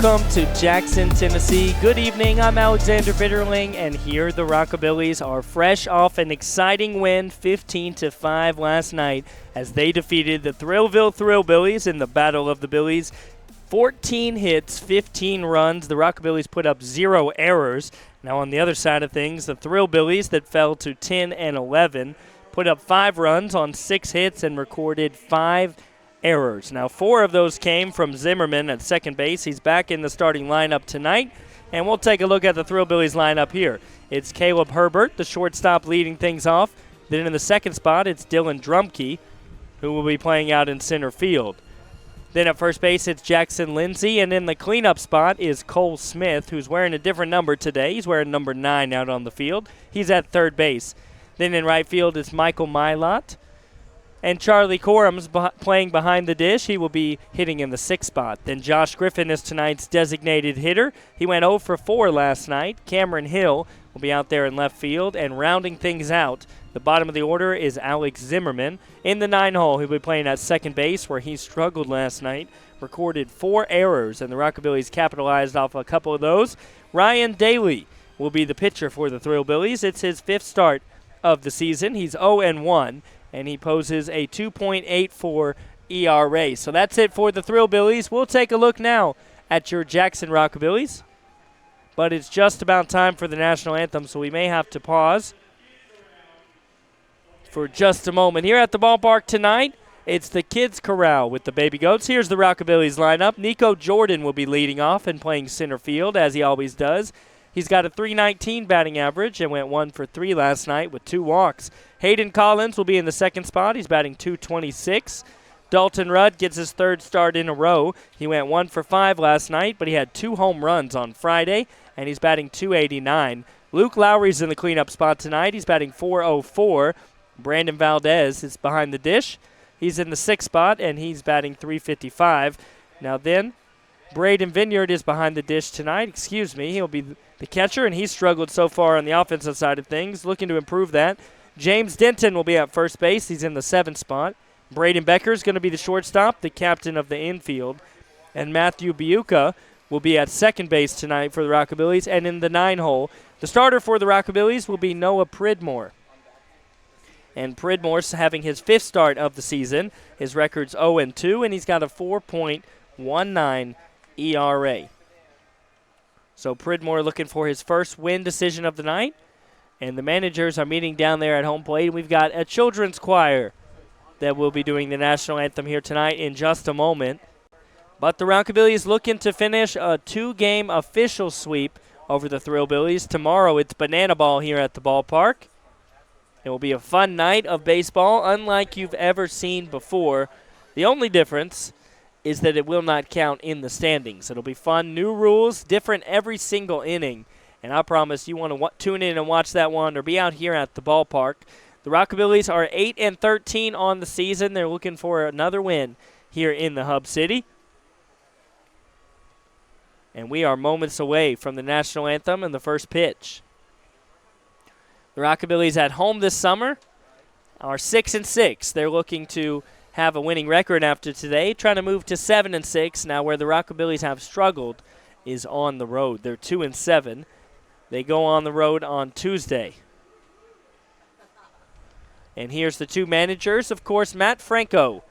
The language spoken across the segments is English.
Welcome to Jackson, Tennessee. Good evening, I'm Alexander Bitterling, and here the Rockabillys are fresh off an exciting win 15-5 last night as they defeated the Thrillbillies in the Battle of the Billies. 14 hits, 15 runs. The Rockabillys put up 0 errors. Now on the other side of things, the Thrillbillies that fell to 10-11 put up 5 runs on 6 hits and recorded 5 errors. Now 4 of those came from Zimmerman at second base. He's back in the starting lineup tonight, and we'll take a look at the Thrillbillies lineup here. It's Caleb Herbert, the shortstop, leading things off. Then in the second spot, it's Dylan Drumkey, who will be playing out in center field. Then at first base, it's Jackson Lindsay, and in the cleanup spot is Cole Smith, who's wearing a different number today. He's wearing number 9 out on the field. He's at third base. Then in right field, it's Michael Milot. And Charlie Corum's playing behind the dish. He will be hitting in the 6th spot. Then Josh Griffin is tonight's designated hitter. He went 0 for 4 last night. Cameron Hill will be out there in left field. And rounding things out, the bottom of the order is Alex Zimmerman. In the 9 hole, he'll be playing at second base where he struggled last night. Recorded 4 errors, and the Rockabillys capitalized off a couple of those. Ryan Daly will be the pitcher for the Thrillbillies. It's his 5th start of the season. He's 0-1. And he poses a 2.84 ERA. So that's it for the Thrillbillies. We'll take a look now at your Jackson Rockabillys. But it's just about time for the national anthem, so we may have to pause for just a moment. Here at the ballpark tonight, it's the Kids Corral with the Baby Goats. Here's the Rockabillys lineup. Nico Jordan will be leading off and playing center field, as he always does. He's got a .319 batting average and went 1 for 3 last night with 2 walks. Hayden Collins will be in the second spot. He's batting .226. Dalton Rudd gets his 3rd start in a row. He went 1 for 5 last night, but he had 2 home runs on Friday, and he's batting .289. Luke Lowry's in the cleanup spot tonight. He's batting .404. Brandon Valdez is behind the dish. He's in the 6th spot, and he's batting .355. Now then, Braden Vineyard is behind the dish tonight. He'll be the catcher, and he's struggled so far on the offensive side of things, looking to improve that. James Denton will be at first base. He's in the 7th spot. Braden Becker is going to be the shortstop, the captain of the infield. And Matthew Biuka will be at second base tonight for the Rockabillys. And in the 9 hole, the starter for the Rockabillys will be Noah Pridmore. And Pridmore's having his 5th start of the season. His record's 0-2, and he's got a 4.19 ERA. So Pridmore looking for his first win decision of the night. And the managers are meeting down there at home plate. We've got a children's choir that will be doing the national anthem here tonight in just a moment. But the Rockabillys looking to finish a 2-game official sweep over the Thrillbillies. Tomorrow it's banana ball here at the ballpark. It will be a fun night of baseball, unlike you've ever seen before. The only difference is that it will not count in the standings. It'll be fun, new rules, different every single inning. And I promise you want to tune in and watch that one or be out here at the ballpark. The Rockabillys are 8-13 on the season. They're looking for another win here in the Hub City. And we are moments away from the national anthem and the first pitch. The Rockabillys at home this summer are 6-6. They're looking to have a winning record after today, trying to move to 7-6. Now where the Rockabillys have struggled is on the road. They're 2-7. They go on the road on Tuesday. And here's the 2 managers. Of course, Matt Franco,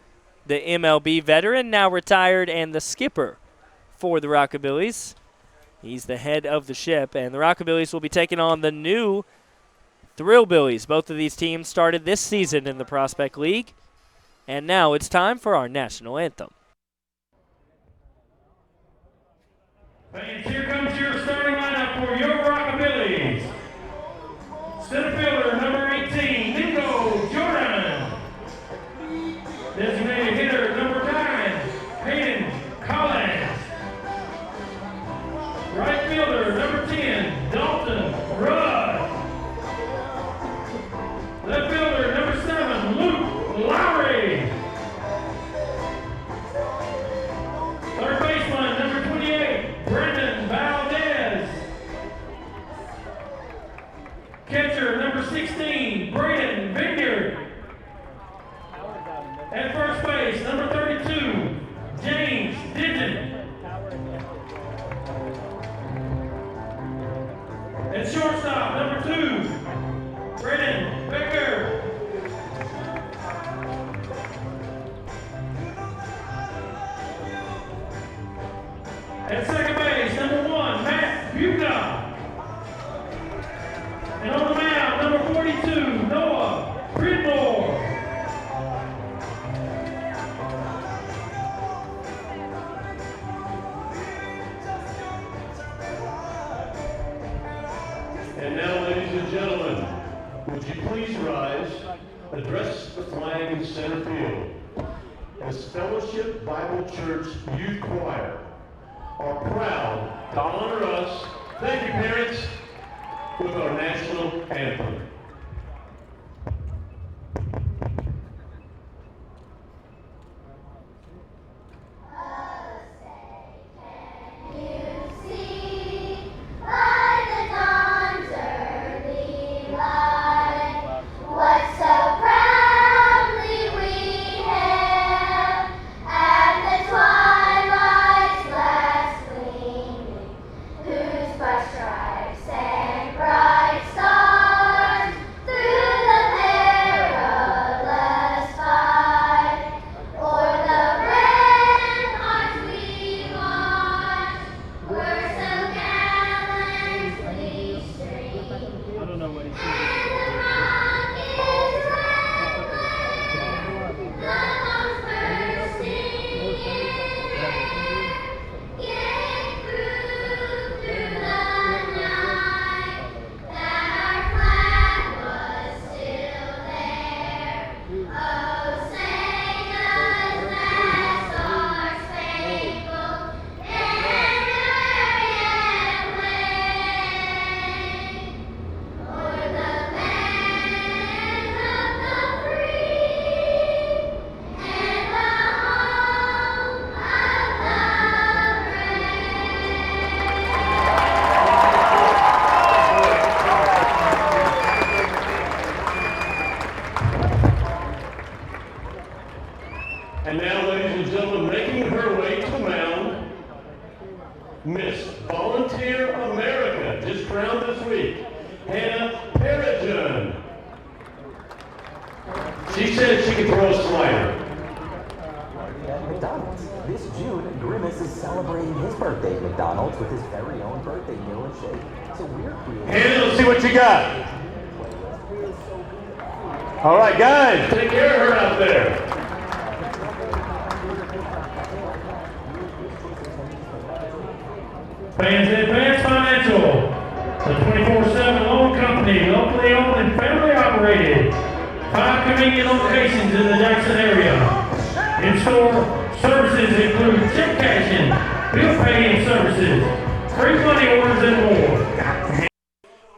the MLB veteran, now retired, and the skipper for the Rockabillys. He's the head of the ship, and the Rockabillys will be taking on the new Thrillbillies. Both of these teams started this season in the Prospect League. And now it's time for our national anthem. Fans, here comes your starting lineup for your Rockabillys. Center fielder, number 18, Nico Jordan. Designated hitter, number 9, Hayden Collins. Right fielder, number 10, Dalton Rudd. Left fielder, number 7, Luke Lowry. Third baseman, number 28, Brandon Valdez. Catcher, number 16, Braden Vineyard. At first base, number 32, James Denton. And shortstop, number 2, Brennan Becker. At second base, number 1, Matt Buca. And on the mound, number 42, Noah Pridmore. And now, ladies and gentlemen, would you please rise, address the flag in center field. As Fellowship Bible Church Youth Choir are proud to honor us, thank you parents, with our national anthem. And now, ladies and gentlemen, making her way to the mound, Miss Volunteer America, just crowned this week, Hannah Perigin. She said she could throw a slider. At McDonald's. This June, Grimace is celebrating his birthday at McDonald's with his very own birthday meal and shake. So we're creating... Hannah, let's see what you got. All right, guys, take care of her out there. Fans at Advance Financial, the 24/7 loan company, locally owned and family operated. 5 convenient locations in the Jackson area. In-store services include check cashing, bill paying services, free money orders, and more.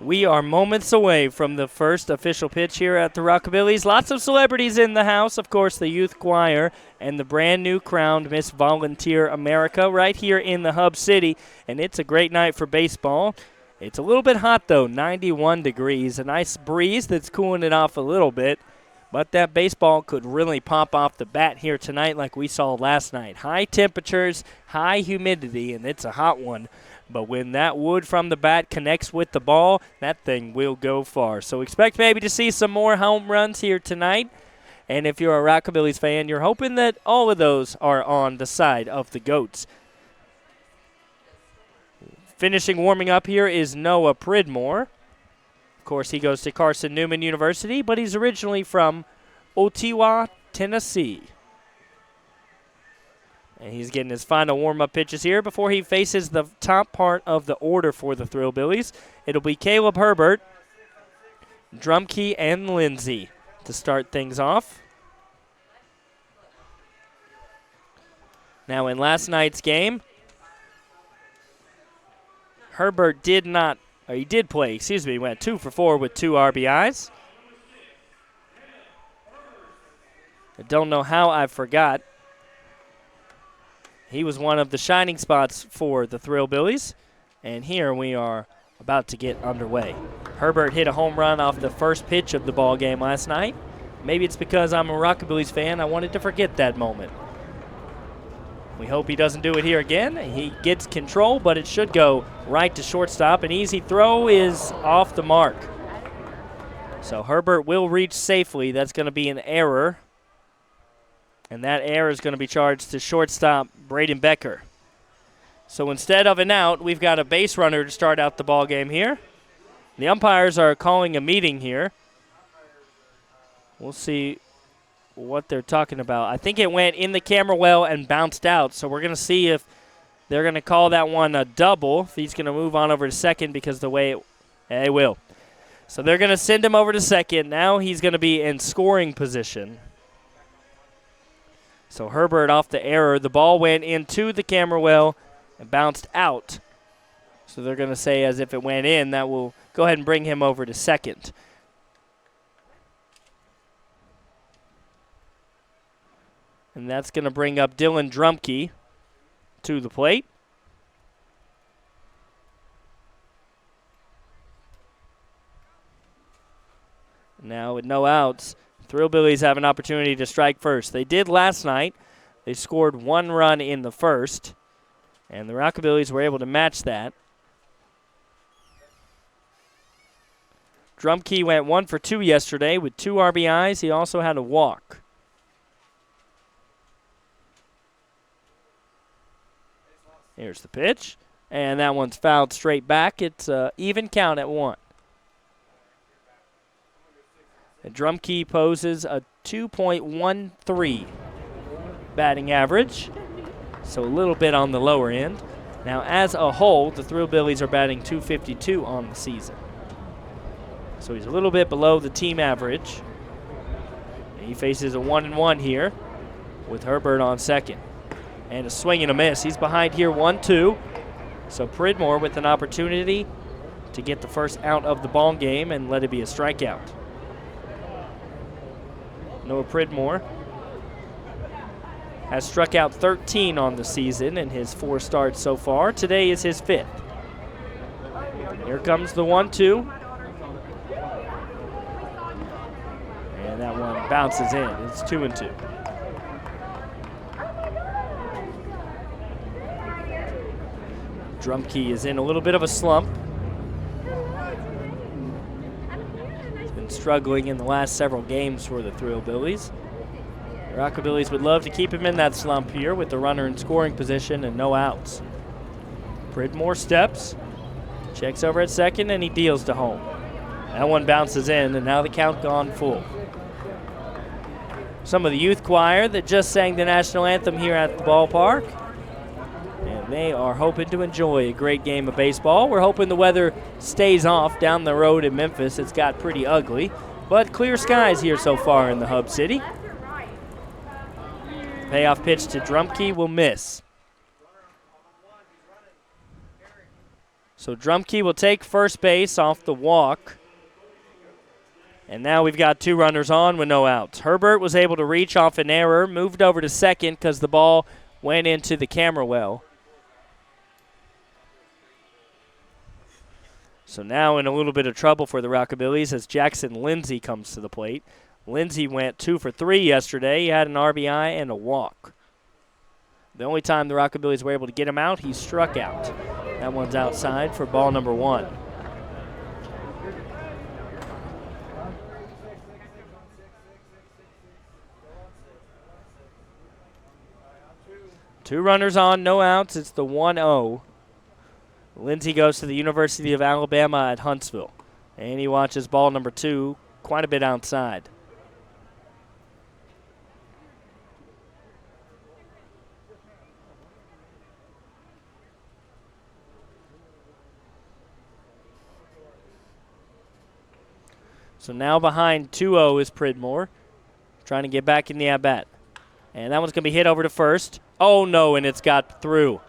We are moments away from the first official pitch here at the Rockabillys. Lots of celebrities in the house. Of course, the youth choir and the brand new crowned Miss Volunteer America right here in the Hub City. And it's a great night for baseball. It's a little bit hot, though, 91 degrees. A nice breeze that's cooling it off a little bit. But that baseball could really pop off the bat here tonight like we saw last night. High temperatures, high humidity, and it's a hot one. But when that wood from the bat connects with the ball, that thing will go far. So expect maybe to see some more home runs here tonight. And if you're a Rockabillys fan, you're hoping that all of those are on the side of the Goats. Finishing warming up here is Noah Pridmore. Of course, he goes to Carson Newman University, but he's originally from Ottawa, Tennessee. And he's getting his final warm-up pitches here before he faces the top part of the order for the Thrillbillies. It'll be Caleb Herbert, Drumkey, and Lindsay to start things off. Now in last night's game, Herbert did play, he went 2 for 4 with 2 RBIs. I don't know how I forgot. He was one of the shining spots for the Thrillbillies, and here we are about to get underway. Herbert hit a home run off the first pitch of the ball game last night. Maybe it's because I'm a Rockabillys fan, I wanted to forget that moment. We hope he doesn't do it here again. He gets control, but it should go right to shortstop. An easy throw is off the mark. So Herbert will reach safely. That's going to be an error. And that error is going to be charged to shortstop Braden Becker. So instead of an out, we've got a base runner to start out the ball game here. The umpires are calling a meeting here. We'll see what they're talking about. I think it went in the camera well and bounced out, so we're going to see if they're going to call that one a double, if he's going to move on over to second because the way they will. So they're going to send him over to second. Now he's going to be in scoring position. So Herbert off the error. The ball went into the camera well and bounced out. So they're going to say as if it went in, that will go ahead and bring him over to second. And that's going to bring up Dylan Drumkey to the plate. Now with no outs, Thrillbillies have an opportunity to strike first. They did last night. They scored 1 run in the first, and the Rockabillys were able to match that. Drumkey went 1 for 2 yesterday with 2 RBIs. He also had a walk. Here's the pitch, and that one's fouled straight back. It's an even count at 1. And Drumkey poses a 2.13 batting average, so a little bit on the lower end. Now, as a whole, the Thrillbillies are batting .252 on the season. So he's a little bit below the team average. And he faces a 1-1 here with Herbert on second. And a swing and a miss. He's behind here 1-2. So Pridmore with an opportunity to get the first out of the ball game and let it be a strikeout. Noah Pridmore has struck out 13 on the season in his 4 starts so far. Today is his 5th. Here comes the 1-2. And that one bounces in. It's 2-2. Drumkey is in a little bit of a slump. He's been struggling in the last several games for the Thrillbillies. The Rockabillys would love to keep him in that slump here with the runner in scoring position and no outs. Pridmore steps, checks over at second, and he deals to home. That one bounces in, and now the count gone full. Some of the youth choir that just sang the national anthem here at the ballpark. And they are hoping to enjoy a great game of baseball. We're hoping the weather stays off down the road in Memphis. It's got pretty ugly, but clear skies here so far in the Hub City. Payoff pitch to Drumkey will miss. So Drumkey will take first base off the walk. And now we've got 2 runners on with no outs. Herbert was able to reach off an error, moved over to second because the ball went into the camera well. So now in a little bit of trouble for the Rockabillys as Jackson Lindsay comes to the plate. Lindsay went 2 for 3 yesterday. He had an RBI and a walk. The only time the Rockabillys were able to get him out, he struck out. That one's outside for ball number 1. Two runners on, no outs. It's the 1-0. Lindsay goes to the University of Alabama at Huntsville. And he watches ball number 2 quite a bit outside. So now behind 2-0 is Pridmore, trying to get back in the at-bat. And that one's going to be hit over to first. Oh, no, and it's got through.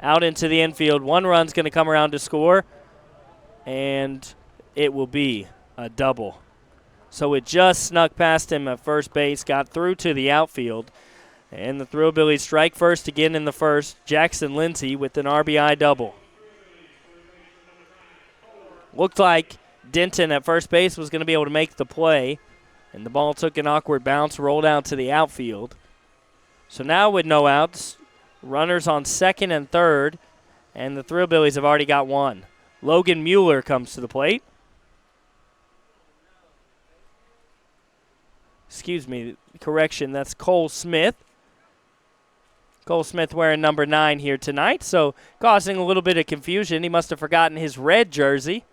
Out into the infield. 1 run's going to come around to score, and it will be a double. So it just snuck past him at first base, got through to the outfield, and the Thrillbillies strike first again in the first. Jackson Lindsay with an RBI double. Looked like Denton at first base was going to be able to make the play, and the ball took an awkward bounce, rolled out to the outfield. So now with no outs, Runners on second and third, and the Thrillbillies have already got one. Logan Mueller comes to the plate. Excuse me, correction, that's Cole Smith. Cole Smith wearing number 9 here tonight, so causing a little bit of confusion. He must have forgotten his red jersey.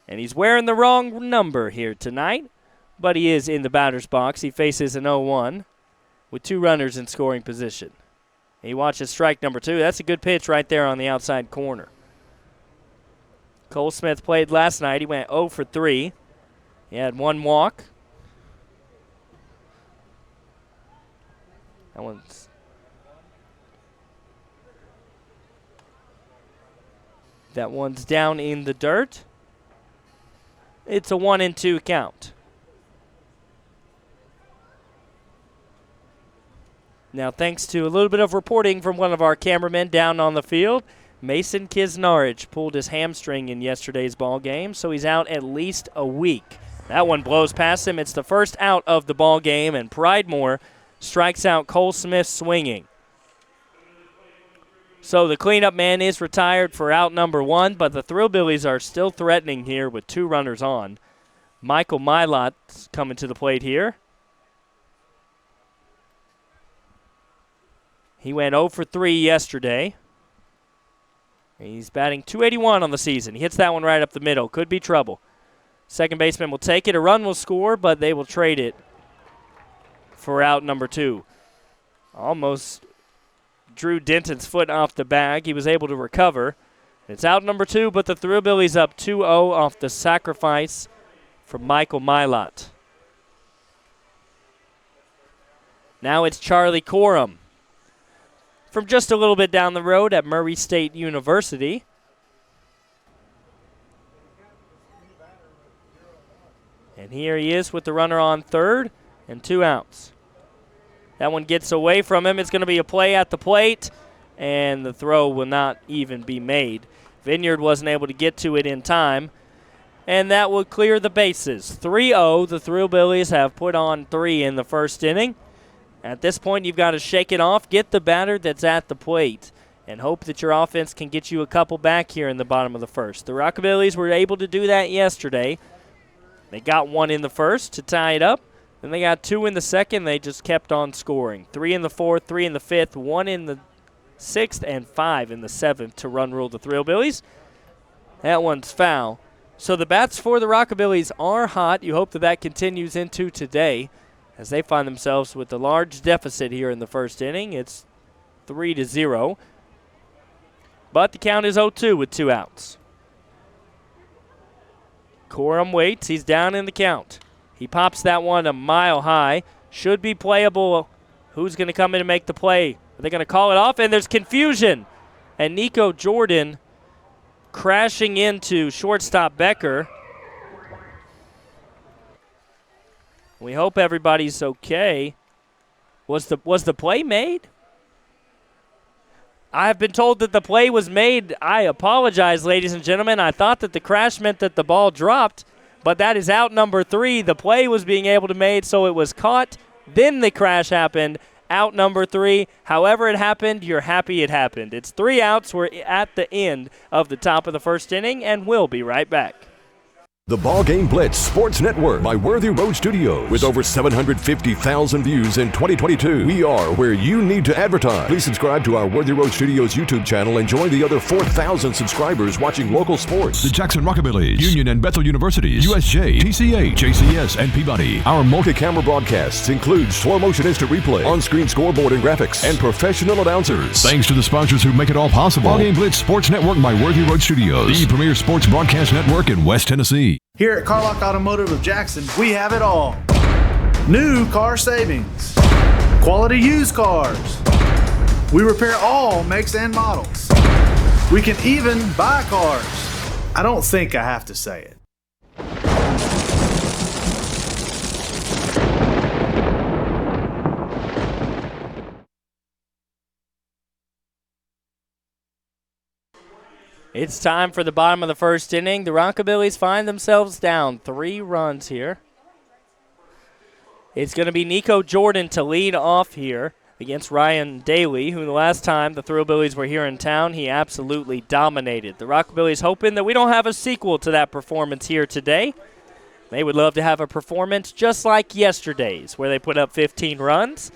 And he's wearing the wrong number here tonight, but he is in the batter's box. He faces an 0-1 with 2 runners in scoring position. He watches strike number 2. That's a good pitch right there on the outside corner. Cole Smith played last night. He went 0 for 3. He had 1 walk. That one's down in the dirt. It's a 1-2 count. Now, thanks to a little bit of reporting from one of our cameramen down on the field, Mason Kisnarich pulled his hamstring in yesterday's ball game, so he's out at least a week. That one blows past him. It's the first out of the ball game, and Pridemore strikes out Cole Smith swinging. So the cleanup man is retired for out number 1, but the Thrillbillies are still threatening here with 2 runners on. Michael Milot's coming to the plate here. He went 0 for 3 yesterday. He's batting .281 on the season. He hits that one right up the middle. Could be trouble. Second baseman will take it. A run will score, but they will trade it for out number 2. Almost drew Denton's foot off the bag. He was able to recover. It's out number 2, but the Thrillbillies up 2-0 off the sacrifice from Michael Milot. Now it's Charlie Corum from just a little bit down the road at Murray State University. And here he is with the runner on third and 2 outs. That one gets away from him. It's going to be a play at the plate, and the throw will not even be made. Vineyard wasn't able to get to it in time, and that will clear the bases. 3-0, the Thrillbillies have put on 3 in the first inning. At this point, you've got to shake it off, get the batter that's at the plate, and hope that your offense can get you a couple back here in the bottom of the first. The Rockabillys were able to do that yesterday. They got 1 in the first to tie it up. Then they got 2 in the second. They just kept on scoring. 3 in the fourth, 3 in the fifth, 1 in the sixth, and 5 in the seventh to run rule the Thrillbillies. That one's foul. So the bats for the Rockabillys are hot. You hope that that continues into today as they find themselves with a large deficit here in the first inning. It's 3-0. But the count is 0-2 with 2 outs. Corum waits. He's down in the count. He pops that one a mile high. Should be playable. Who's going to come in and make the play? Are they going to call it off? And there's confusion. And Nico Jordan crashing into shortstop Becker. We hope everybody's okay. Was the play made? I have been told that the play was made. I apologize, ladies and gentlemen. I thought that the crash meant that the ball dropped, but that is out number 3. The play was being able to made, so it was caught. Then the crash happened. Out number 3. However it happened, you're happy it happened. It's 3 outs. We're at the end of the top of the first inning, and we'll be right back. The Ball Game Blitz Sports Network by Worthy Road Studios. With over 750,000 views in 2022, we are where you need to advertise. Please subscribe to our Worthy Road Studios YouTube channel and join the other 4,000 subscribers watching local sports. The Jackson Rockabillys, Union and Bethel Universities, USJ, TCA, JCS, and Peabody. Our multi-camera broadcasts include slow motion instant replay, on-screen scoreboard and graphics, and professional announcers. Thanks to the sponsors who make it all possible. Ball Game Blitz Sports Network by Worthy Road Studios, the premier sports broadcast network in West Tennessee. Here at Carlock Automotive of Jackson, we have it all. New car savings, quality used cars. We repair all makes and models. We can even buy cars. I don't think I have to say it. It's time for the bottom of the first inning. The Rockabillys find themselves down 3 runs here. It's going to be Nico Jordan to lead off here against Ryan Daly, who the last time the Thrillbillies were here in town, he absolutely dominated. The Rockabillys hoping that we don't have a sequel to that performance here today. They would love to have a performance just like yesterday's, where they put up 15 runs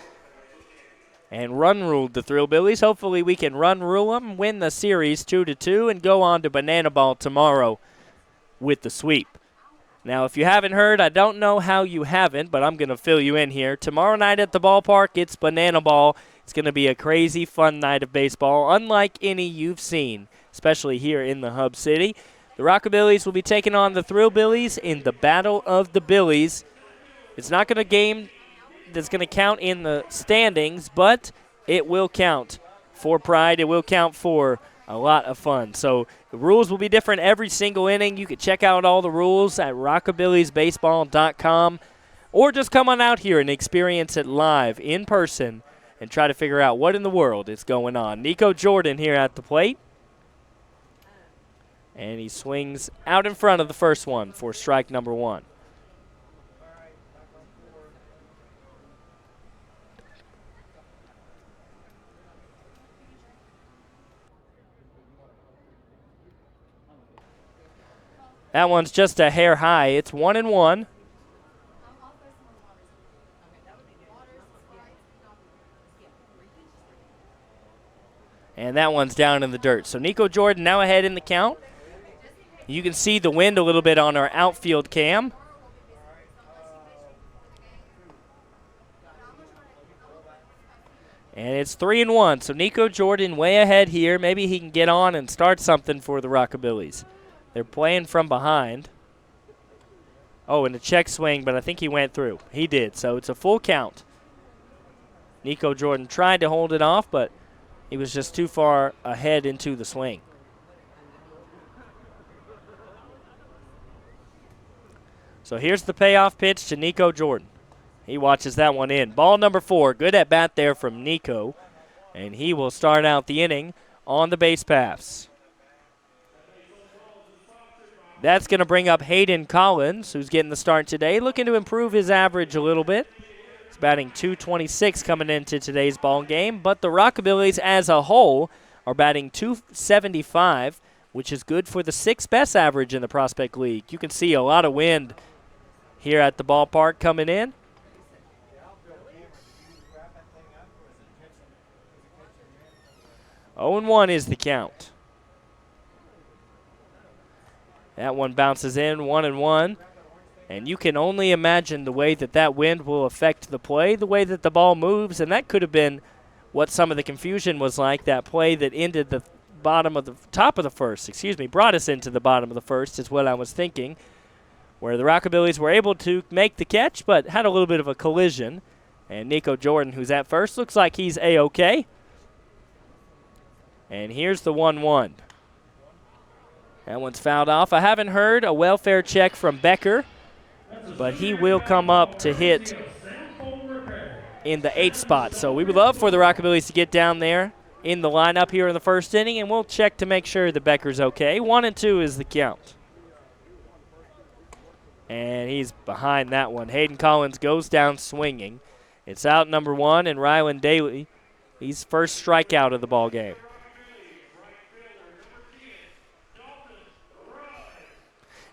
and run-ruled the Thrillbillies. Hopefully we can run-rule them, win the series 2-2, and go on to Banana Ball tomorrow with the sweep. Now, if you haven't heard, I don't know how you haven't, but I'm going to fill you in here. Tomorrow night at the ballpark, it's Banana Ball. It's going to be a crazy, fun night of baseball, unlike any you've seen, especially here in the Hub City. The Rockabillys will be taking on the Thrillbillies in the Battle of the Billies. It's not going to game that's going to count in the standings, but it will count for pride. It will count for a lot of fun. So the rules will be different every single inning. You can check out all the rules at rockabillysbaseball.com, or just come on out here and experience it live in person and try to figure out what in the world is going on. Nico Jordan here at the plate. And he swings out in front of the first one for strike number 1. That one's just a hair high. It's 1-1. And that one's down in the dirt. So Nico Jordan now ahead in the count. You can see the wind a little bit on our outfield cam. And it's 3-1. So Nico Jordan way ahead here. Maybe he can get on and start something for the Rockabillys. They're playing from behind. Oh, and a check swing, but I think he went through. He did, so it's a full count. Nico Jordan tried to hold it off, but he was just too far ahead into the swing. So here's the payoff pitch to Nico Jordan. He watches that one in. Ball number 4. Good at bat there from Nico. And he will start out the inning on the base paths. That's going to bring up Hayden Collins, who's getting the start today, looking to improve his average a little bit. He's batting .226 coming into today's ball game, but the Rockabillys as a whole are batting .275, which is good for the 6th best average in the Prospect League. You can see a lot of wind here at the ballpark coming in. Oh, 0-1 is the count. That one bounces in, 1-1. And you can only imagine the way that that wind will affect the play, the way that the ball moves, and that could have been what some of the confusion was like. That play that ended the top of the first, brought us into the bottom of the first is what I was thinking, where the Rockabillys were able to make the catch but had a little bit of a collision. And Nico Jordan, who's at first, looks like he's A-OK. And here's the 1-1. That one's fouled off. I haven't heard a welfare check from Becker, but he will come up to hit in the 8th spot. So we would love for the Rockabillys to get down there in the lineup here in the first inning, and we'll check to make sure that Becker's okay. 1-2 is the count. And he's behind that one. Hayden Collins goes down swinging. It's out number 1, and Rylan Daly, he's first strikeout of the ball game.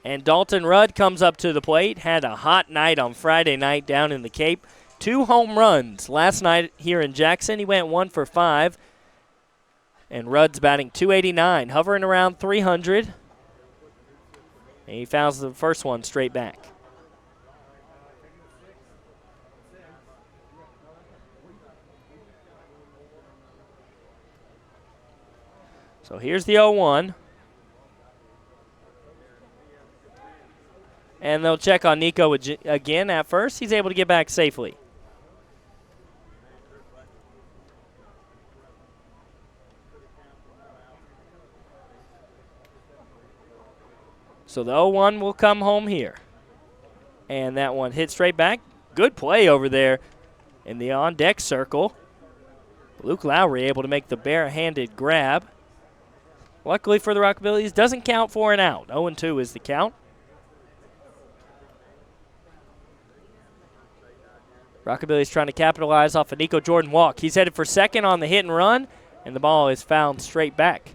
And Dalton Rudd comes up to the plate. Had a hot night on Friday night down in the Cape. 2 home runs last night here in Jackson. He went 1 for 5. And Rudd's batting .289, hovering around 300. And he fouls the first one straight back. So here's the 0-1. And they'll check on Nico again at first. He's able to get back safely. So the 0-1 will come home here. And that one hit straight back. Good play over there in the on-deck circle. Luke Lowry able to make the bare-handed grab. Luckily for the Rockabillys, doesn't count for an out. 0-2 is the count. Rockabillys trying to capitalize off a Nico Jordan walk. He's headed for second on the hit and run, and the ball is fouled straight back.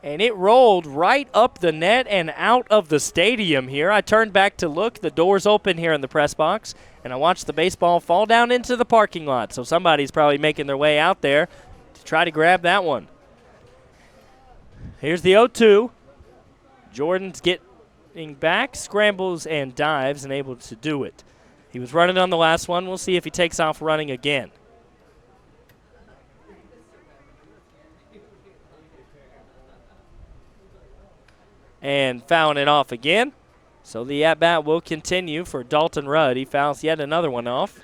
And it rolled right up the net and out of the stadium here. I turned back to look. The door's open here in the press box, and I watched the baseball fall down into the parking lot. So somebody's probably making their way out there to try to grab that one. Here's the 0-2. Jordan's getting back, scrambles and dives, and able to do it. He was running on the last one. We'll see if he takes off running again. And fouling it off again. So the at-bat will continue for Dalton Rudd. He fouls yet another one off.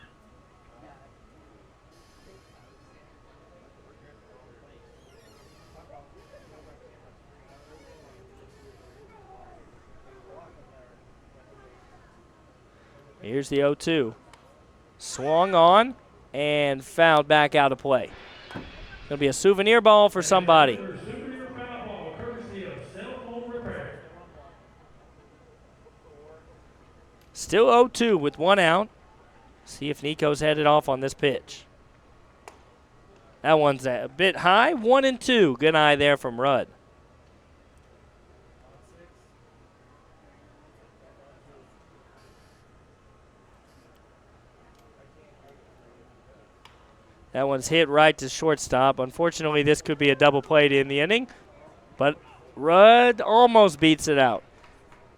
Here's the 0-2. Swung on and fouled back out of play. It'll be a souvenir ball for somebody. Still 0-2 with one out. See if Nico's headed off on this pitch. That one's a bit high. 1-2. Good eye there from Rudd. That one's hit right to shortstop. Unfortunately, this could be a double play to end the inning, but Rudd almost beats it out.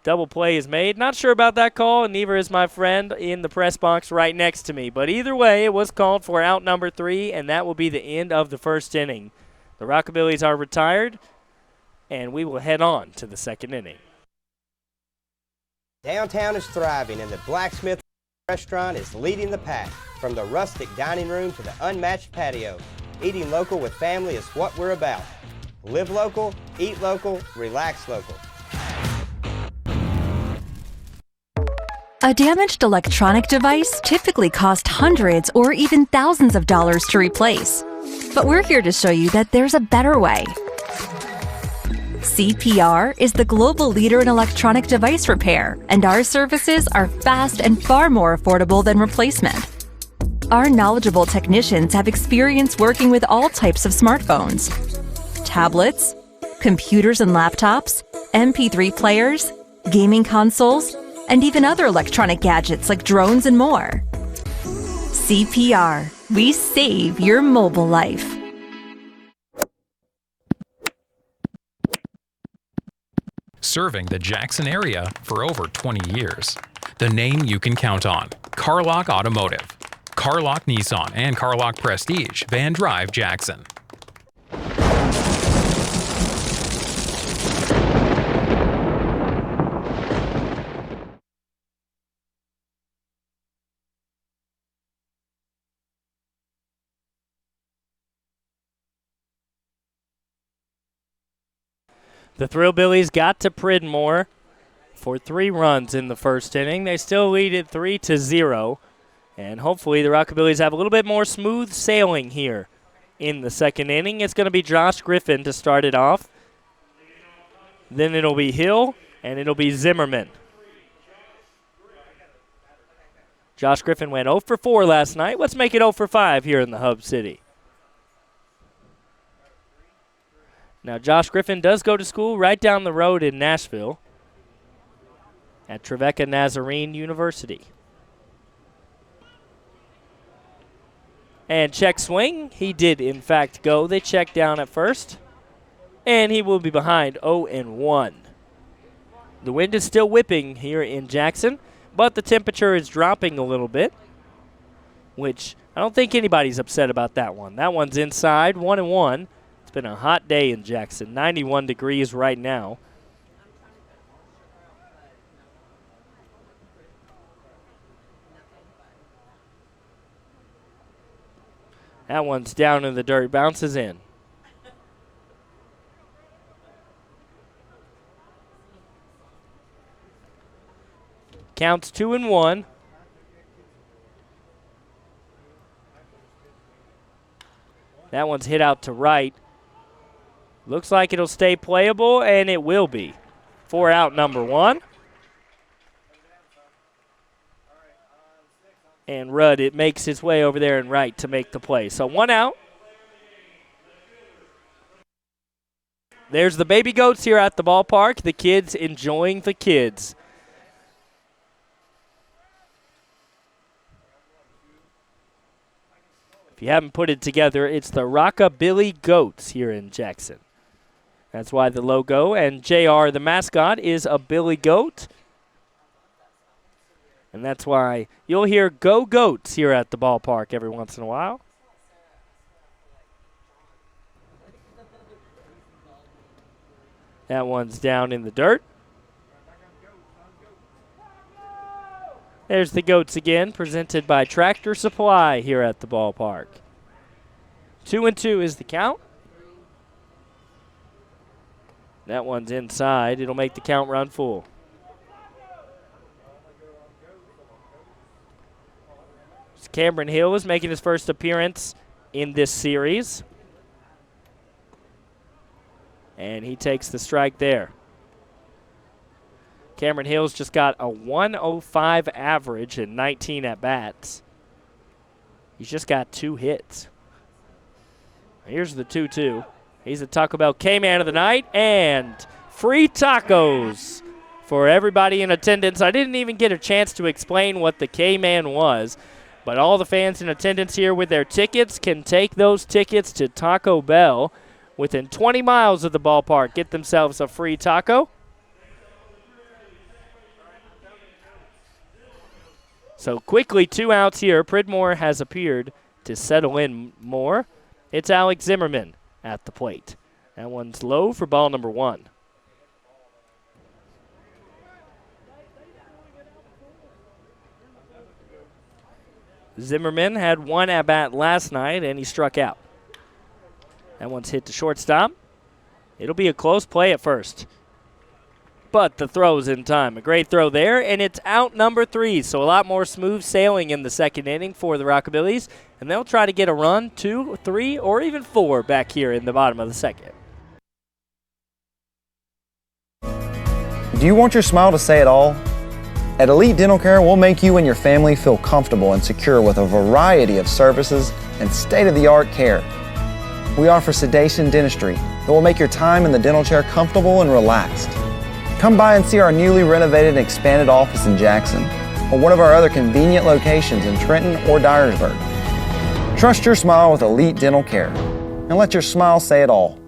Double play is made. Not sure about that call, and neither is my friend in the press box right next to me. But either way, it was called for out number 3, and that will be the end of the first inning. The Rockabillys are retired, and we will head on to the second inning. Downtown is thriving, and the Blacksmith restaurant is leading the pack. From the rustic dining room to the unmatched patio, eating local with family is what we're about. Live local, eat local, relax local. A damaged electronic device typically costs hundreds or even thousands of dollars to replace. But we're here to show you that there's a better way. CPR is the global leader in electronic device repair, and our services are fast and far more affordable than replacement. Our knowledgeable technicians have experience working with all types of smartphones, tablets, computers and laptops, MP3 players, gaming consoles, and even other electronic gadgets like drones and more. CPR, we save your mobile life. Serving the Jackson area for over 20 years. The name you can count on, Carlock Automotive. Carlock Nissan and Carlock Prestige, Van Drive, Jackson. The Thrillbillies got to Pridmore for 3 runs in the first inning. They still lead it 3-0. And hopefully the Rockabillys have a little bit more smooth sailing here in the second inning. It's going to be Josh Griffin to start it off. Then it'll be Hill, and it'll be Zimmerman. Josh Griffin went 0 for 4 last night. Let's make it 0 for 5 here in the Hub City. Now, Josh Griffin does go to school right down the road in Nashville at Trevecca Nazarene University. And check swing. He did, in fact, go. They checked down at first. And he will be behind 0-1. The wind is still whipping here in Jackson, but the temperature is dropping a little bit, which I don't think anybody's upset about that one. That one's inside, 1-1. It's been a hot day in Jackson, 91 degrees right now. That one's down in the dirt, bounces in. Counts 2-1. That one's hit out to right. Looks like it'll stay playable, and it will be. 4 out, number 1. And Rudd, it makes his way over there and right to make the play. So 1 out. There's the Baby Goats here at the ballpark. The kids enjoying the kids. If you haven't put it together, it's the Rockabilly Goats here in Jackson. That's why the logo and JR, the mascot, is a Billy Goat. And that's why you'll hear Go Goats here at the ballpark every once in a while. That one's down in the dirt. There's the Goats again, presented by Tractor Supply here at the ballpark. 2-2 is the count. That one's inside. It'll make the count run full. Cameron Hill is making his first appearance in this series. And he takes the strike there. Cameron Hill's just got a 105 average and 19 at-bats. He's just got 2 hits. Here's the 2-2. He's the Taco Bell K-Man of the night, and free tacos for everybody in attendance. I didn't even get a chance to explain what the K-Man was, but all the fans in attendance here with their tickets can take those tickets to Taco Bell within 20 miles of the ballpark. Get themselves a free taco. So quickly, 2 outs here. Pridmore has appeared to settle in more. It's Alex Zimmerman at the plate. That one's low for ball number 1. Zimmerman had 1 at-bat last night, and he struck out. That one's hit to shortstop. It'll be a close play at first. But the throw's in time. A great throw there, and it's out number 3. So a lot more smooth sailing in the second inning for the Rockabillys. And they'll try to get a run, 2, 3, or even 4 back here in the bottom of the second. Do you want your smile to say it all? At Elite Dental Care, we'll make you and your family feel comfortable and secure with a variety of services and state-of-the-art care. We offer sedation dentistry that will make your time in the dental chair comfortable and relaxed. Come by and see our newly renovated and expanded office in Jackson, or one of our other convenient locations in Trenton or Dyersburg. Trust your smile with Elite Dental Care, and let your smile say it all.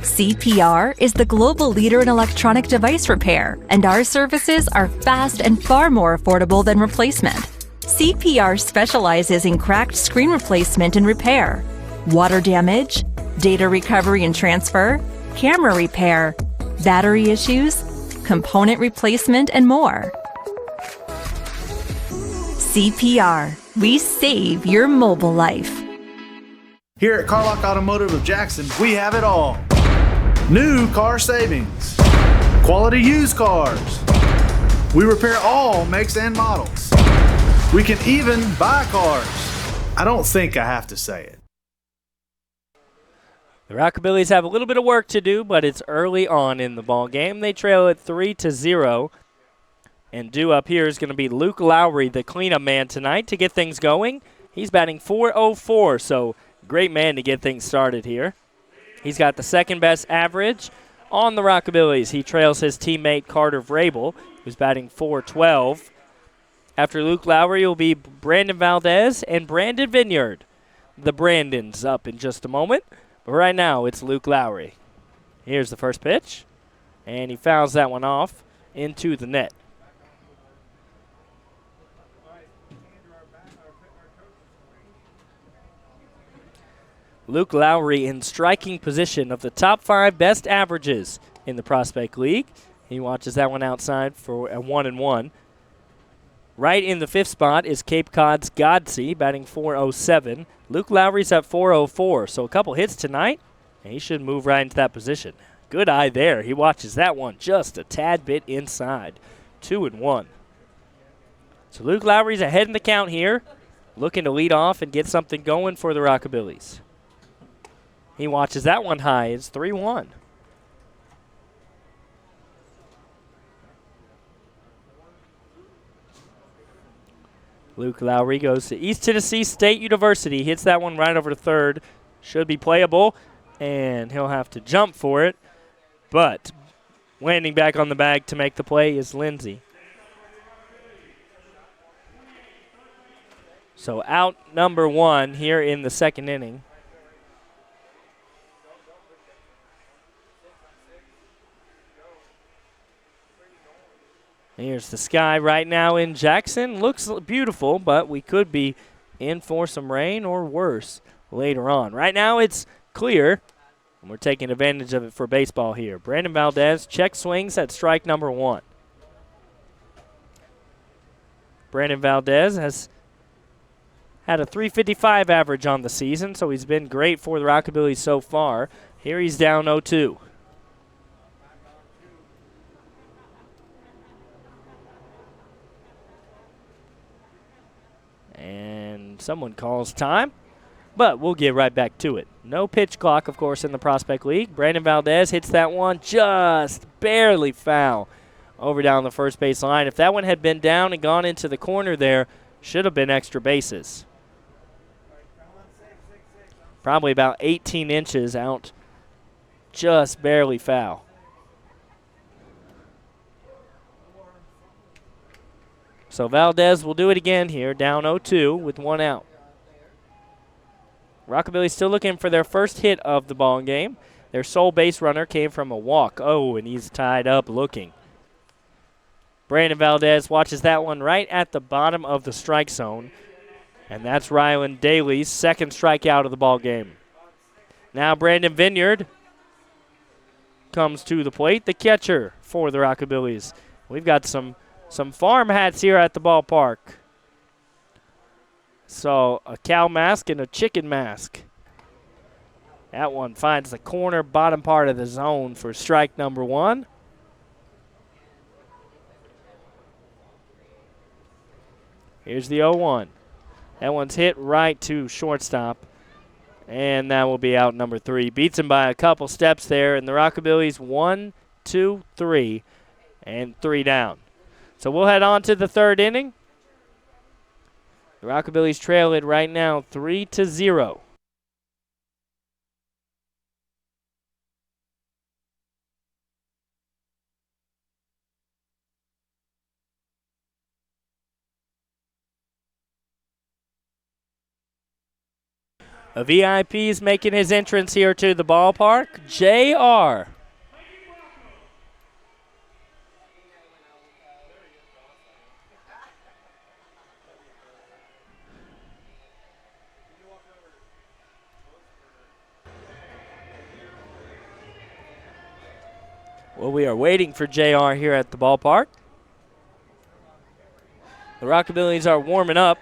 CPR is the global leader in electronic device repair, and our services are fast and far more affordable than replacement. CPR specializes in cracked screen replacement and repair, water damage, data recovery and transfer, camera repair, battery issues, component replacement, and more. CPR, we save your mobile life. Here at Carlock Automotive of Jackson, we have it all. New car savings, quality used cars. We repair all makes and models. We can even buy cars. I don't think I have to say it. The Rockabillys have a little bit of work to do, but it's early on in the ball game. They trail it 3-0. And due up here is going to be Luke Lowry, the cleanup man tonight, to get things going. He's batting .404, so great man to get things started here. He's got the second best average on the Rockabillys. He trails his teammate Carter Vrabel, who's batting .412. After Luke Lowry will be Brandon Valdez and Brandon Vineyard. The Brandons up in just a moment. But right now it's Luke Lowry. Here's the first pitch. And he fouls that one off into the net. Luke Lowry in striking position of the top 5 best averages in the Prospect League. He watches that one outside for a 1-1. Right in the 5th spot is Cape Cod's Godsey, batting .407. Luke Lowry's at .404, so a couple hits tonight, and he should move right into that position. Good eye there. He watches that one just a tad bit inside. 2-1. So Luke Lowry's ahead in the count here, looking to lead off and get something going for the Rockabillys. He watches that one high. It's 3-1. Luke Lowry goes to East Tennessee State University. Hits that one right over to third. Should be playable, and he'll have to jump for it. But landing back on the bag to make the play is Lindsey. So out number 1 here in the second inning. Here's the sky right now in Jackson. Looks beautiful, but we could be in for some rain or worse later on. Right now it's clear, and we're taking advantage of it for baseball here. Brandon Valdez check swings at strike number 1. Brandon Valdez has had a .355 average on the season, so he's been great for the Rockabillys so far. Here he's down 0-2. And someone calls time, but we'll get right back to it. No pitch clock, of course, in the Prospect League. Brandon Valdez hits that one just barely foul over down the first base line. If that one had been down and gone into the corner there, should have been extra bases. Probably about 18 inches out, just barely foul. So Valdez will do it again here, down 0-2 with 1 out. Rockabillys still looking for their first hit of the ball game. Their sole base runner came from a walk. Oh, and he's tied up looking. Brandon Valdez watches that one right at the bottom of the strike zone. And that's Rylan Daly's second strikeout of the ball game. Now Brandon Vineyard comes to the plate, the catcher for the Rockabillys. We've got some farm hats here at the ballpark. So a cow mask and a chicken mask. That one finds the corner bottom part of the zone for strike number 1. Here's the 0-1. That one's hit right to shortstop. And that will be out number 3. Beats him by a couple steps there. And the Rockabillys 1, 2, 3, and 3 down. So we'll head on to the third inning. The Rockabillys trail it right now 3-0. A VIP is making his entrance here to the ballpark. JR. Well, we are waiting for JR here at the ballpark. The Rockabillys are warming up,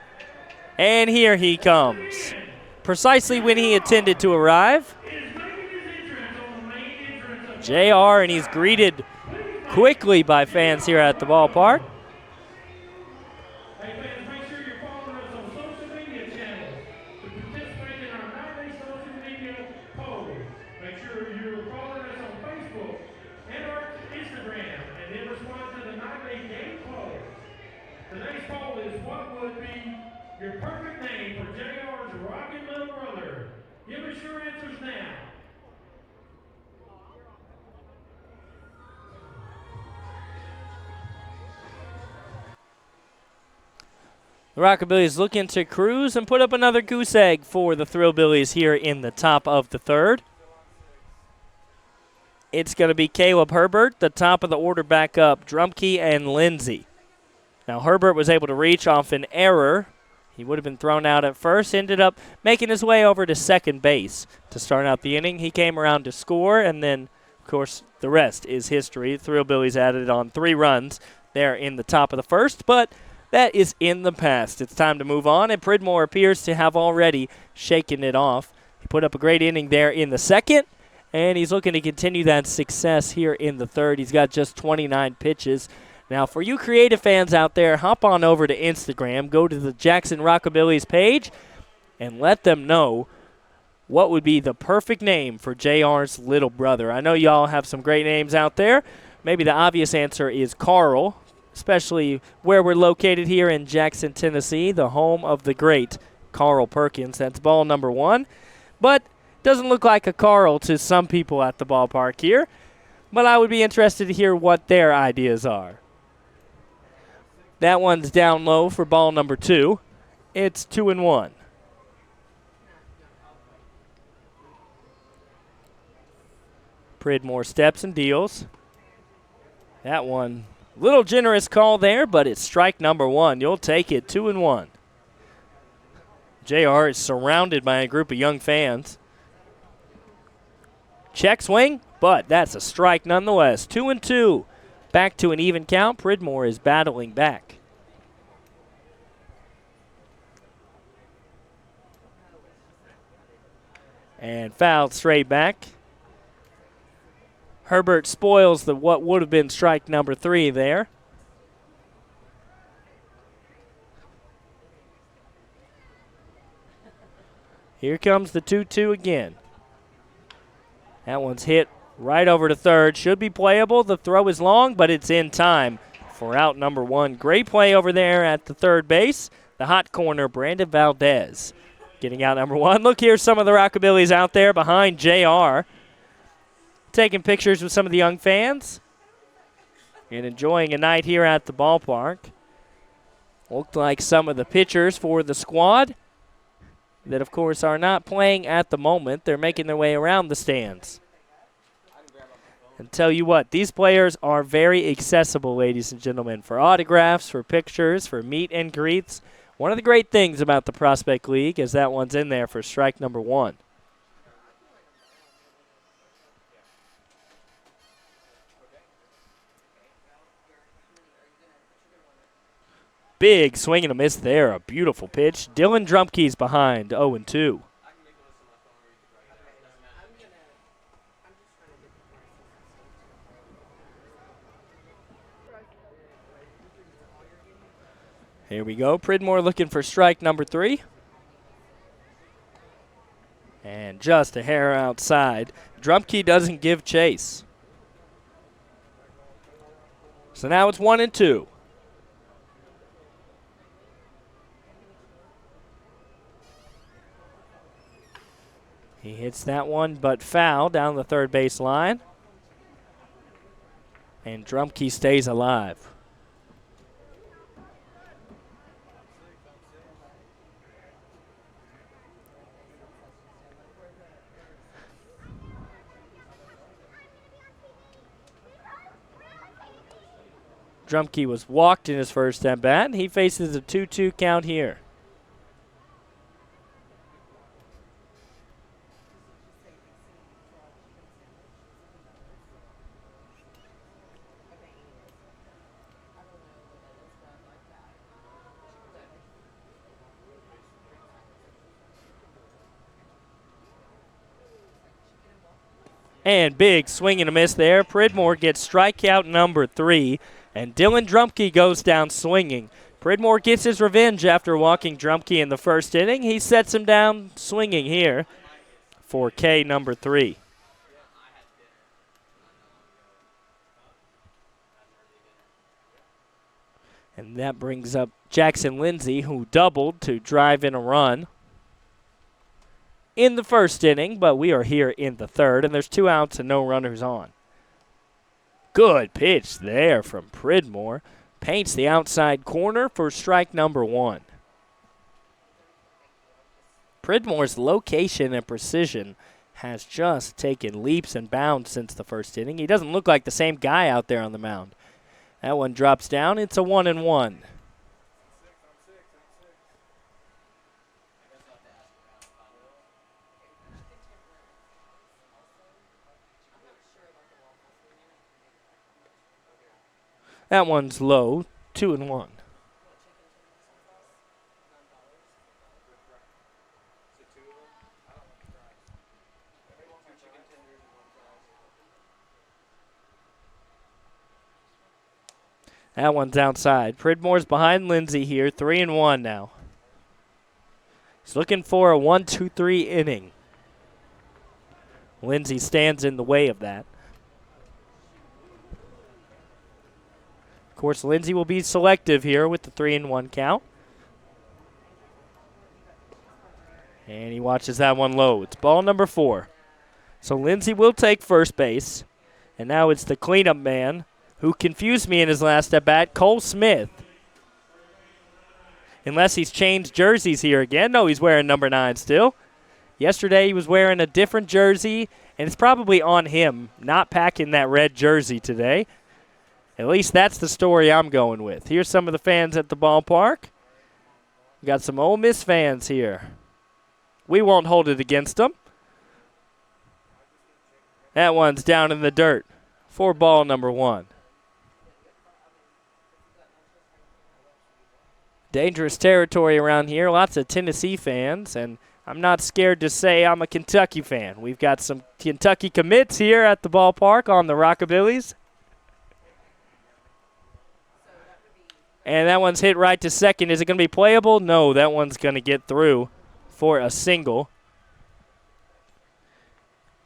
and here he comes. Precisely when he intended to arrive. JR, and he's greeted quickly by fans here at the ballpark. The Rockabillys looking to cruise and put up another goose egg for the Thrillbillies here in the top of the third. It's going to be Caleb Herbert, the top of the order back up, Drumkey and Lindsey. Now Herbert was able to reach off an error. He would have been thrown out at first, ended up making his way over to second base to start out the inning. He came around to score, and then, of course, the rest is history. The Thrillbillies added on 3 runs there in the top of the first, but that is in the past. It's time to move on, and Pridmore appears to have already shaken it off. He put up a great inning there in the second, and he's looking to continue that success here in the third. He's got just 29 pitches. Now, for you creative fans out there, hop on over to Instagram, go to the Jackson Rockabillys page, and let them know what would be the perfect name for JR's little brother. I know y'all have some great names out there. Maybe the obvious answer is Carl, especially where we're located here in Jackson, Tennessee, the home of the great Carl Perkins. That's ball number 1. But doesn't look like a Carl to some people at the ballpark here. But I would be interested to hear what their ideas are. That one's down low for ball number 2. It's 2-1. Pridmore steps and deals. That one, little generous call there, but it's strike number 1. You'll take it, 2-1. JR is surrounded by a group of young fans. Check swing, but that's a strike nonetheless. 2-2. Back to an even count. Pridmore is battling back. And fouled straight back. Herbert spoils what would have been strike number 3 there. Here comes the 2-2 again. That one's hit right over to third. Should be playable. The throw is long, but it's in time for out number 1. Great play over there at the third base. The hot corner, Brandon Valdez, getting out number 1. Look, here's some of the Rockabillys out there behind JR. Taking pictures with some of the young fans and enjoying a night here at the ballpark. Looked like some of the pitchers for the squad that, of course, are not playing at the moment. They're making their way around the stands. And tell you what, these players are very accessible, ladies and gentlemen, for autographs, for pictures, for meet and greets. One of the great things about the Prospect League is that one's in there for strike number 1. Big swing and a miss there. A beautiful pitch. Dylan Drumkey's behind 0-2. Here we go. Pridmore looking for strike number 3. And just a hair outside. Drumkey doesn't give chase. So now it's 1-2. He hits that one, but foul down the third base line. And Drumkey stays alive. Drumkey was walked in his first at-bat. He faces a 2-2 count here. And big swing and a miss there. Pridmore gets strikeout number 3, and Dylan Drumkey goes down swinging. Pridmore gets his revenge after walking Drumkey in the first inning. He sets him down swinging here for K number 3. And that brings up Jackson Lindsay, who doubled to drive in a run in the first inning, but we are here in the third, and there's 2 outs and no runners on. Good pitch there from Pridmore. Paints the outside corner for strike number 1. Pridmore's location and precision has just taken leaps and bounds since the first inning. He doesn't look like the same guy out there on the mound. That one drops down. It's a 1-1. That one's low, 2-1. That one's outside. Pridmore's behind Lindsay here, 3-1 now. He's looking for a 1-2-3 inning. Lindsay stands in the way of that. Of course, Lindsey will be selective here with the 3-1 count. And he watches that one low. It's ball number 4. So Lindsey will take first base. And now it's the cleanup man who confused me in his last at-bat, Cole Smith. Unless he's changed jerseys here again. No, he's wearing number 9 still. Yesterday he was wearing a different jersey, and it's probably on him not packing that red jersey today. At least that's the story I'm going with. Here's some of the fans at the ballpark. We got some Ole Miss fans here. We won't hold it against them. That one's down in the dirt for ball number 1. Dangerous territory around here. Lots of Tennessee fans, and I'm not scared to say I'm a Kentucky fan. We've got some Kentucky commits here at the ballpark on the Rockabillys. And that one's hit right to second. Is it going to be playable? No, that one's going to get through for a single.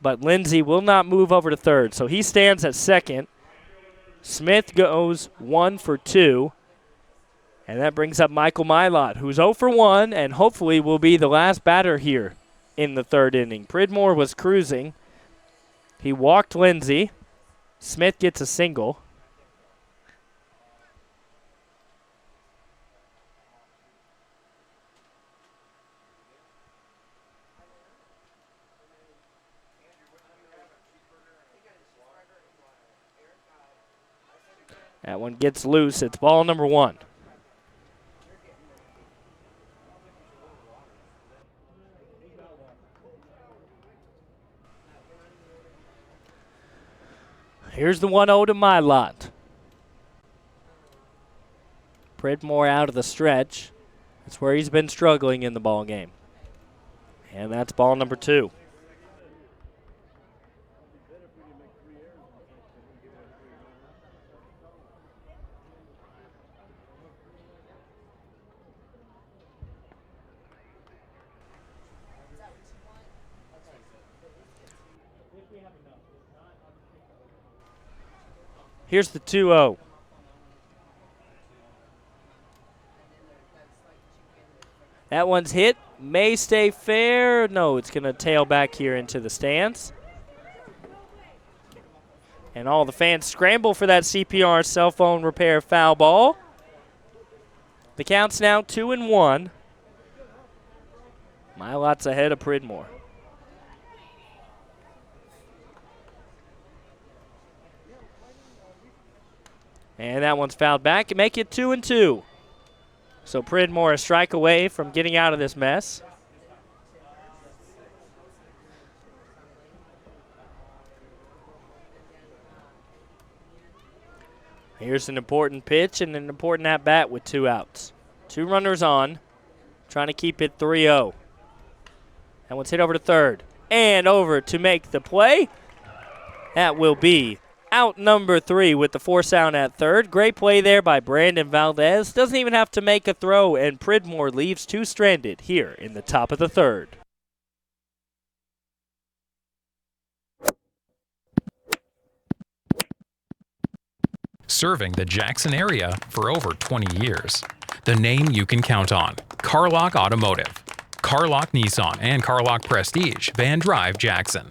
But Lindsey will not move over to third, so he stands at second. Smith goes 1 for 2. And that brings up Michael Mylott, who's 0 for 1 and hopefully will be the last batter here in the third inning. Pridmore was cruising. He walked Lindsey. Smith gets a single. That one gets loose. It's ball number 1. Here's the 1-0 to Mylott. Pridmore out of the stretch. That's where he's been struggling in the ball game. And that's ball number 2. Here's the 2-0. That one's hit. May stay fair. No, it's going to tail back here into the stands. And all the fans scramble for that CPR cell phone repair foul ball. The count's now 2-1. Mylott's ahead of Pridmore. And that one's fouled back and make it 2-2. So Pridmore a strike away from getting out of this mess. Here's an important pitch and an important at-bat with 2 outs. 2 runners on, trying to keep it 3-0. That one's hit over to third and over to make the play. That will be out number 3 with the force out at third. Great play there by Brandon Valdez. Doesn't even have to make a throw, and Pridmore leaves 2 stranded here in the top of the third. Serving the Jackson area for over 20 years. The name you can count on. Carlock Automotive. Carlock Nissan and Carlock Prestige, Van Drive, Jackson.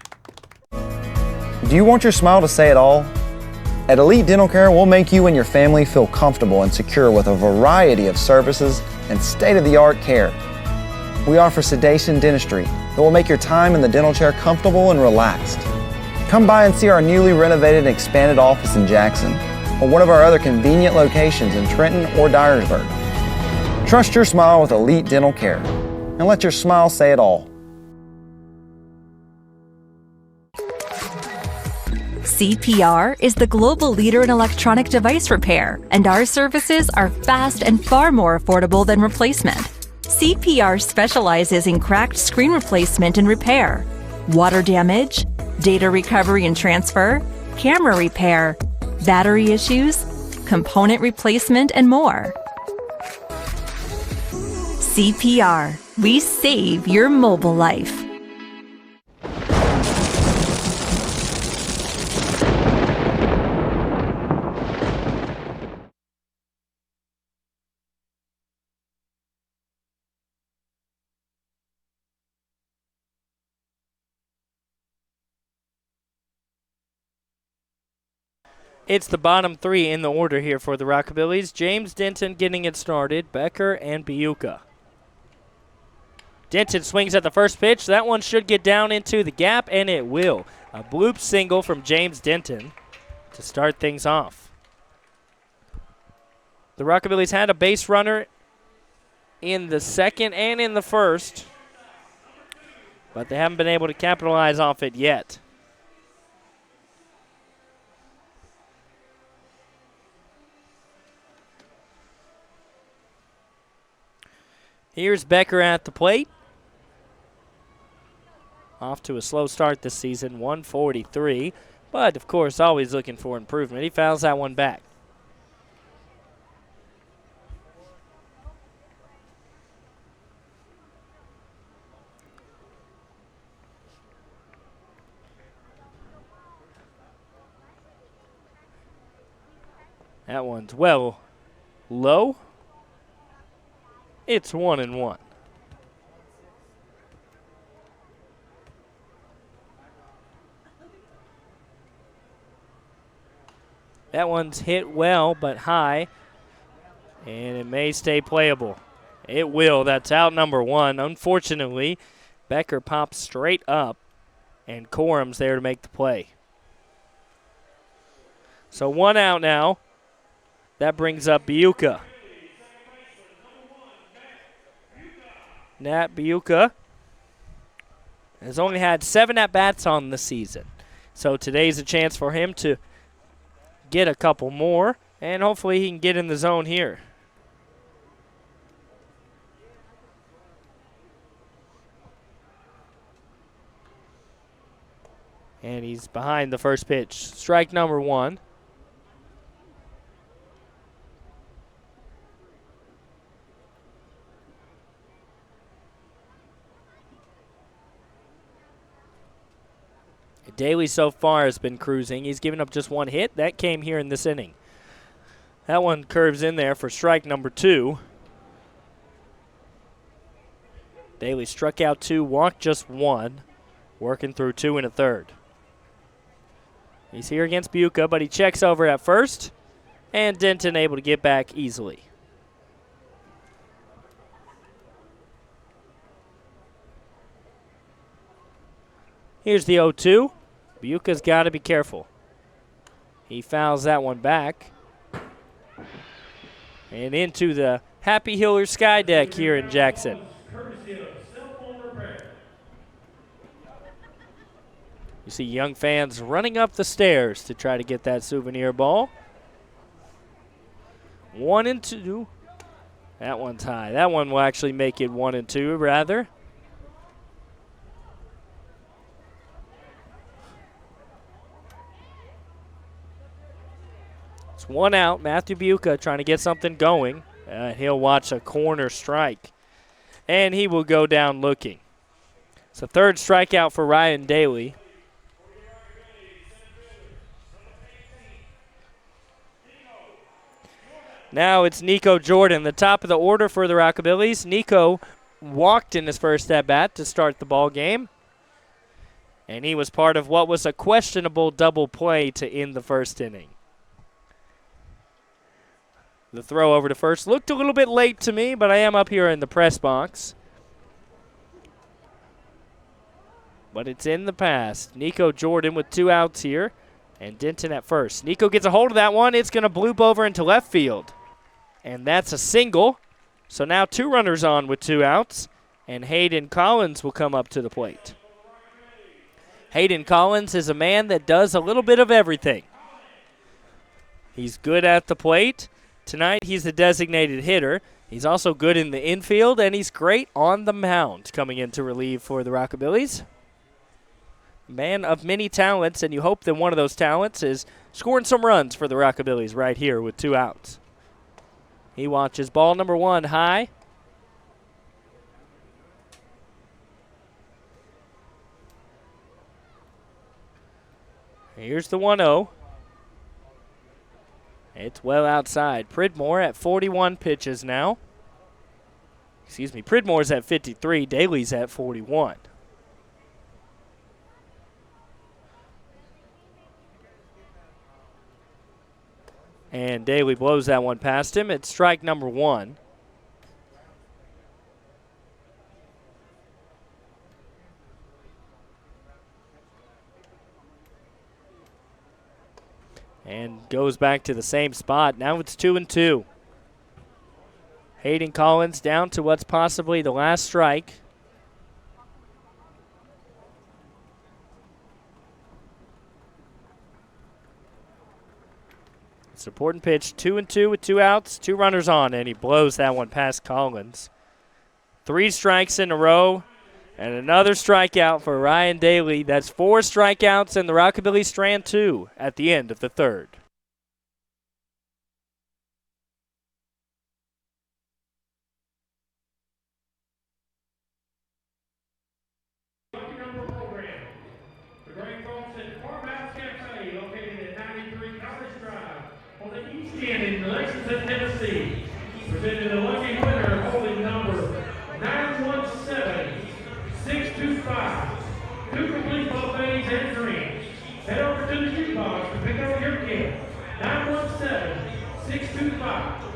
Do you want your smile to say it all? At Elite Dental Care, we'll make you and your family feel comfortable and secure with a variety of services and state-of-the-art care. We offer sedation dentistry that will make your time in the dental chair comfortable and relaxed. Come by and see our newly renovated and expanded office in Jackson or one of our other convenient locations in Trenton or Dyersburg. Trust your smile with Elite Dental Care and let your smile say it all. CPR is the global leader in electronic device repair, and our services are fast and far more affordable than replacement. CPR specializes in cracked screen replacement and repair, water damage, data recovery and transfer, camera repair, battery issues, component replacement, and more. CPR, we save your mobile life. It's the bottom three in the order here for the Rockabillys. James Denton getting it started, Becker and Biuka. Denton swings at the first pitch. That one should get down into the gap, and it will. A bloop single from James Denton to start things off. The Rockabillys had a base runner in the second and in the first, but they haven't been able to capitalize off it yet. Here's Becker at the plate. Off to a slow start this season, 143. But, of course, always looking for improvement. He fouls that one back. That one's well low. It's 1-1. That one's hit well but high, and it may stay playable. It will. That's out number one. Unfortunately, Becker pops straight up, and Corum's there to make the play. So 1 out now. That brings up Biuka. Nat Biuka has only had 7 at-bats on the season. So today's a chance for him to get a couple more, and hopefully he can get in the zone here. And he's behind the first pitch. Strike number 1. Daly so far has been cruising. He's given up just 1 hit. That came here in this inning. That one curves in there for strike number 2. Daly struck out 2, walked just 1, working through 2 1/3. He's here against Biuka, but he checks over at first, and Denton able to get back easily. Here's the 0-2. Biuka's got to be careful. He fouls that one back. And into the Happy Hiller Sky Deck here in Jackson. You see young fans running up the stairs to try to get that souvenir ball. 1-2. That one's high. That one will actually make it 1-2 rather. It's 1 out. Matthew Biuka trying to get something going. He'll watch a corner strike. And he will go down looking. It's a 3rd strikeout for Ryan Daly. Now it's Nico Jordan, the top of the order for the Rockabillys. Nico walked in his first at-bat to start the ball game. And he was part of what was a questionable double play to end the first inning. The throw over to first looked a little bit late to me, but I am up here in the press box. But it's in the past. Nico Jordan with 2 outs here, and Denton at first. Nico gets a hold of that one. It's going to bloop over into left field. And that's a single. So now 2 runners on with 2 outs, and Hayden Collins will come up to the plate. Hayden Collins is a man that does a little bit of everything. He's good at the plate. Tonight, he's the designated hitter. He's also good in the infield, and he's great on the mound coming in to relieve for the Rockabillys. Man of many talents, and you hope that one of those talents is scoring some runs for the Rockabillys right here with 2 outs. He watches ball number 1 high. Here's the 1-0. It's well outside. Pridmore at 41 pitches now. Excuse me, Pridmore's at 53. Daly's at 41. And Daly blows that one past him. It's strike number 1. And goes back to the same spot. Now it's 2-2. Hayden Collins down to what's possibly the last strike. Support and pitch, 2-2 with 2 outs, 2 runners on, and he blows that one past Collins. 3 strikes in a row, and another strikeout for Ryan Daly. That's 4 strikeouts, and the Rockabillys strand 2 at the end of the 3rd. In Lexington, Tennessee, presented the lucky winner holding number 917625. 2 complete buffets and drinks. Head over to the jukebox to pick up your gift. 917625.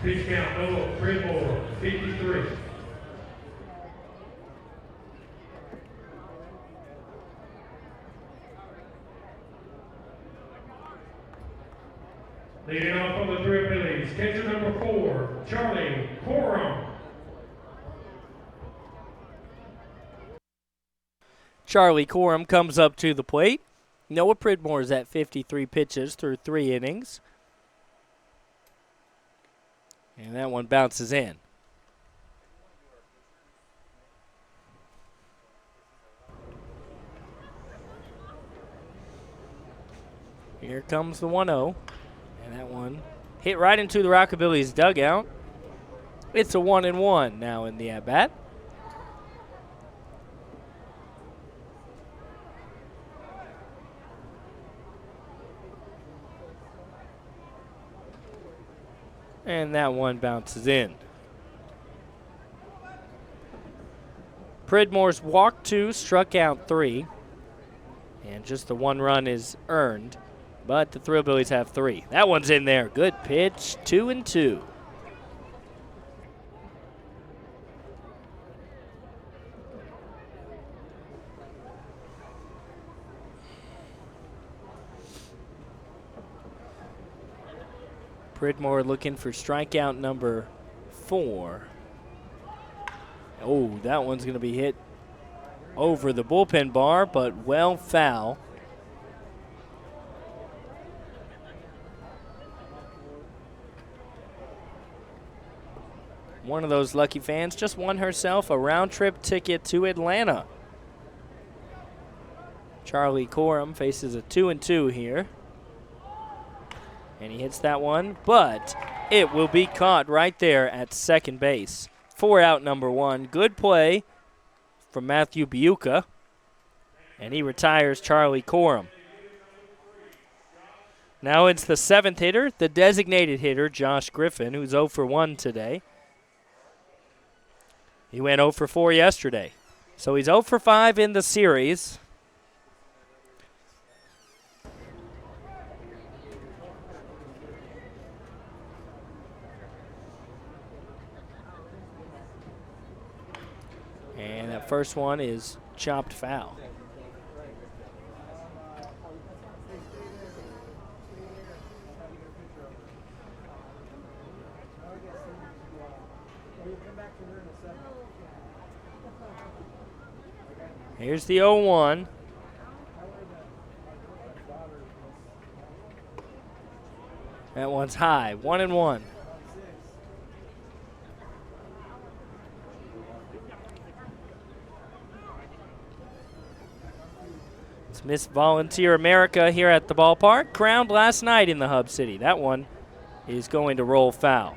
Pitch count, Noah Pridmore, 53. Leading off for the Thrillbillies, catcher number 4, Charlie Corum. Charlie Corum comes up to the plate. Noah Pridmore is at 53 pitches through 3 innings. And that one bounces in. Here comes the 1-0. And that one hit right into the Rockabillys dugout. It's a 1-1 now in the at-bat. And that one bounces in. Pridmore's walked 2, struck out 3. And just the 1 run is earned. But the Thrillbillies have 3. That one's in there. Good pitch. 2-2. Pridmore looking for strikeout number 4. Oh, that one's going to be hit over the bullpen bar, but well foul. One of those lucky fans just won herself a round-trip ticket to Atlanta. Charlie Corum faces a 2-2 here. And he hits that one, but it will be caught right there at second base. 4 out number 1. Good play from Matthew Biuca. And he retires Charlie Corum. Now it's the 7th hitter, the designated hitter, Josh Griffin, who's 0 for 1 today. He went 0 for 4 yesterday. So he's 0 for 5 in the series. And that first one is chopped foul. Here's the 0-1. That one's high, 1-1. It's Miss Volunteer America here at the ballpark, crowned last night in the Hub City. That one is going to roll foul.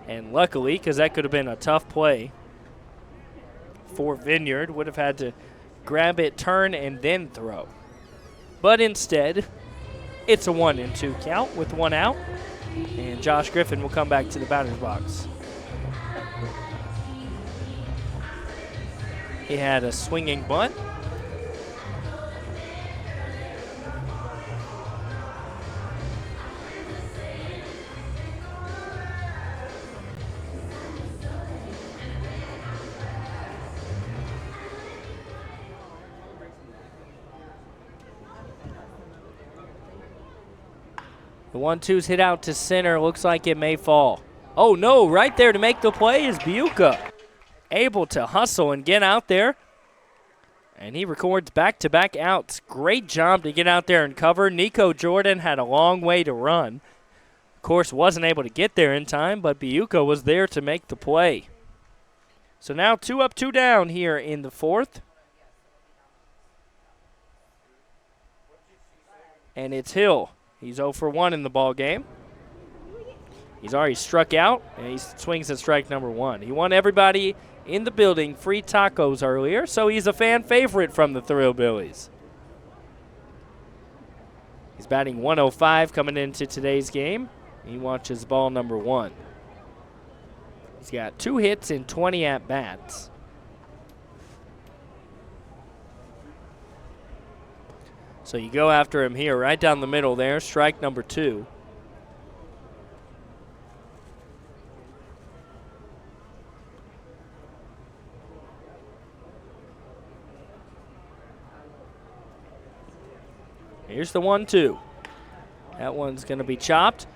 And luckily, because that could have been a tough play for Vineyard, would have had to grab it, turn, and then throw. But instead, it's a 1-2 count with 1 out. And Josh Griffin will come back to the batter's box. He had a swinging bunt. The 1-2's hit out to center. Looks like it may fall. Oh, no. Right there to make the play is Buca. Able to hustle and get out there. And he records back-to-back outs. Great job to get out there and cover. Nico Jordan had a long way to run. Of course, wasn't able to get there in time, but Buca was there to make the play. So now 2 up, 2 down here in the 4th. And it's Hill. He's 0 for 1 in the ball game. He's already struck out, and he swings at strike number 1. He won everybody in the building free tacos earlier, so he's a fan favorite from the Thrillbillies. He's batting 105 coming into today's game. He watches ball number 1. He's got 2 hits and 20 at-bats. So you go after him here, right down the middle there, strike number 2. Here's the 1-2. That one's going to be chopped.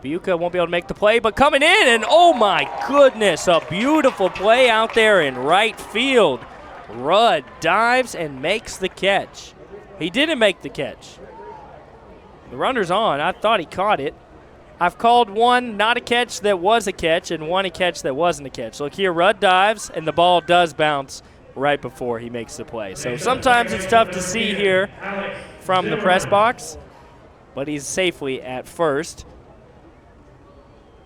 Buca won't be able to make the play, but coming in, and oh my goodness, a beautiful play out there in right field. Rudd dives and makes the catch. He didn't make the catch. The runner's on. I thought he caught it. I've called one not a catch that was a catch and one a catch that wasn't a catch. Look here, Rudd dives, and the ball does bounce right before he makes the play. So sometimes it's tough to see here from the press box, but he's safely at first.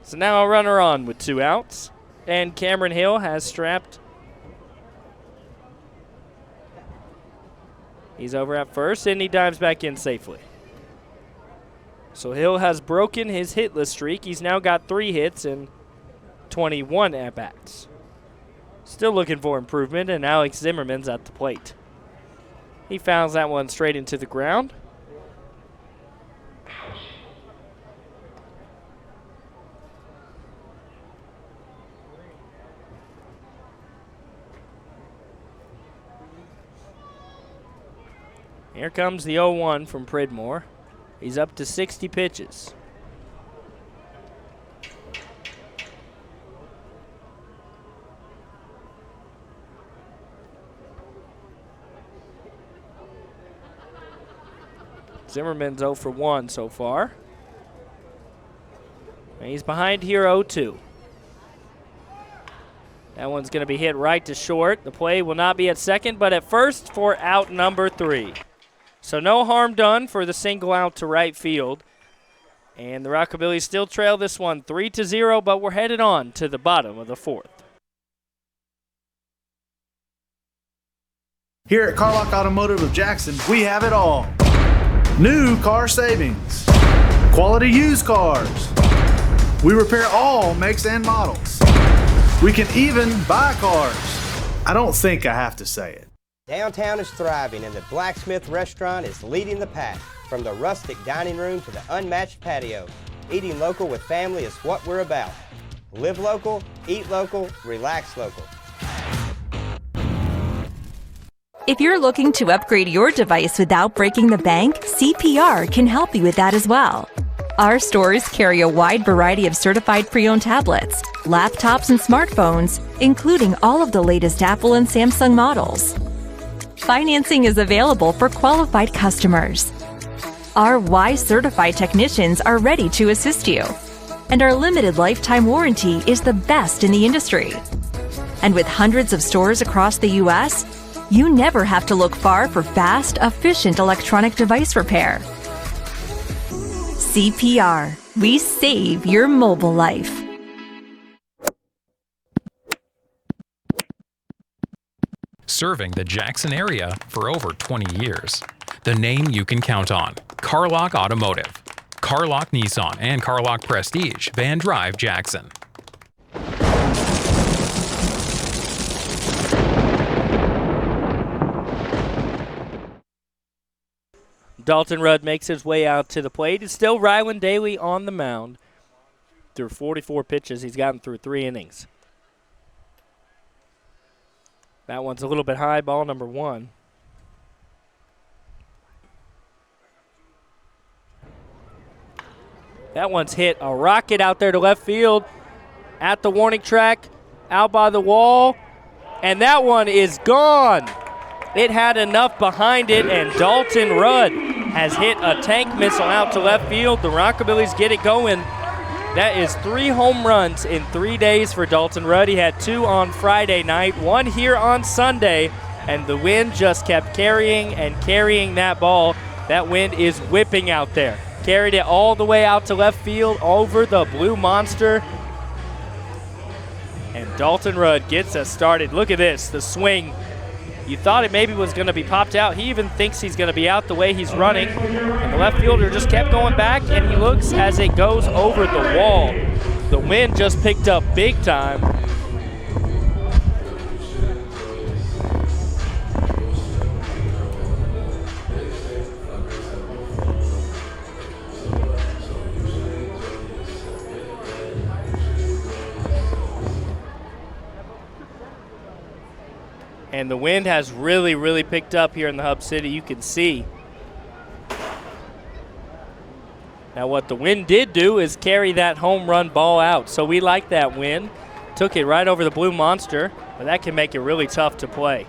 So now a runner on with 2 outs, and Cameron Hill has strapped. He's over at first, and he dives back in safely. So Hill has broken his hitless streak. He's now got 3 hits and 21 at-bats. Still looking for improvement, and Alex Zimmerman's at the plate. He fouls that one straight into the ground. Here comes the 0-1 from Pridmore. He's up to 60 pitches. Zimmerman's 0 for 1 so far. And he's behind here 0-2. That one's going to be hit right to short. The play will not be at second, but at first for out number 3. So no harm done for the single out to right field. And the Rockabillys still trail this one 3-0, but we're headed on to the bottom of the 4th. Here at Carlock Automotive of Jackson, we have it all. New car savings, quality used cars. We repair all makes and models. We can even buy cars. I don't think I have to say it. Downtown is thriving and the Blacksmith Restaurant is leading the pack. From the rustic dining room to the unmatched patio, eating local with family is what we're about. Live local, eat local, relax local. If you're looking to upgrade your device without breaking the bank, CPR can help you with that as well. Our stores carry a wide variety of certified pre-owned tablets, laptops, and smartphones, including all of the latest Apple and Samsung models. Financing is available for qualified customers. Our Y-certified technicians are ready to assist you, and our limited lifetime warranty is the best in the industry. And with hundreds of stores across the U.S., you never have to look far for fast, efficient electronic device repair. CPR. We save your mobile life. Serving the Jackson area for over 20 years. The name you can count on. Carlock Automotive. Carlock Nissan and Carlock Prestige, Van Drive, Jackson. Dalton Rudd makes his way out to the plate. It's still Ryland Daly on the mound. Through 44 pitches, he's gotten through 3 innings. That one's a little bit high, ball number 1. That one's hit a rocket out there to left field at the warning track, out by the wall, and that one is gone. It had enough behind it, and Dalton Rudd has hit a tank missile out to left field. The Rockabillys get it going. That is 3 home runs in 3 days for Dalton Rudd. He had 2 on Friday night, 1 here on Sunday, and the wind just kept carrying and carrying that ball. That wind is whipping out there. Carried it all the way out to left field over the Blue Monster. And Dalton Rudd gets us started. Look at this, the swing. You thought it maybe was going to be popped out. He even thinks he's going to be out the way he's running. And the left fielder just kept going back, and he looks as it goes over the wall. The wind just picked up big time. And the wind has really, really picked up here in the Hub City. You can see. Now what the wind did do is carry that home run ball out. So we like that wind. Took it right over the Blue Monster, but that can make it really tough to play.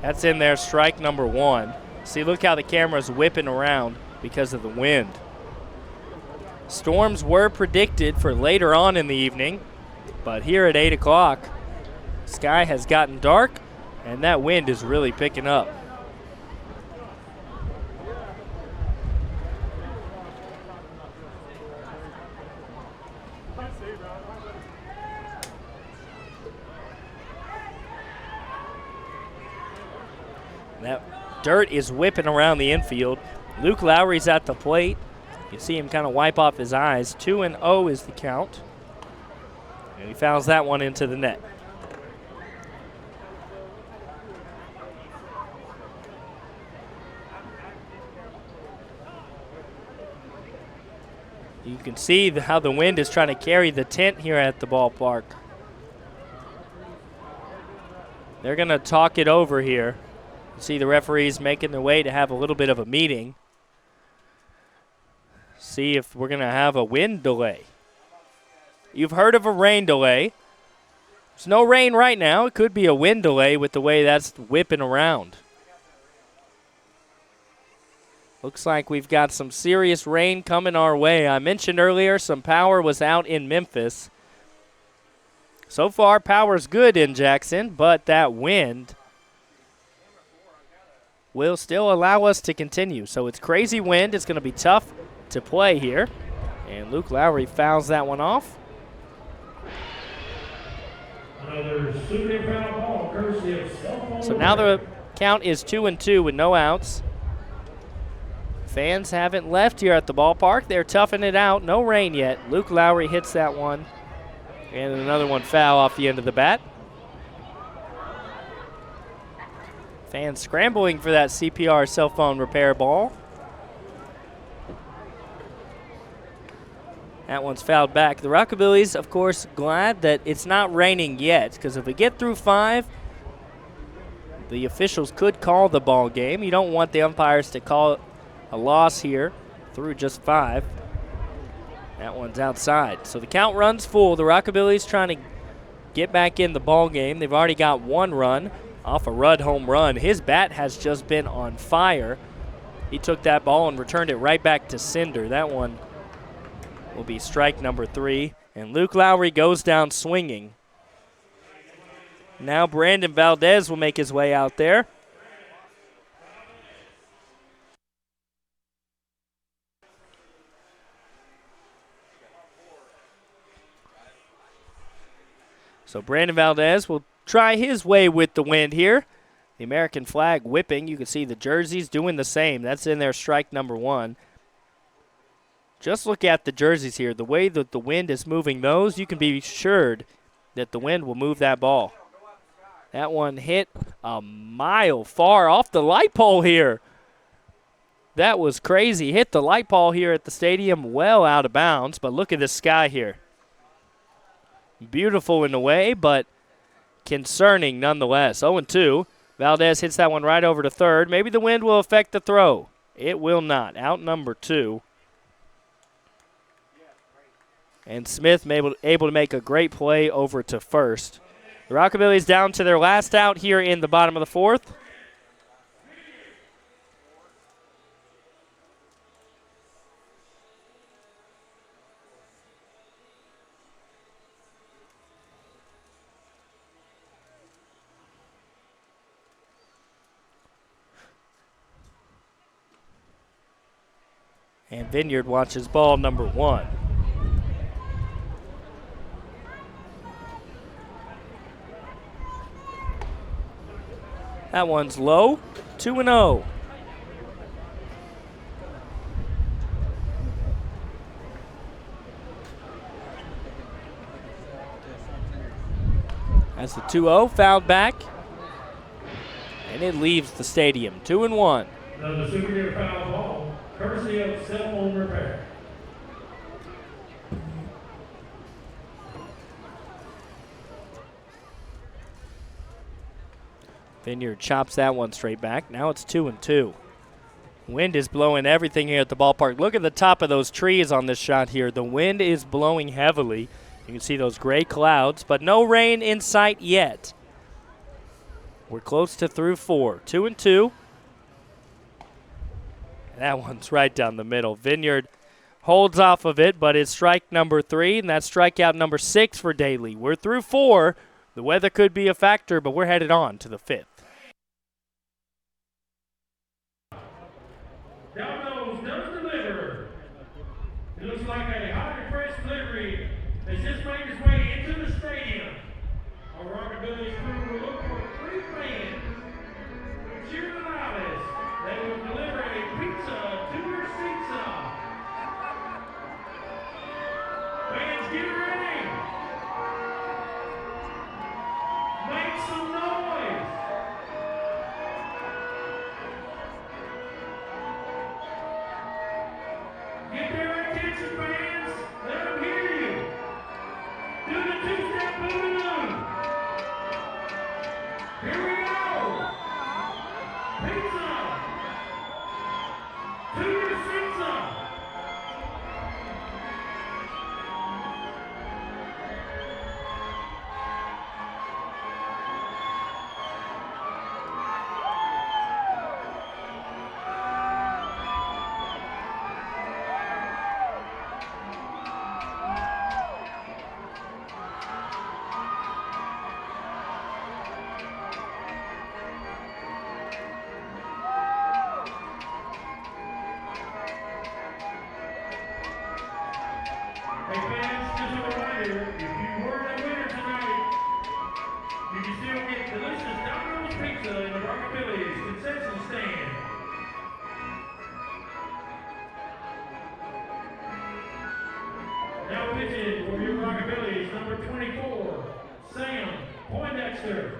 That's in there, strike number 1. See, look how the camera's whipping around because of the wind. Storms were predicted for later on in the evening, but here at 8 o'clock, sky has gotten dark, and that wind is really picking up. That dirt is whipping around the infield. Luke Lowry's at the plate. You see him kind of wipe off his eyes. 2-0 is the count. And he fouls that one into the net. You can see how the wind is trying to carry the tent here at the ballpark. They're going to talk it over here. You see the referees making their way to have a little bit of a meeting. See if we're going to have a wind delay. You've heard of a rain delay. There's no rain right now. It could be a wind delay with the way that's whipping around. Looks like we've got some serious rain coming our way. I mentioned earlier some power was out in Memphis. So far, power's good in Jackson, but that wind will still allow us to continue. So it's crazy wind. It's going to be tough to play here. And Luke Lowry fouls that one off. So now the count is 2-2 with no outs. Fans haven't left here at the ballpark. They're toughing it out. No rain yet. Luke Lowry hits that one. And another one foul off the end of the bat. Fans scrambling for that CPR cell phone repair ball. That one's fouled back. The Rockabillys, of course, glad that it's not raining yet, because if we get through 5, the officials could call the ball game. You don't want the umpires to call a loss here through just 5. That one's outside. So the count runs full. The Rockabillys trying to get back in the ball game. They've already got 1 run off a Rudd home run. His bat has just been on fire. He took that ball and returned it right back to Cinder. That one will be strike number 3. And Luke Lowry goes down swinging. Now Brandon Valdez will make his way out there. So Brandon Valdez will try his way with the wind here. The American flag whipping. You can see the jerseys doing the same. That's in their strike number 1. Just look at the jerseys here. The way that the wind is moving those, you can be assured that the wind will move that ball. That one hit a mile far off the light pole here. That was crazy. Hit the light pole here at the stadium well out of bounds, but look at this sky here. Beautiful in a way, but concerning nonetheless. 0-2. Valdez hits that one right over to third. Maybe the wind will affect the throw. It will not. Out number 2. And Smith able to make a great play over to first. The Rockabillys down to their last out here in the bottom of the 4th. And Vineyard watches ball number 1. That one's low, 2-0. That's the 2-0, fouled back. And it leaves the stadium, 2-1. Another superior foul ball, courtesy of cell phone repair. Vineyard chops that one straight back. Now it's 2-2. Wind is blowing everything here at the ballpark. Look at the top of those trees on this shot here. The wind is blowing heavily. You can see those gray clouds, but no rain in sight yet. We're close to through 4. 2-2. That one's right down the middle. Vineyard holds off of it, but it's strike number 3, and that's strikeout number 6 for Daly. We're through 4. The weather could be a factor, but we're headed on to the 5th. Domino's does deliver. It looks like a highly pressed delivery has just made its way into the stadium. Our Rockabillys crew will look for 3 fans. Cheer the loudest. They will deliver a pizza to your seats. Fans, get ready. Make some noise. Get their attention, fans. Let them hear you. Do the 2-step boogaloo. Here we go. Pizza. To your seats. pitching for your Rockabillys, number 24, Sam Poindexter.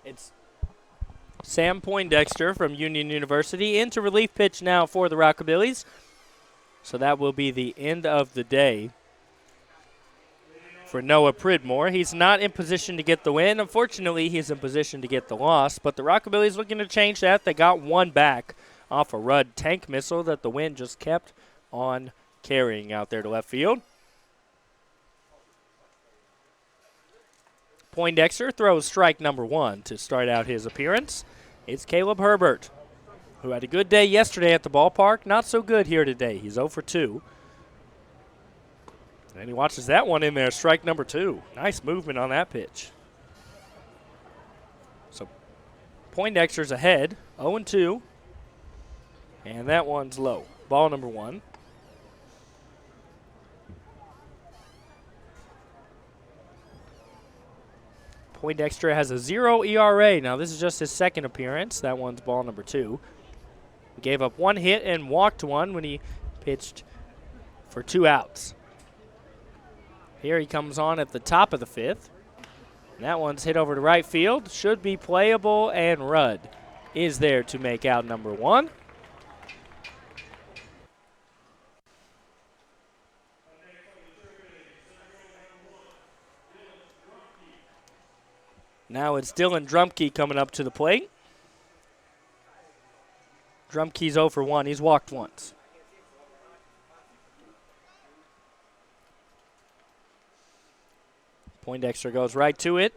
It's Sam Poindexter from Union University into relief pitch now for the Rockabillys. So that will be the end of the day for Noah Pridmore. He's not in position to get the win. Unfortunately, he's in position to get the loss, but the Rockabillys looking to change that. They got one back off a Rudd tank missile that the wind just kept on carrying out there to left field. Poindexter throws strike number one to start out his appearance. It's Caleb Herbert, who had a good day yesterday at the ballpark. Not so good here today. He's 0 for 2. And he watches that one in there, strike number 2. Nice movement on that pitch. So Poindexter's ahead, 0 and 2. And that one's low. Ball number 1. Poindexter has a 0 ERA. Now, this is just his second appearance. That one's ball number 2. He gave up 1 hit and walked 1 when he pitched for 2 outs. Here he comes on at the top of the 5th. And that one's hit over to right field. Should be playable, and Rudd is there to make out number 1. Now it's Dylan Drumkey coming up to the plate. Drumkey's 0 for 1. He's walked once. Poindexter goes right to it.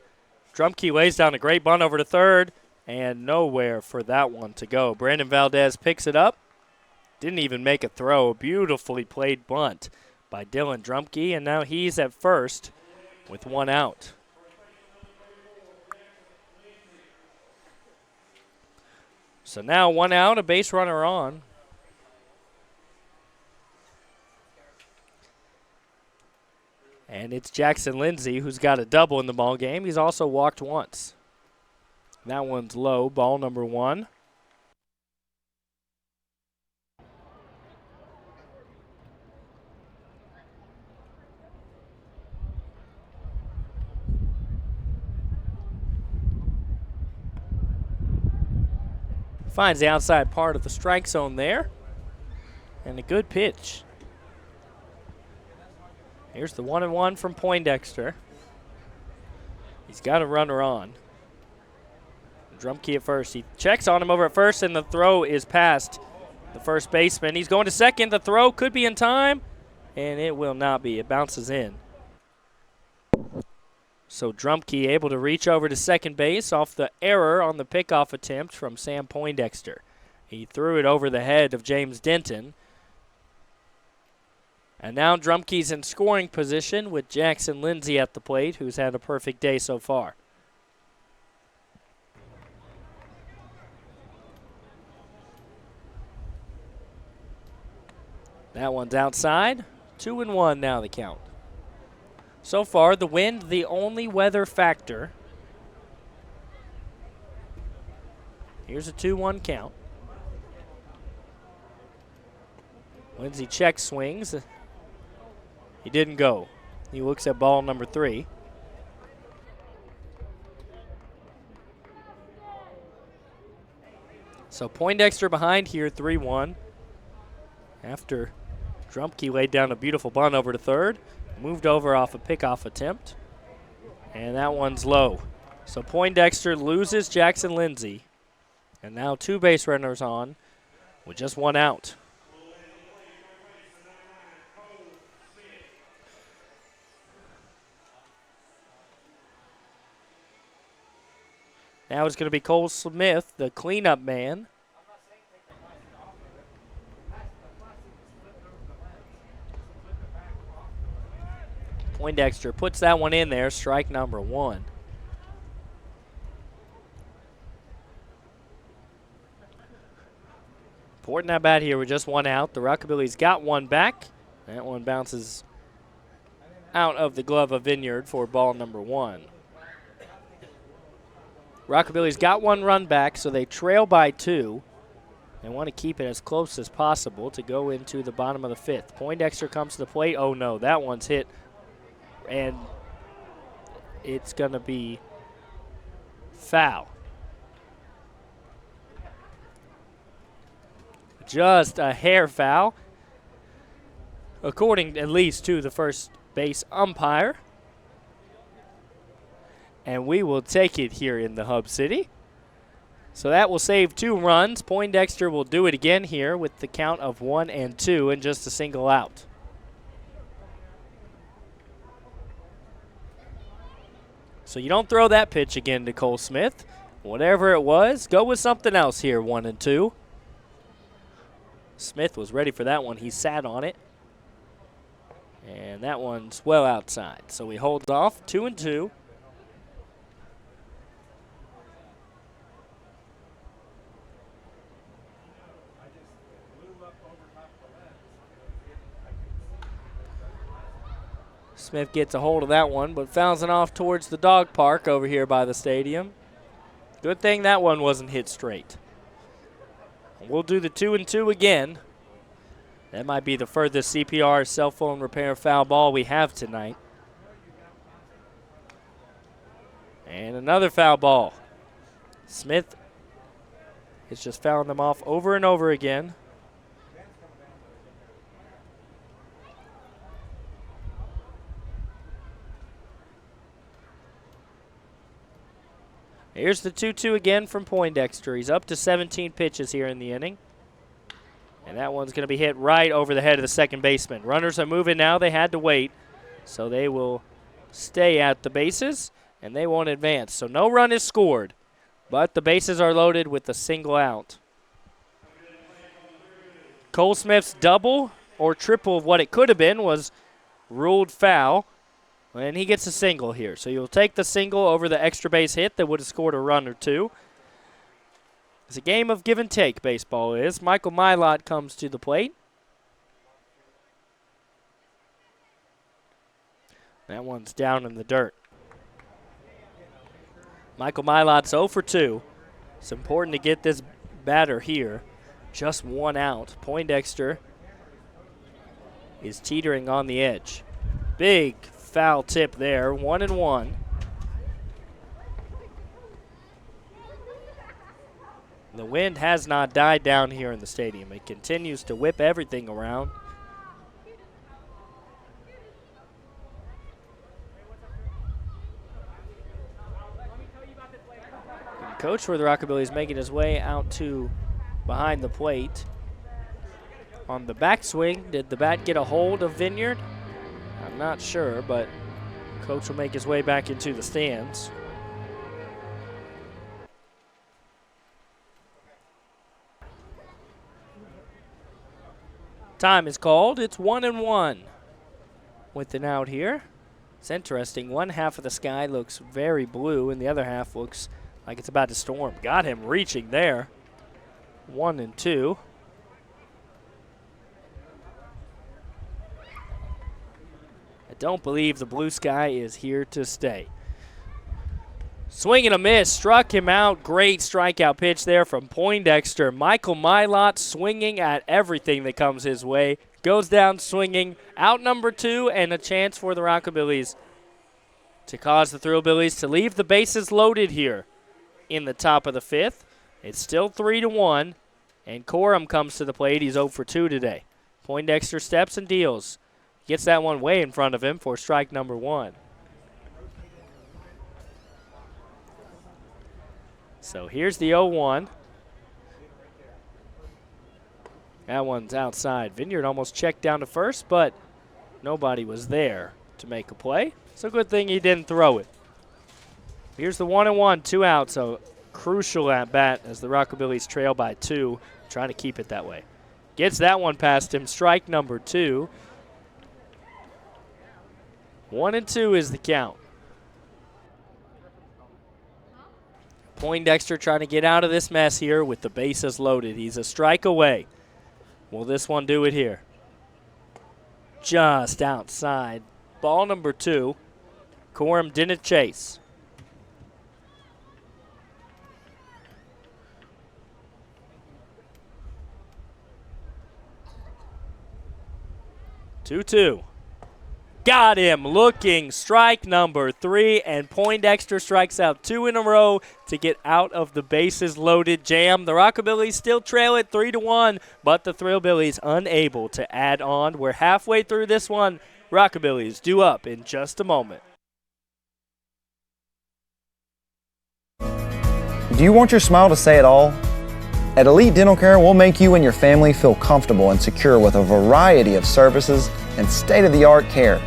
Drumkey lays down a great bunt over to third, and nowhere for that one to go. Brandon Valdez picks it up. Didn't even make a throw. Beautifully played bunt by Dylan Drumkey, and now he's at first with 1 out. So now 1 out, a base runner on. And it's Jackson Lindsay who's got a double in the ball game. He's also walked once. That one's low, ball number 1. Finds the outside part of the strike zone there. And a good pitch. Here's the 1-1 from Poindexter. He's got a runner on. Drumkey at first. He checks on him over at first, and the throw is past the first baseman. He's going to second. The throw could be in time, and it will not be. It bounces in. So Drumkey able to reach over to second base off the error on the pickoff attempt from Sam Poindexter. He threw it over the head of James Denton. And now Drumkey's in scoring position with Jackson Lindsay at the plate, who's had a perfect day so far. That one's outside. 2-1 now the count. So far, the wind, the only weather factor. Here's a 2-1 count. Lindsay check swings. He didn't go. He looks at ball number 3. So Poindexter behind here, 3-1. After Drumkey laid down a beautiful bunt over to third. Moved over off a pickoff attempt. And that one's low. So Poindexter loses Jackson Lindsay. And now 2 base runners on with just 1 out. Now it's going to be Cole Smith, the cleanup man. Poindexter puts that one in there, strike number 1. Important at bat here with just 1 out. The Rockabillys got 1 back. That one bounces out of the glove of Vineyard for ball number 1. Rockabillys got 1 run back, so they trail by 2. They want to keep it as close as possible to go into the bottom of the 5th. Poindexter comes to the plate. Oh, no, that one's hit, and it's going to be foul. Just a hair foul, according at least to the first base umpire. And we will take it here in the Hub City. So that will save 2 runs. Poindexter will do it again here with the count of 1 and 2 and just a single out. So you don't throw that pitch again to Cole Smith. Whatever it was, go with something else here, 1 and 2. Smith was ready for that one. He sat on it. And that one's well outside. So he holds off, 2 and 2. Smith gets a hold of that one, but fouls it off towards the dog park over here by the stadium. Good thing that one wasn't hit straight. We'll do the 2 and 2 again. That might be the furthest CPR cell phone repair foul ball we have tonight. And another foul ball. Smith is just fouling them off over and over again. Here's the 2-2 again from Poindexter. He's up to 17 pitches here in the inning. And that one's going to be hit right over the head of the second baseman. Runners are moving now. They had to wait. So they will stay at the bases, and they won't advance. So no run is scored, but the bases are loaded with a single out. Cole Smith's double or triple of what it could have been was ruled foul. And he gets a single here. So you'll take the single over the extra base hit that would have scored a run or 2. It's a game of give and take, baseball is. Michael Mylott comes to the plate. That one's down in the dirt. Michael Mylott's 0 for 2. It's important to get this batter here. Just 1 out. Poindexter is teetering on the edge. Big foul tip there, 1 and 1. The wind has not died down here in the stadium. It continues to whip everything around. The coach for the Rockabillys making his way out to behind the plate. On the backswing, did the bat get a hold of Vineyard? I'm not sure, but coach will make his way back into the stands. Time is called. It's 1 and 1 with an out here. It's interesting. One half of the sky looks very blue, and the other half looks like it's about to storm. Got him reaching there. 1 and 2. I don't believe the blue sky is here to stay. Swing and a miss, struck him out. Great strikeout pitch there from Poindexter. Michael Mylott swinging at everything that comes his way. Goes down swinging. Out number 2, and a chance for the Rockabillys to cause the Thrillbillies to leave the bases loaded here in the top of the 5th. It's still 3-1, and Corum comes to the plate. He's 0 for 2 today. Poindexter steps and deals. Gets that one way in front of him for strike number 1. So here's the 0-1. That one's outside. Vineyard almost checked down to first, but nobody was there to make a play. So good thing he didn't throw it. Here's the 1-1, 2 outs. So crucial at bat as the Rockabillys trail by 2, trying to keep it that way. Gets that one past him. Strike number 2. 1-2 is the count. Poindexter trying to get out of this mess here with the bases loaded. He's a strike away. Will this one do it here? Just outside. Ball number 2. Corum didn't chase. Two. Got him looking. Strike number 3, and Poindexter strikes out 2 in a row to get out of the bases loaded jam. The Rockabillys still trail it 3-1, but the Thrillbillies unable to add on. We're halfway through this one. Rockabillys due up in just a moment. Do you want your smile to say it all? At Elite Dental Care, we'll make you and your family feel comfortable and secure with a variety of services and state-of-the-art care.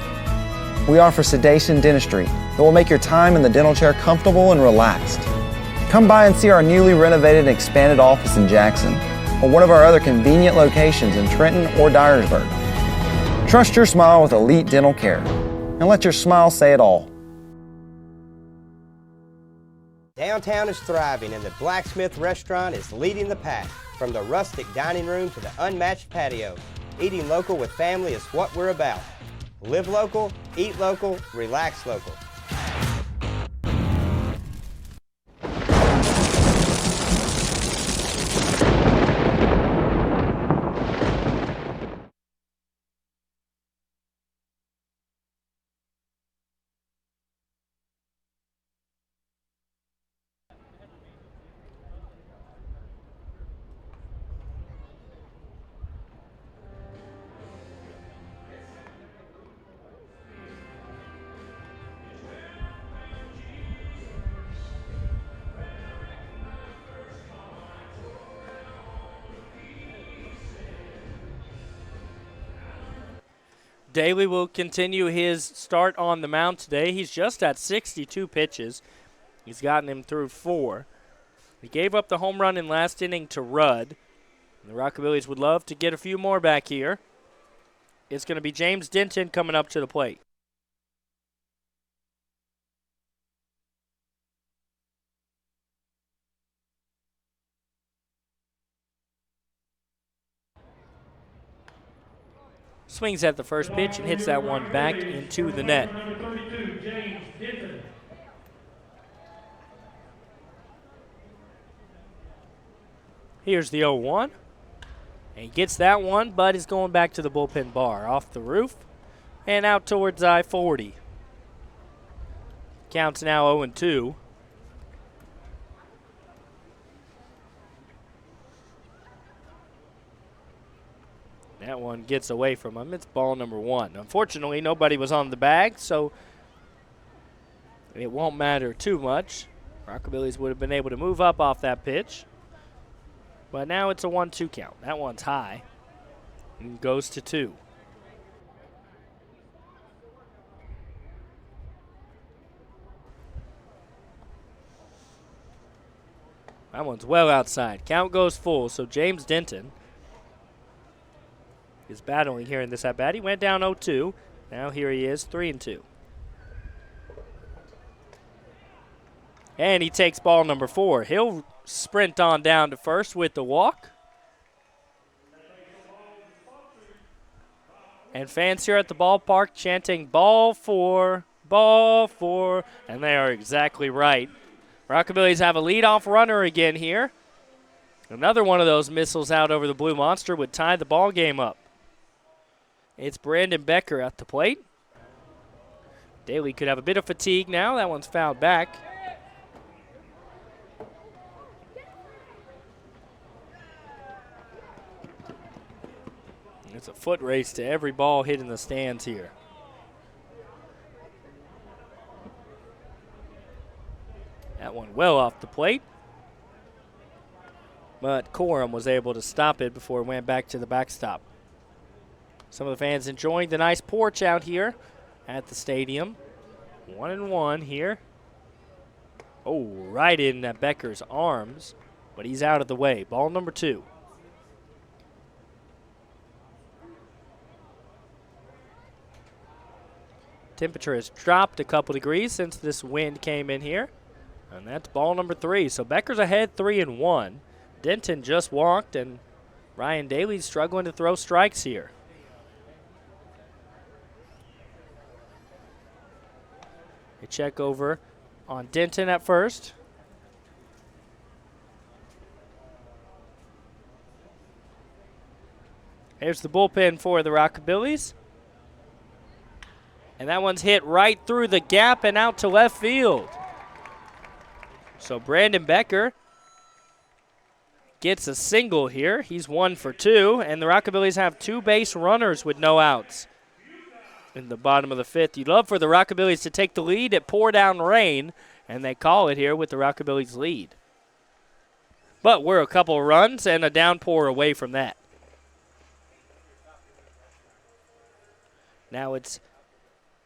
We offer sedation dentistry that will make your time in the dental chair comfortable and relaxed. Come by and see our newly renovated and expanded office in Jackson or one of our other convenient locations in Trenton or Dyersburg. Trust your smile with Elite Dental Care and let your smile say it all. Downtown is thriving and the Blacksmith restaurant is leading the pack. From the rustic dining room to the unmatched patio, eating local with family is what we're about. Live local, eat local, relax local. Daly will continue his start on the mound today. He's just at 62 pitches. He's gotten him through 4. He gave up the home run in last inning to Rudd. The Rockabillys would love to get a few more back here. It's going to be James Denton coming up to the plate. Swings at the first pitch and hits that one back into the net. Here's the 0-1. And he gets that one, but he's going back to the bullpen bar. Off the roof and out towards I-40. Count's now 0-2. That one gets away from him. It's ball number 1. Unfortunately, nobody was on the bag, so it won't matter too much. Rockabillys would have been able to move up off that pitch. But now it's a 1-2 count. That one's high and goes to 2. That one's well outside. Count goes full, so James Denton is battling here in this at-bat. He went down 0-2. Now here he is, 3-2. And he takes ball number 4. He'll sprint on down to first with the walk. And fans here at the ballpark chanting, ball 4, and they are exactly right. Rockabillys have a leadoff runner again here. Another one of those missiles out over the Blue Monster would tie the ball game up. It's Brandon Becker at the plate. Daly could have a bit of fatigue now. That one's fouled back. It's a foot race to every ball hit in the stands here. That one well off the plate. But Corum was able to stop it before it went back to the backstop. Some of the fans enjoying the nice porch out here at the stadium. 1-1 here. Oh, right in Becker's arms, but he's out of the way. Ball number 2. Temperature has dropped a couple degrees since this wind came in here. And that's ball number 3. So Becker's ahead 3-1. Denton just walked, and Ryan Daly's struggling to throw strikes here. A check over on Denton at first. Here's the bullpen for the Rockabillys. And that one's hit right through the gap and out to left field. So Brandon Becker gets a single here. He's 1 for 2, and the Rockabillys have 2 base runners with no outs in the bottom of the 5th. You'd love for the Rockabillys to take the lead. It pour down rain, and they call it here with the Rockabillys lead. But we're a couple runs and a downpour away from that. Now it's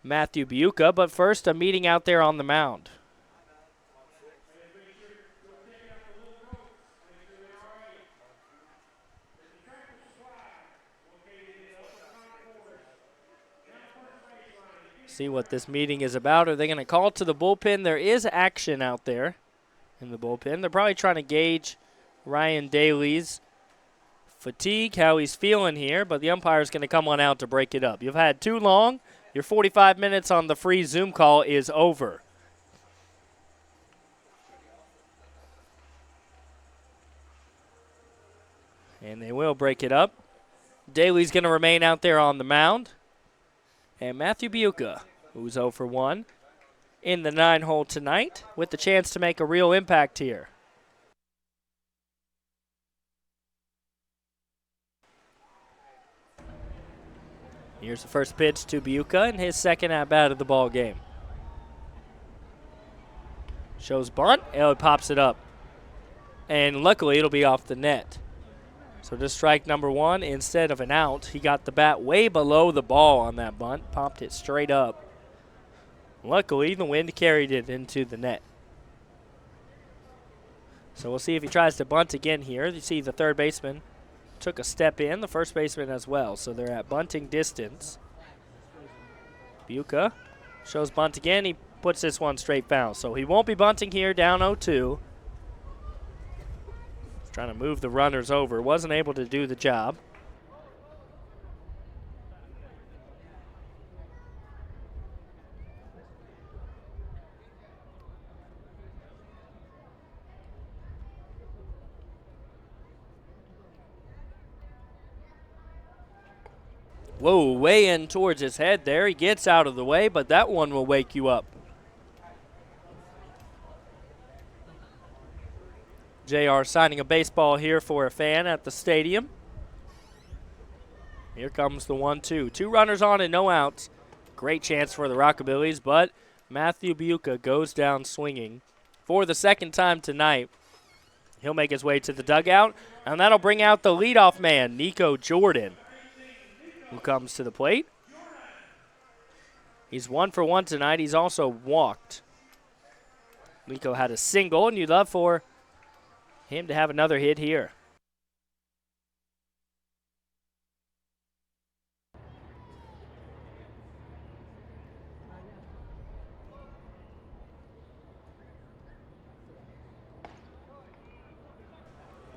Matthew Buca, but first a meeting out there on the mound. See what this meeting is about. Are they going to call to the bullpen? There is action out there in the bullpen. They're probably trying to gauge Ryan Daly's fatigue, how he's feeling here, but the umpire is going to come on out to break it up. You've had too long. Your 45 minutes on the free Zoom call is over. And they will break it up. Daly's going to remain out there on the mound. And Matthew Buca, who's 0 for 1 in the 9-hole tonight, with the chance to make a real impact here. Here's the first pitch to Buca in his second at-bat of the ball game. Shows bunt. He pops it up. And luckily, it'll be off the net. So just strike number 1 instead of an out. He got the bat way below the ball on that bunt, popped it straight up. Luckily, the wind carried it into the net. So we'll see if he tries to bunt again here. You see the third baseman took a step in, the first baseman as well. So they're at bunting distance. Buca shows bunt again. He puts this one straight foul. So he won't be bunting here, down 0-2. Trying to move the runners over. Wasn't able to do the job. Whoa, way in towards his head there. He gets out of the way, but that one will wake you up. JR signing a baseball here for a fan at the stadium. Here comes the 1-2. 2 runners on and no outs. Great chance for the Rockabillys, but Matthew Buca goes down swinging for the second time tonight. He'll make his way to the dugout, and that'll bring out the leadoff man, Nico Jordan, who comes to the plate. He's 1 for 1 tonight. He's also walked. Nico had a single, and you'd love for him to have another hit here.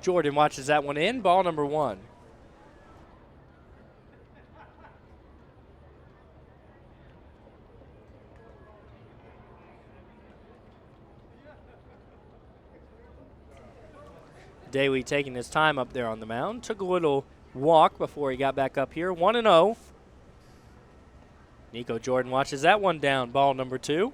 Jordan watches that one in. Ball number 1. Daly taking his time up there on the mound. Took a little walk before he got back up here. 1-0. Nico Jordan watches that one down. Ball number 2.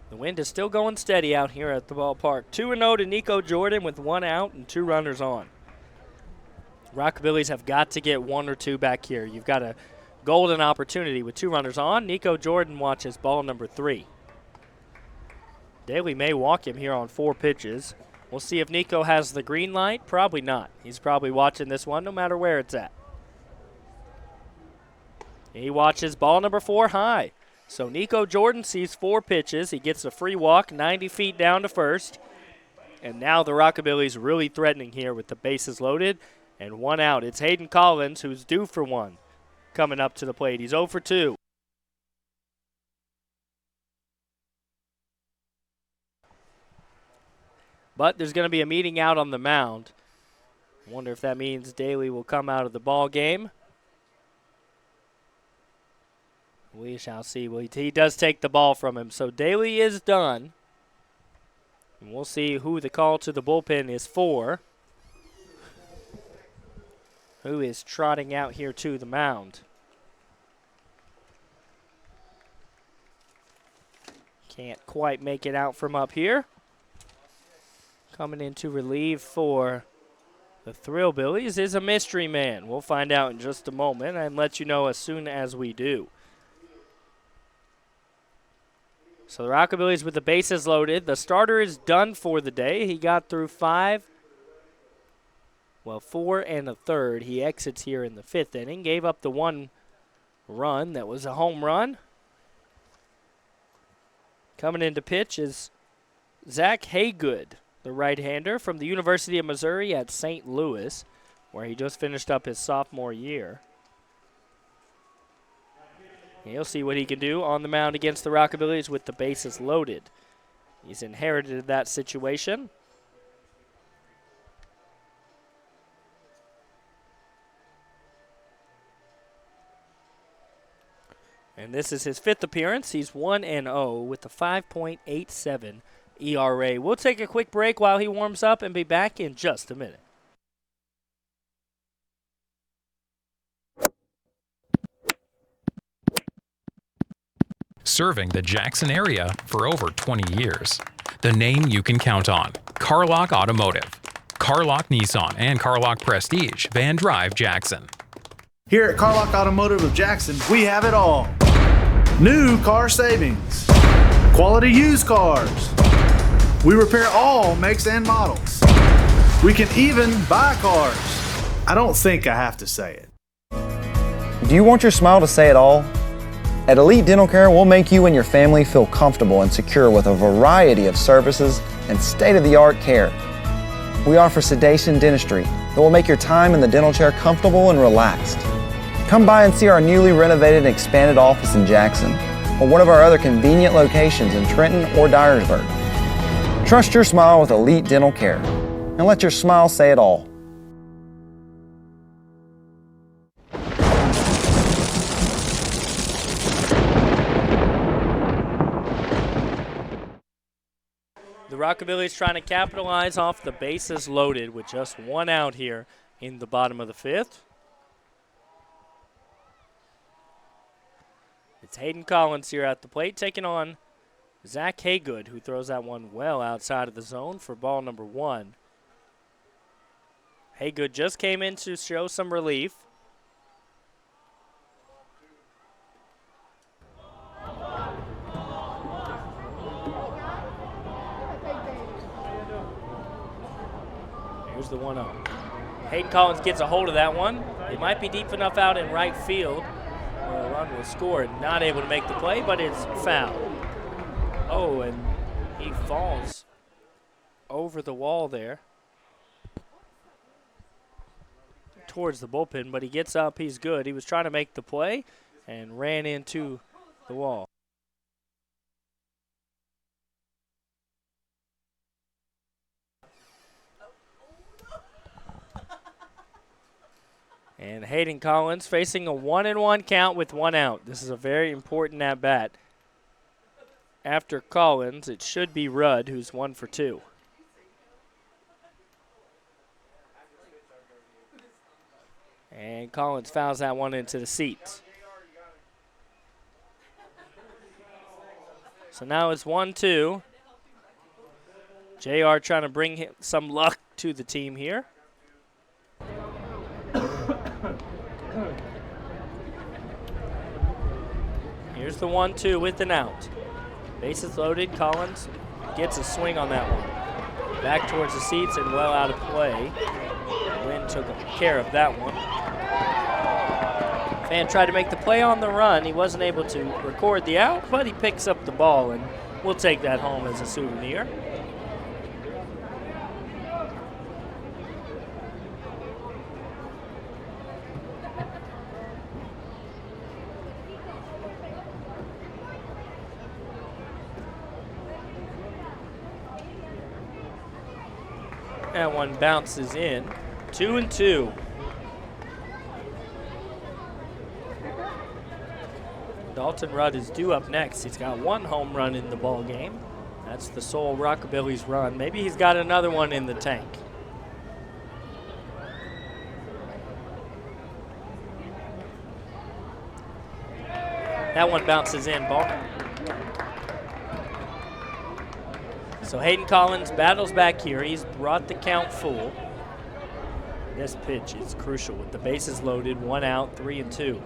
The wind is still going steady out here at the ballpark. 2-0 to Nico Jordan with 1 out and 2 runners on. Rockabillys have got to get 1 or 2 back here. You've got a golden opportunity with 2 runners on. Nico Jordan watches ball number 3. Daly may walk him here on 4 pitches. We'll see if Nico has the green light. Probably not. He's probably watching this one no matter where it's at. He watches ball number 4 high. So Nico Jordan sees 4 pitches. He gets a free walk 90 feet down to first. And now the Rockabillys really threatening here with the bases loaded and 1 out. It's Hayden Collins, who's due for one, coming up to the plate. He's 0 for 2. But there's going to be a meeting out on the mound. I wonder if that means Daly will come out of the ball game. We shall see. Well, he does take the ball from him, so Daly is done. And we'll see who the call to the bullpen is for. Who is trotting out here to the mound. Can't quite make it out from up here. Coming in to relieve for the Thrillbillies is a mystery man. We'll find out in just a moment and let you know as soon as we do. So the Rockabillys with the bases loaded. The starter is done for the day. He got through 4 1/3. He exits here in the 5th inning. Gave up the 1 run that was a home run. Coming in to pitch is Zach Haygood, the right-hander from the University of Missouri at St. Louis, where he just finished up his sophomore year. He'll see what he can do on the mound against the Rockabillys with the bases loaded. He's inherited that situation. And this is his 5th appearance. He's 1-0 with a 5.87 ERA. We'll take a quick break while he warms up and be back in just a minute. Serving the Jackson area for over 20 years. The name you can count on. Carlock Automotive. Carlock Nissan and Carlock Prestige, Van Drive, Jackson. Here at Carlock Automotive of Jackson, we have it all. New car savings, quality used cars. We repair all makes and models. We can even buy cars. I don't think I have to say it. Do you want your smile to say it all? At Elite Dental Care, we'll make you and your family feel comfortable and secure with a variety of services and state-of-the-art care. We offer sedation dentistry that will make your time in the dental chair comfortable and relaxed. Come by and see our newly renovated and expanded office in Jackson, or one of our other convenient locations in Trenton or Dyersburg. Trust your smile with Elite Dental Care, and let your smile say it all. The Rockabillys trying to capitalize off the bases loaded with just 1 out here in the bottom of the 5th. It's Hayden Collins here at the plate, taking on Zach Haygood, who throws that one well outside of the zone for ball number 1. Haygood just came in to show some relief. Here's the 1-0. Hayden Collins gets a hold of that one. It might be deep enough out in right field. A run was scored, not able to make the play, but it's foul. Oh, and he falls over the wall there towards the bullpen, but he gets up, he's good. He was trying to make the play and ran into the wall. And Hayden Collins facing a 1-1 count with 1 out. This is a very important at-bat. After Collins, it should be Rudd, who's 1 for 2. And Collins fouls that one into the seats. So now it's 1-2. JR trying to bring some luck to the team here. Here's the 1-2 with an out. Bases loaded. Collins gets a swing on that one. Back towards the seats and well out of play. Wynn took care of that one. Fan tried to make the play on the run. He wasn't able to record the out, but he picks up the ball, and we'll take that home as a souvenir. That one bounces in. 2-2. Dalton Rudd is due up next. He's got one home run in the ball game. That's the sole Rockabillys run. Maybe he's got another one in the tank. That one bounces in, ball. So Hayden Collins battles back here. He's brought the count full. This pitch is crucial with the bases loaded, 1 out, 3-2.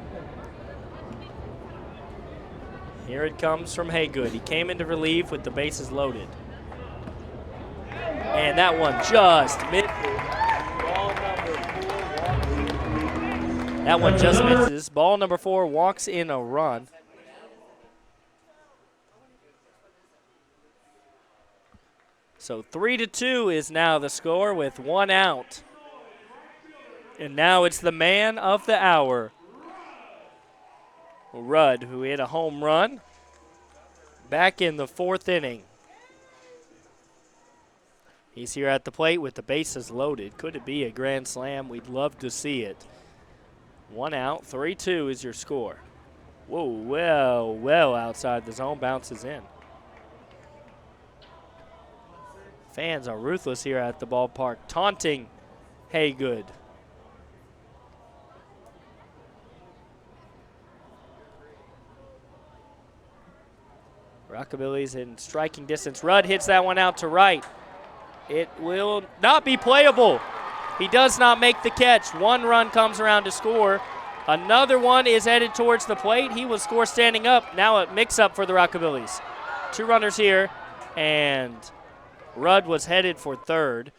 Here it comes from Haygood. He came into relief with the bases loaded. And that one just misses. That one just misses. Ball number 4 walks in a run. So 3-2 is now the score with 1 out. And now it's the man of the hour, Rudd, who hit a home run back in the 4th inning. He's here at the plate with the bases loaded. Could it be a grand slam? We'd love to see it. 1 out, 3-2 is your score. Whoa, well outside the zone, bounces in. Fans are ruthless here at the ballpark, taunting Haygood. Rockabillys in striking distance. Rudd hits that one out to right. It will not be playable. He does not make the catch. 1 run comes around to score. Another one is headed towards the plate. He will score standing up. Now a mix-up for the Rockabillys. 2 runners here, and Rudd was headed for third.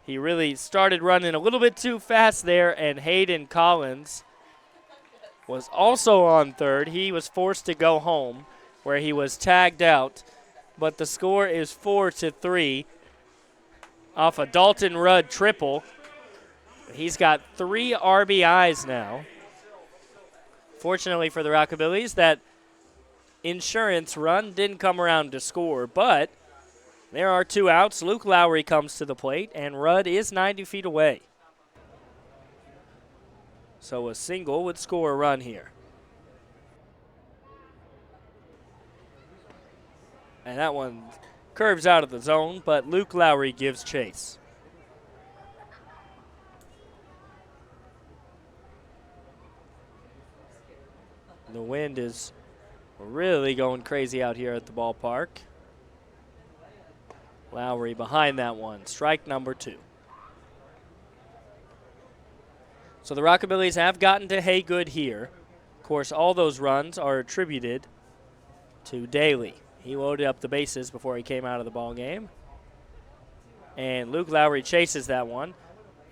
He really started running a little bit too fast there, and Hayden Collins was also on third. He was forced to go home, where he was tagged out, but the score is 4-3 off a Dalton Rudd triple. He's got 3 RBIs now. Fortunately for the Rockabillys, that insurance run didn't come around to score, but there are 2 outs. Luke Lowry comes to the plate, and Rudd is 90 feet away. So a single would score a run here. And that one curves out of the zone, but Luke Lowry gives chase. The wind is really going crazy out here at the ballpark. Lowry behind that one. Strike number 2. So the Rockabillys have gotten to Haygood here. Of course, all those runs are attributed to Daly. He loaded up the bases before he came out of the ball game. And Luke Lowry chases that one,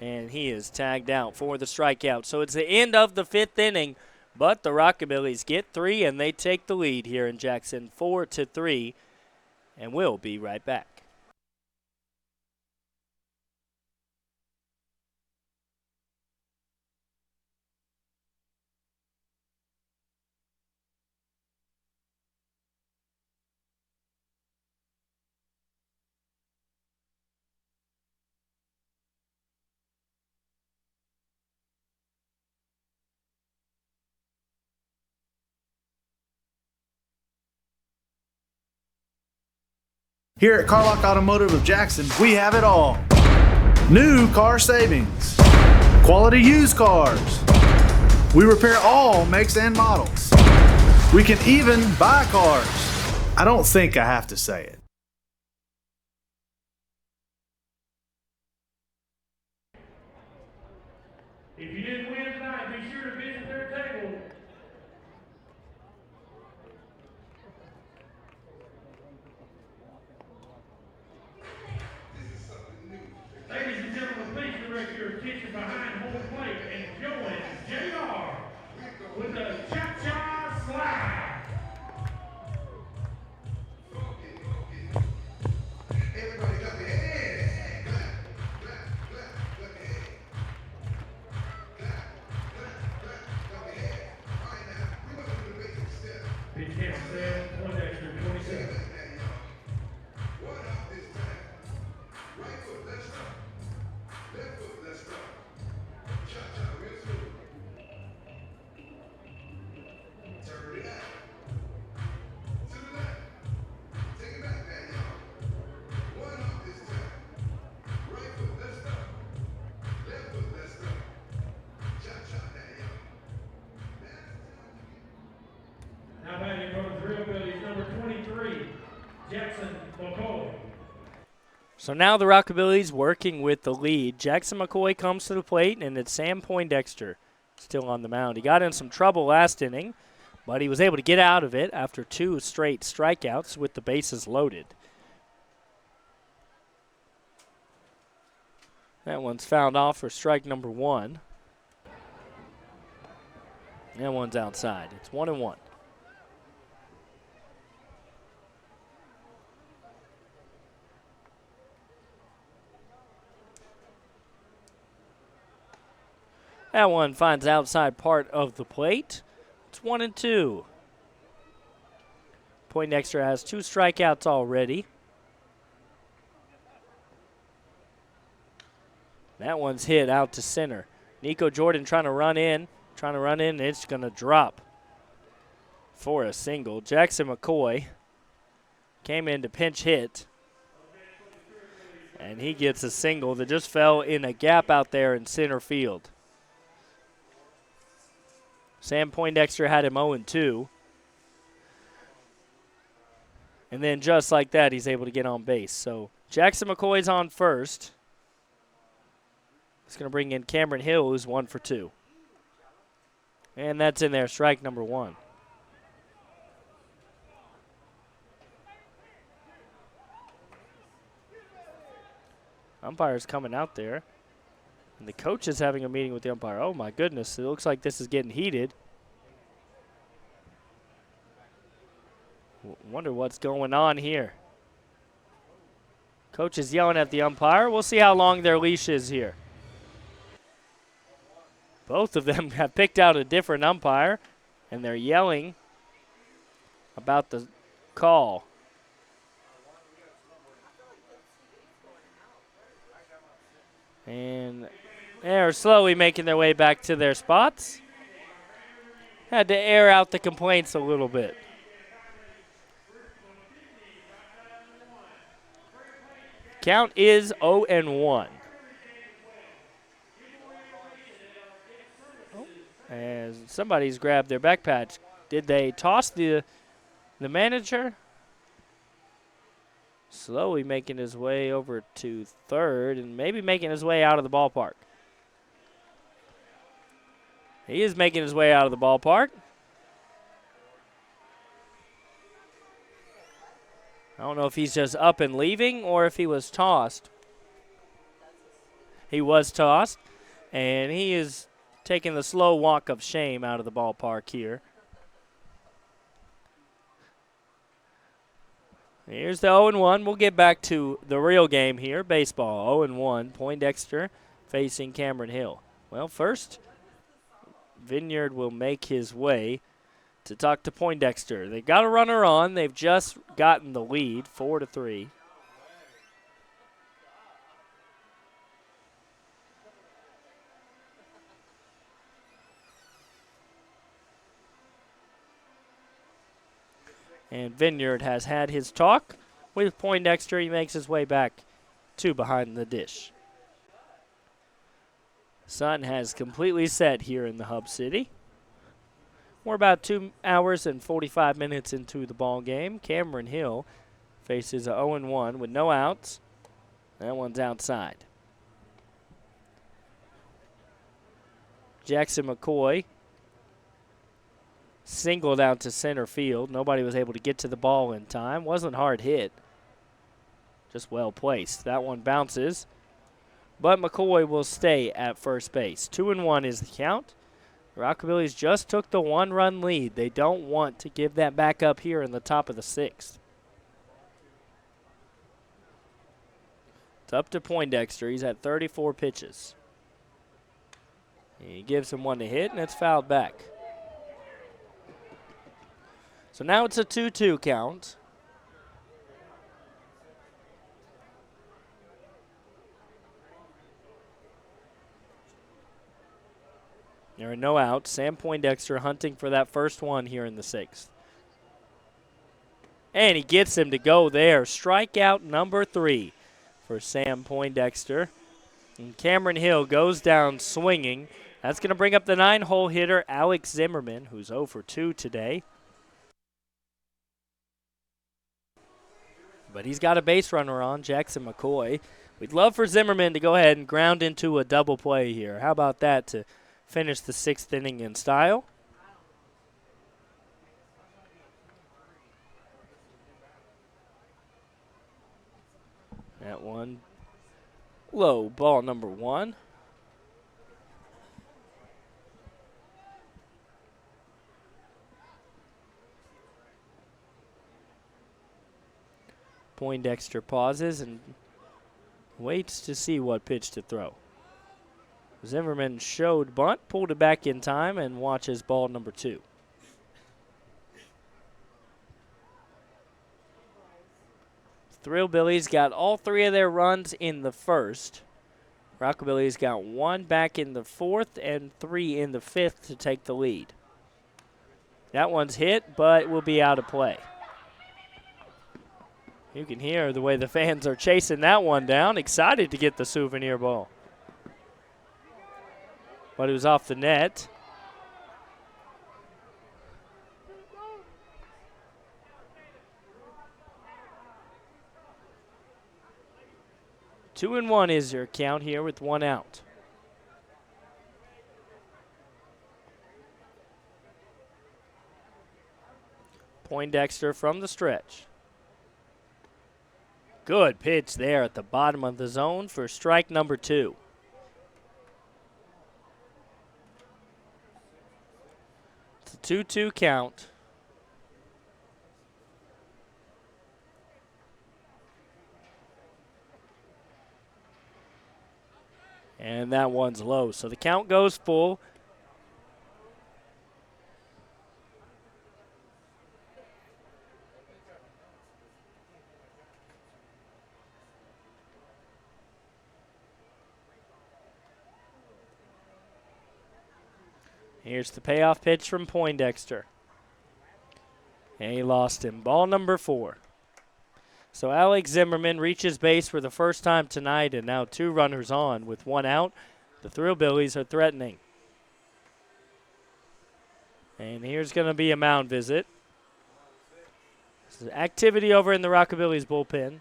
and he is tagged out for the strikeout. So it's the end of the 5th inning, but the Rockabillys get 3, and they take the lead here in Jackson, 4-3, and we'll be right back. Here at Carlock Automotive of Jackson, we have it all. New car savings, quality used cars. We repair all makes and models. We can even buy cars. I don't think I have to say it. If you didn't win tonight, be sure to visit their table. Ladies and gentlemen, please direct your attention behind home plate and join JR with the Cha-Cha Slide. Everybody got their hands. Clap, clap, clap, clap your hands. Clap. Jackson McCoy. So now the Rockabillys working with the lead. Jackson McCoy comes to the plate, and it's Sam Poindexter still on the mound. He got in some trouble last inning, but he was able to get out of it after 2 straight strikeouts with the bases loaded. That one's fouled off for strike number 1. That one's outside. It's 1-1. That one finds outside part of the plate. It's 1-2. Poindexter has 2 strikeouts already. That one's hit out to center. Nico Jordan trying to run in. And it's going to drop for a single. Jackson McCoy came in to pinch hit. And he gets a single that just fell in a gap out there in center field. Sam Poindexter had him 0-2. And then just like that, he's able to get on base. So Jackson McCoy's on first. He's going to bring in Cameron Hill, who's 1 for 2. And that's in there, strike number 1. Umpire's coming out there. And the coach is having a meeting with the umpire. Oh, my goodness. It looks like this is getting heated. Wonder what's going on here. Coach is yelling at the umpire. We'll see how long their leash is here. Both of them have picked out a different umpire, and they're yelling about the call. And they're slowly making their way back to their spots. Had to air out the complaints a little bit. Count is 0-1. As somebody's grabbed their back patch. Did they toss the manager? Slowly making his way over to third and maybe making his way out of the ballpark. He is making his way out of the ballpark. I don't know if he's just up and leaving or if he was tossed. He was tossed, and he is taking the slow walk of shame out of the ballpark here. Here's the 0-1. We'll get back to the real game here. Baseball, 0-1. Poindexter facing Cameron Hill. Well, first, Vineyard will make his way to talk to Poindexter. They've got a runner on. They've just gotten the lead, 4-3. And Vineyard has had his talk with Poindexter. He makes his way back to behind the dish. Sun has completely set here in the Hub City. We're about 2 hours and 45 minutes into the ball game. Cameron Hill faces a 0-1 with no outs. That one's outside. Jackson McCoy singled out to center field. Nobody was able to get to the ball in time. Wasn't hard hit. Just well placed. That one bounces. But McCoy will stay at first base. 2-1 is the count. The Rockabillys just took the 1-run lead. They don't want to give that back up here in the top of the 6th. It's up to Poindexter. He's at 34 pitches. He gives him one to hit, and it's fouled back. So now it's a 2-2 count. There are no outs. Sam Poindexter hunting for that first one here in the 6th. And he gets him to go there. Strikeout number 3 for Sam Poindexter. And Cameron Hill goes down swinging. That's going to bring up the 9-hole hitter, Alex Zimmerman, who's 0 for 2 today. but he's got a base runner on, Jackson McCoy. We'd love for Zimmerman to go ahead and ground into a double play here. How about that to finish the 6th inning in style? That one low, ball number 1. Poindexter pauses and waits to see what pitch to throw. Zimmerman showed bunt, pulled it back in time, and watches ball number 2. Thrillbillies got all 3 of their runs in the 1st. Rockabillys got 1 back in the 4th and 3 in the 5th to take the lead. That one's hit, but will be out of play. You can hear the way the fans are chasing that one down, excited to get the souvenir ball. But it was off the net. Two and 1 is your count here with 1 out. Poindexter from the stretch. Good pitch there at the bottom of the zone for strike number 2. It's a 2-2 count. And that one's low. So the count goes full. Here's the payoff pitch from Poindexter. And he lost him. Ball number 4. So Alex Zimmerman reaches base for the first time tonight, and now 2 runners on with 1 out. The Thrillbillies are threatening. And here's going to be a mound visit. This is activity over in the Rockabillys bullpen.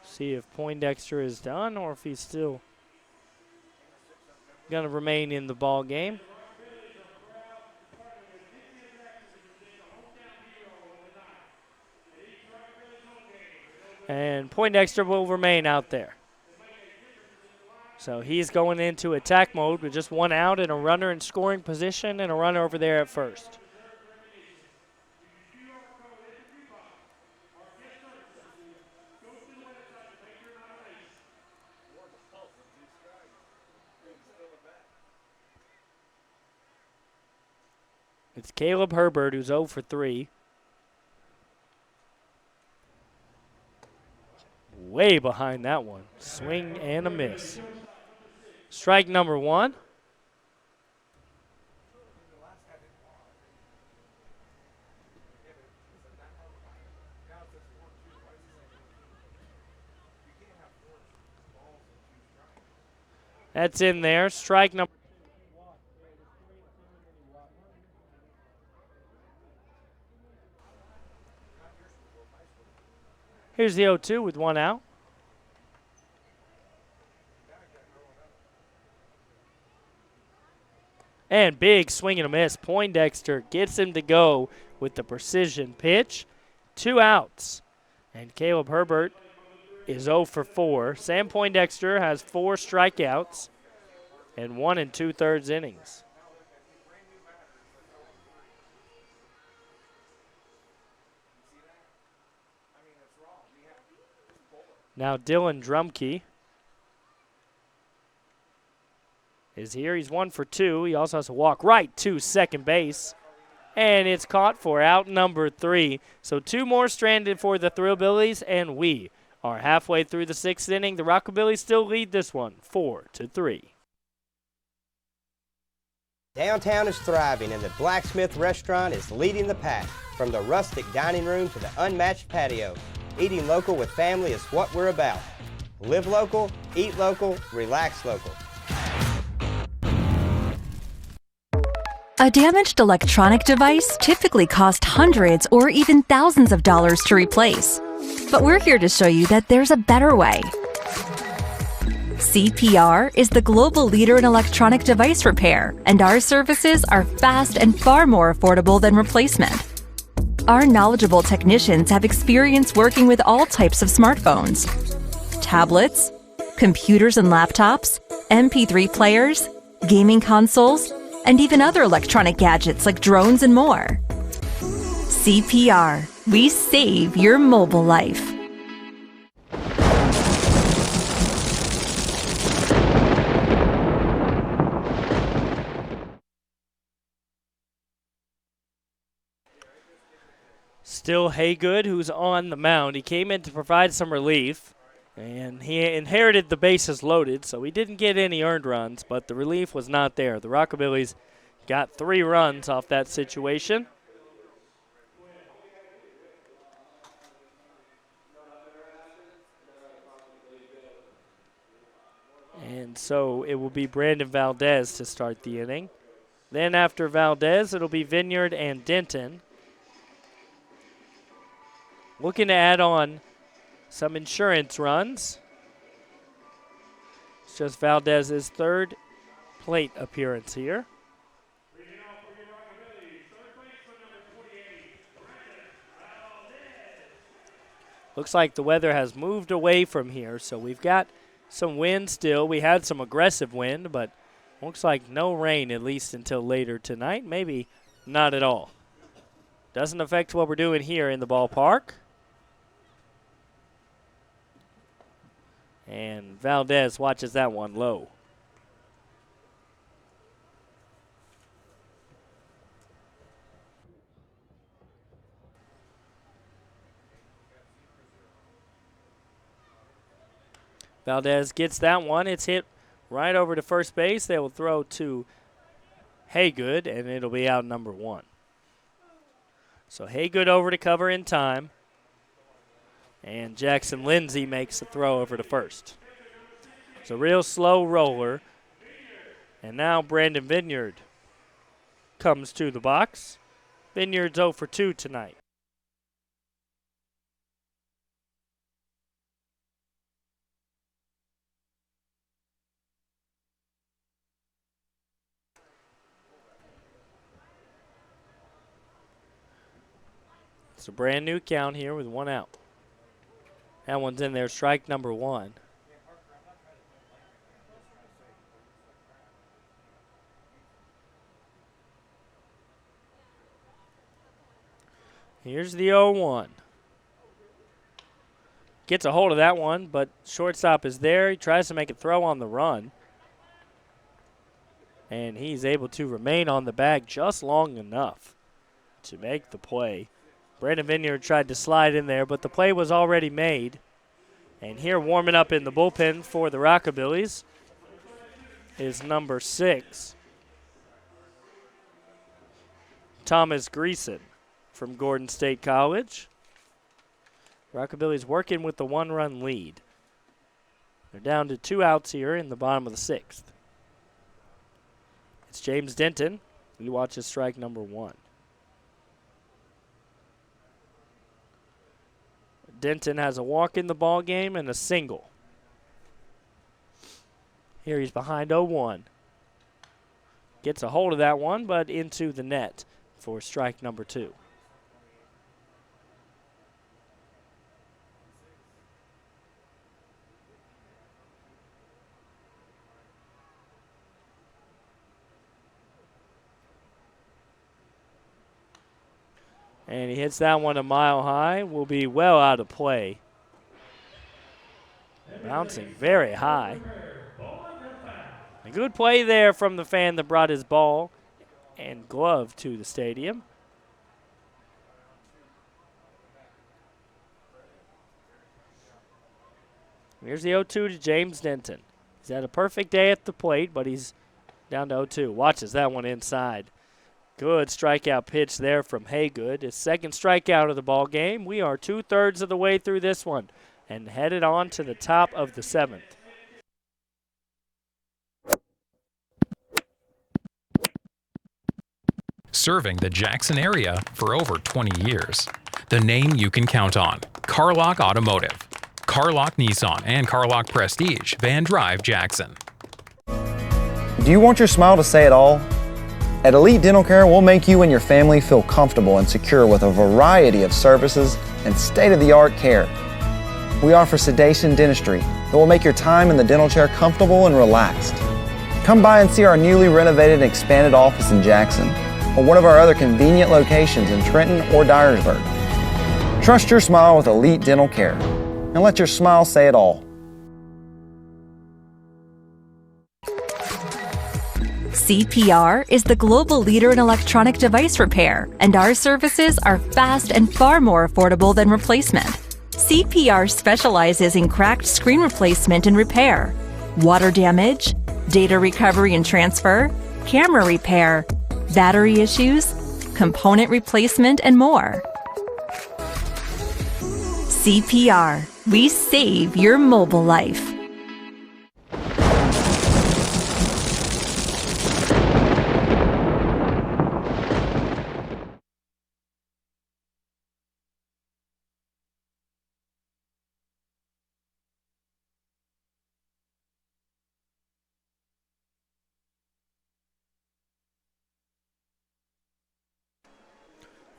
See if Poindexter is done or if he's still going to remain in the ball game. And Poindexter will remain out there. So he's going into attack mode with just 1 out and a runner in scoring position and a runner over there at first. It's Caleb Herbert who's 0 for 3. Way behind that one. Swing and a miss. Strike number 1. That's in there. Strike number. Here's the 0-2 with 1 out. And big swing and a miss. Poindexter gets him to go with the precision pitch. 2 outs. And Caleb Herbert is 0 for 4. Sam Poindexter has 4 strikeouts and 1 2/3 innings. Now Dylan Drumkey is here. He's 1 for 2. He also has to walk right to second base. And it's caught for out number 3. So 2 more stranded for the Thrillbillies, and we are halfway through the 6th inning. The Rockabillys still lead this one 4-3. Downtown is thriving, and the Blacksmith Restaurant is leading the pack. From the rustic dining room to the unmatched patio, eating local with family is what we're about. Live local, eat local, relax local. A damaged electronic device typically costs hundreds or even thousands of dollars to replace. But we're here to show you that there's a better way. CPR is the global leader in electronic device repair, and our services are fast and far more affordable than replacement. Our knowledgeable technicians have experience working with all types of smartphones, tablets, computers and laptops, MP3 players, gaming consoles, and even other electronic gadgets like drones and more. CPR, we save your mobile life. Still Haygood, who's on the mound. He came in to provide some relief, and he inherited the bases loaded, so he didn't get any earned runs, but the relief was not there. The Rockabillys got 3 runs off that situation. And so it will be Brandon Valdez to start the inning. Then after Valdez, it'll be Vineyard and Denton. Looking to add on some insurance runs. It's just Valdez's 3rd plate appearance here. Looks like the weather has moved away from here, so we've got some wind still. We had some aggressive wind, but looks like no rain at least until later tonight. Maybe not at all. Doesn't affect what we're doing here in the ballpark. And Valdez watches that one low. Valdez gets that one. It's hit right over to first base. They will throw to Haygood, and it'll be out number 1. So Haygood over to cover in time. And Jackson Lindsay makes a throw over to first. It's a real slow roller. And now Brandon Vineyard comes to the box. Vineyard's 0 for 2 tonight. It's a brand new count here with 1 out. That one's in there, strike number 1. Here's the 0-1. Gets a hold of that one, but shortstop is there. He tries to make a throw on the run. And he's able to remain on the bag just long enough to make the play. Brandon Vineyard tried to slide in there, but the play was already made. And here warming up in the bullpen for the Rockabillys is number 6, Thomas Greason from Gordon State College. Rockabillys working with the 1-run lead. They're down to 2 outs here in the bottom of the 6th. It's James Denton. He watches strike number 1. Denton has a walk in the ball game and a single. Here he's behind 0-1. Gets a hold of that one, but into the net for strike number 2. And he hits that one a mile high. Will be well out of play. Bouncing very high. A good play there from the fan that brought his ball and glove to the stadium. Here's the 0-2 to James Denton. He's had a perfect day at the plate, but he's down to 0-2. Watches that one inside. Good strikeout pitch there from Haygood. His 2nd strikeout of the ball game. We are 2/3 of the way through this one and headed on to the top of the 7th. serving the Jackson area for over 20 years. The name you can count on, Carlock Automotive. Carlock Nissan and Carlock Prestige, Van Drive, Jackson. Do you want your smile to say it all? At Elite Dental Care, we'll make you and your family feel comfortable and secure with a variety of services and state-of-the-art care. We offer sedation dentistry that will make your time in the dental chair comfortable and relaxed. Come by and see our newly renovated and expanded office in Jackson or one of our other convenient locations in Trenton or Dyersburg. Trust your smile with Elite Dental Care and let your smile say it all. CPR is the global leader in electronic device repair, and our services are fast and far more affordable than replacement. CPR specializes in cracked screen replacement and repair, water damage, data recovery and transfer, camera repair, battery issues, component replacement, and more. CPR, we save your mobile life.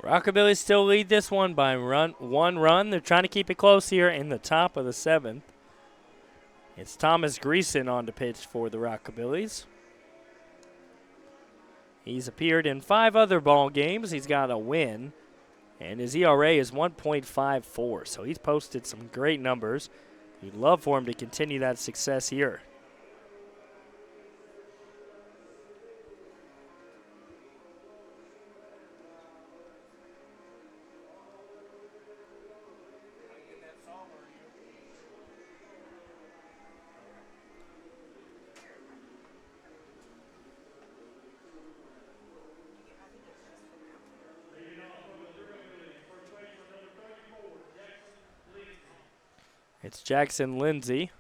Rockabillys still lead this one by one run. They're trying to keep it close here in the top of the 7th. It's Thomas Greason on to pitch for the Rockabillys. He's appeared in 5 other ball games. He's got a win, and his ERA is 1.54, so he's posted some great numbers. We'd love for him to continue that success here. It's Jackson Lindsay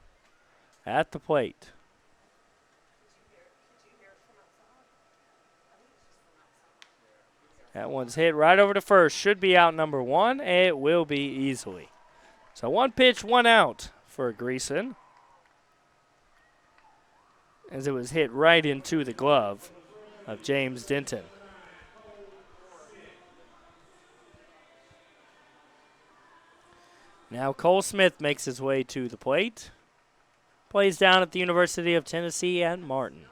at the plate. That one's hit right over to first. Should be out number 1. It will be easily. So 1 pitch, 1 out for Greason, as it was hit right into the glove of James Denton. Now Cole Smith makes his way to the plate. Plays down at the University of Tennessee at Martin.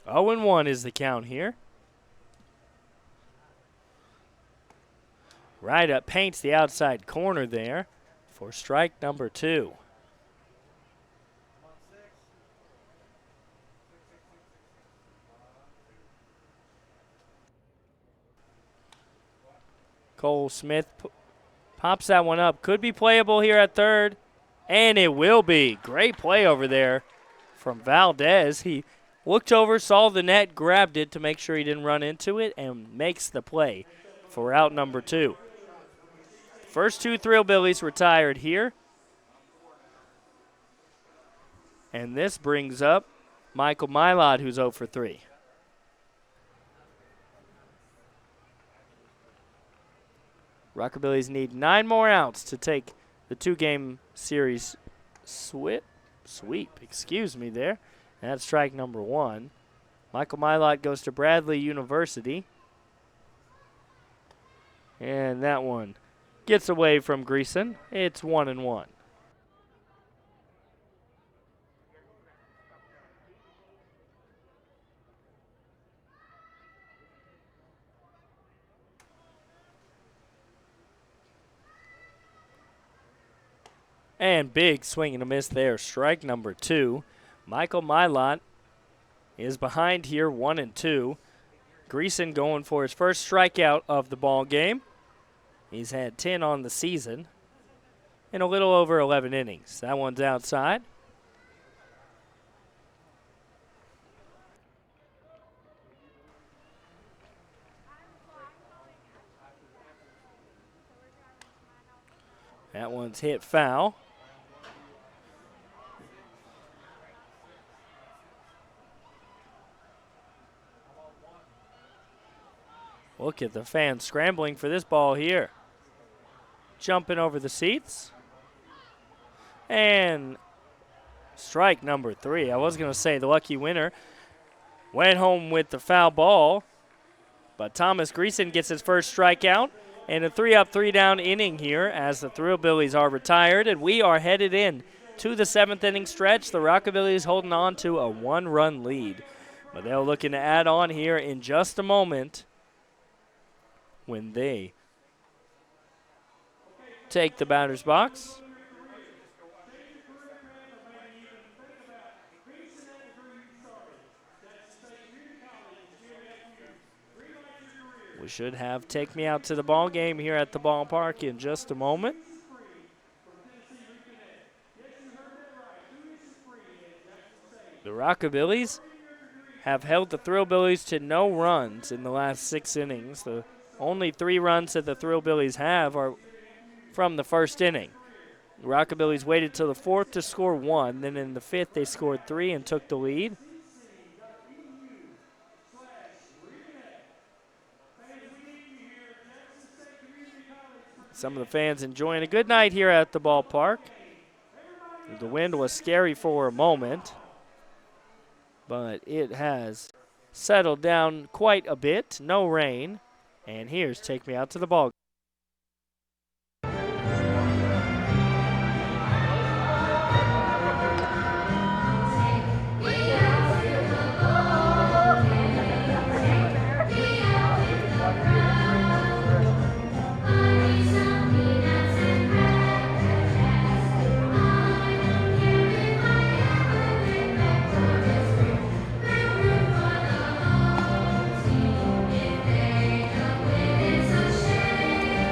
Oh, 0-1 is the count here. Right up, paints the outside corner there for strike number 2. Cole Smith pops that one up. Could be playable here at third, and it will be. Great play over there from Valdez. He looked over, saw the net, grabbed it to make sure he didn't run into it, and makes the play for out number 2. First 2 Thrillbillies retired here. And this brings up Michael Mylod, who's 0 for 3. Rockabillys need 9 more outs to take the 2-game series sweep. Excuse me there. And that's strike number 1. Michael Mylod goes to Bradley University. And that one gets away from Greason. It's 1-1. And big swing and a miss there. Strike number 2. Michael Mylot is behind here, 1-2. Greason going for his first strikeout of the ball game. He's had 10 on the season in a little over 11 innings. That one's outside. That one's hit foul. Look at the fans scrambling for this ball here. Jumping over the seats. And strike number 3. I was going to say the lucky winner went home with the foul ball. But Thomas Greason gets his first strikeout. And a 3-up, 3-down inning here as the Thrillbillies are retired. And we are headed in to the 7th inning stretch. The Rockabillys holding on to a 1-run lead. But they're looking to add on here in just a moment when they take the batter's box. We should have Take Me Out to the Ball Game here at the ballpark in just a moment. The Rockabillys have held the Thrillbillies to no runs in the last 6 innings. The only 3 runs that the Thrillbillies have are from the first inning. The Rockabillys waited till the 4th to score 1. Then in the 5th they scored 3 and took the lead. Some of the fans enjoying a good night here at the ballpark. The wind was scary for a moment, but it has settled down quite a bit. No rain. And here's Take Me Out to the Ball.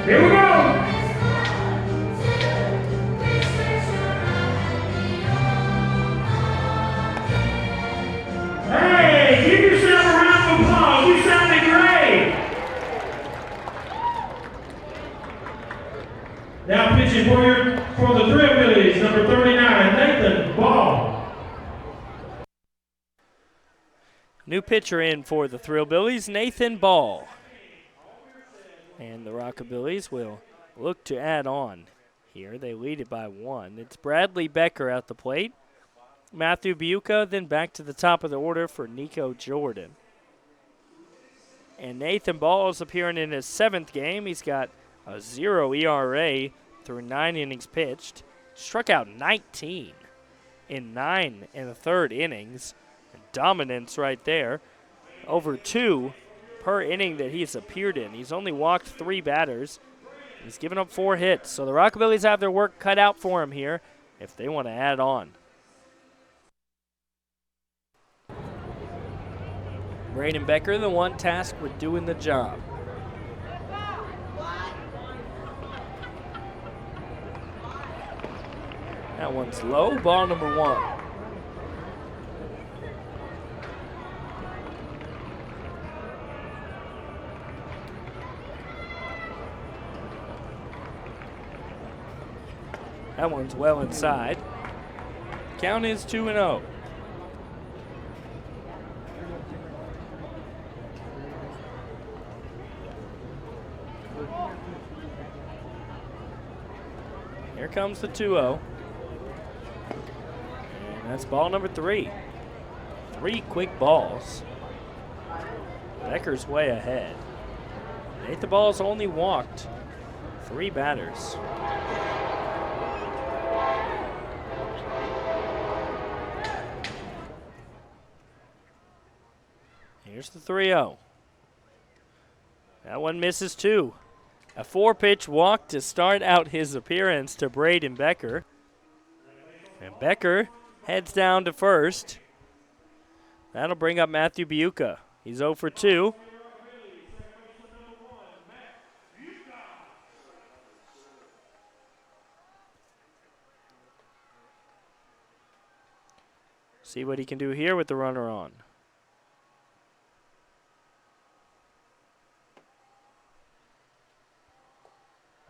Here we go! Hey, give yourself a round of applause. You sounded great. Now pitching for the Thrillbillies, number 39, Nathan Ball. New pitcher in for the Thrillbillies, Nathan Ball. And the Rockabillys will look to add on here. They lead it by 1. It's Bradley Becker at the plate. Matthew Buca, then back to the top of the order for Nico Jordan. And Nathan Ball is appearing in his 7th game. He's got a 0 ERA through 9 innings pitched. Struck out 19 in 9 1/3 innings. Dominance right there. Over 2 per inning that he's appeared in. He's only walked 3 batters. He's given up 4 hits. So the Rockabillys have their work cut out for him here if they want to add on. Braden Becker, the one tasked with doing the job. That one's low. Ball number 1. That one's well inside. Count is 2-0. Here comes the 2-0. And that's ball number 3. 3 quick balls. Becker's way ahead. Nathan Ball's only walked 3 batters. Here's the 3-0. That one misses 2. A 4-pitch walk to start out his appearance to Braden Becker. And Becker heads down to first. That'll bring up Matthew Buca. He's 0 for 2. See what he can do here with the runner on.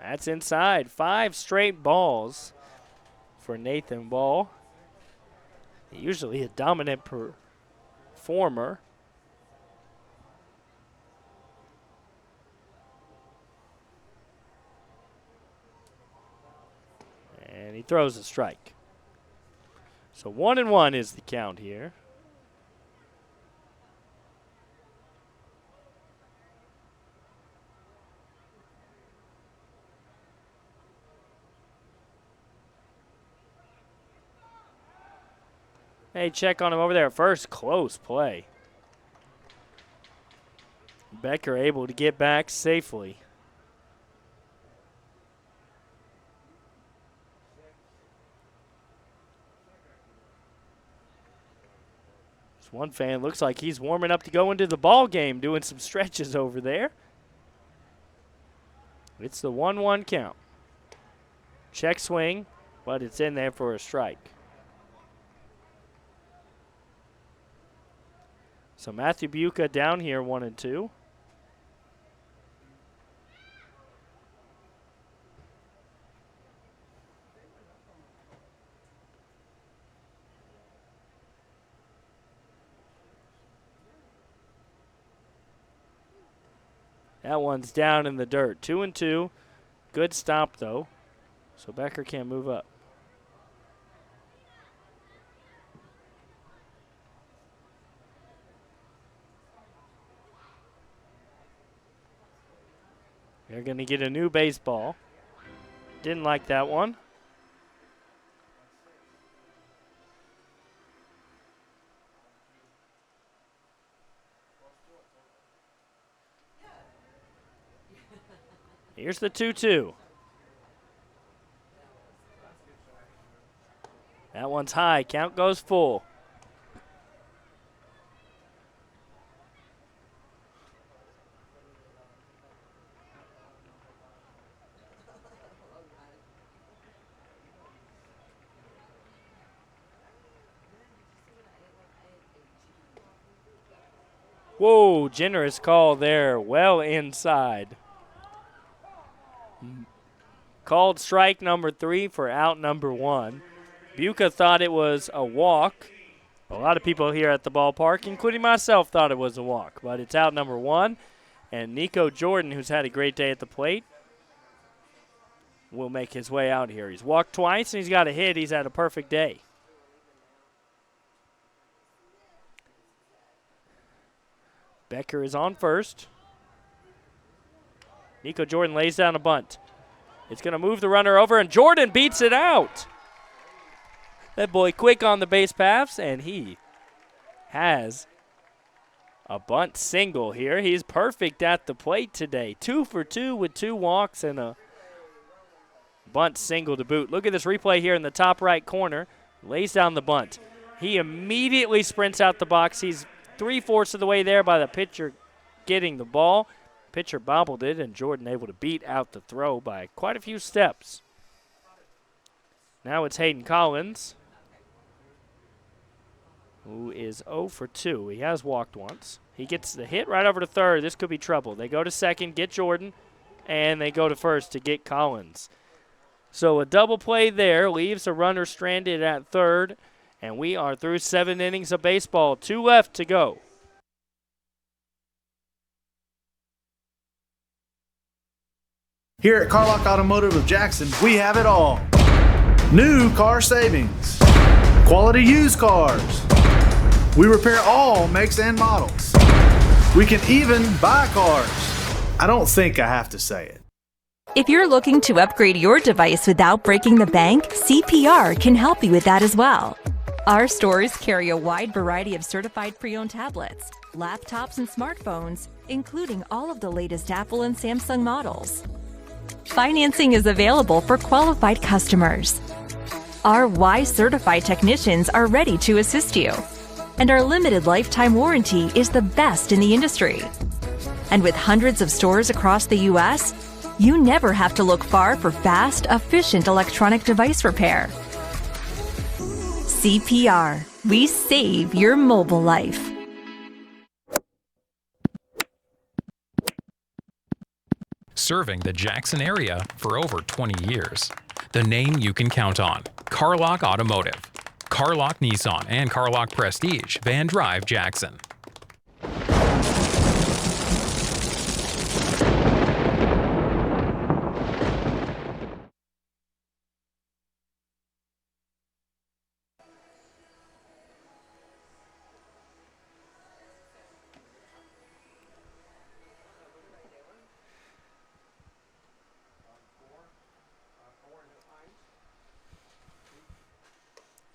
That's inside. 5 straight balls for Nathan Ball. Usually a dominant performer. And he throws a strike. So 1-1 is the count here. Hey, check on him over there at first. Close play. Becker able to get back safely. This one fan looks like he's warming up to go into the ball game, doing some stretches over there. It's the 1-1 count. Check swing, but it's in there for a strike. So Matthew Buca down here 1-2. That one's down in the dirt. 2-2. Good stop, though. So Becker can't move up. They're going to get a new baseball. Didn't like that one. Here's the 2-2. That one's high. Count goes full. Whoa, generous call there. Well inside. Called strike number 3 for out number 1. Buca thought it was a walk. A lot of people here at the ballpark, including myself, thought it was a walk. But it's out number 1. And Nico Jordan, who's had a great day at the plate, will make his way out here. He's walked twice and he's got a hit. He's had a perfect day. Becker is on first. Nico Jordan lays down a bunt. It's going to move the runner over, and Jordan beats it out. That boy quick on the base paths, and he has a bunt single here. He's perfect at the plate today. 2 for 2 with 2 walks and a bunt single to boot. Look at this replay here in the top right corner. Lays down the bunt. He immediately sprints out the box. He's 3/4 of the way there by the pitcher getting the ball. Pitcher bobbled it, and Jordan able to beat out the throw by quite a few steps. Now it's Hayden Collins, who is 0 for 2. He has walked once. He gets the hit right over to third. This could be trouble. They go to second, get Jordan, and they go to first to get Collins. So a double play there leaves a runner stranded at third, and we are through 7 innings of baseball. 2 left to go. Here at Carlock Automotive of Jackson, we have it all. New car savings, quality used cars. We repair all makes and models. We can even buy cars. I don't think I have to say it. If you're looking to upgrade your device without breaking the bank, CPR can help you with that as well. Our stores carry a wide variety of certified pre-owned tablets, laptops, and smartphones, including all of the latest Apple and Samsung models. Financing is available for qualified customers. Our Y-certified technicians are ready to assist you, and our limited lifetime warranty is the best in the industry. And with hundreds of stores across the U.S., you never have to look far for fast, efficient electronic device repair. CPR. We save your mobile life. serving the Jackson area for over 20 years. The name you can count on, Carlock Automotive. Carlock Nissan and Carlock Prestige, Van Drive, Jackson.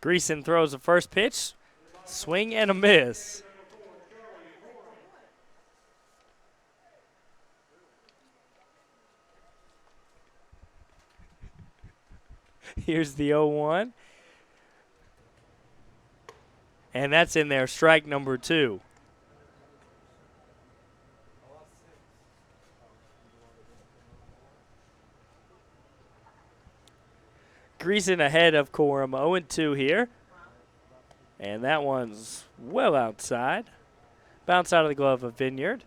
Greason throws the first pitch. Swing and a miss. Here's the 0-1. And that's in there, strike number 2. Greason ahead of Corum, 0-2 here. And that one's well outside. Bounce out of the glove of Vineyard.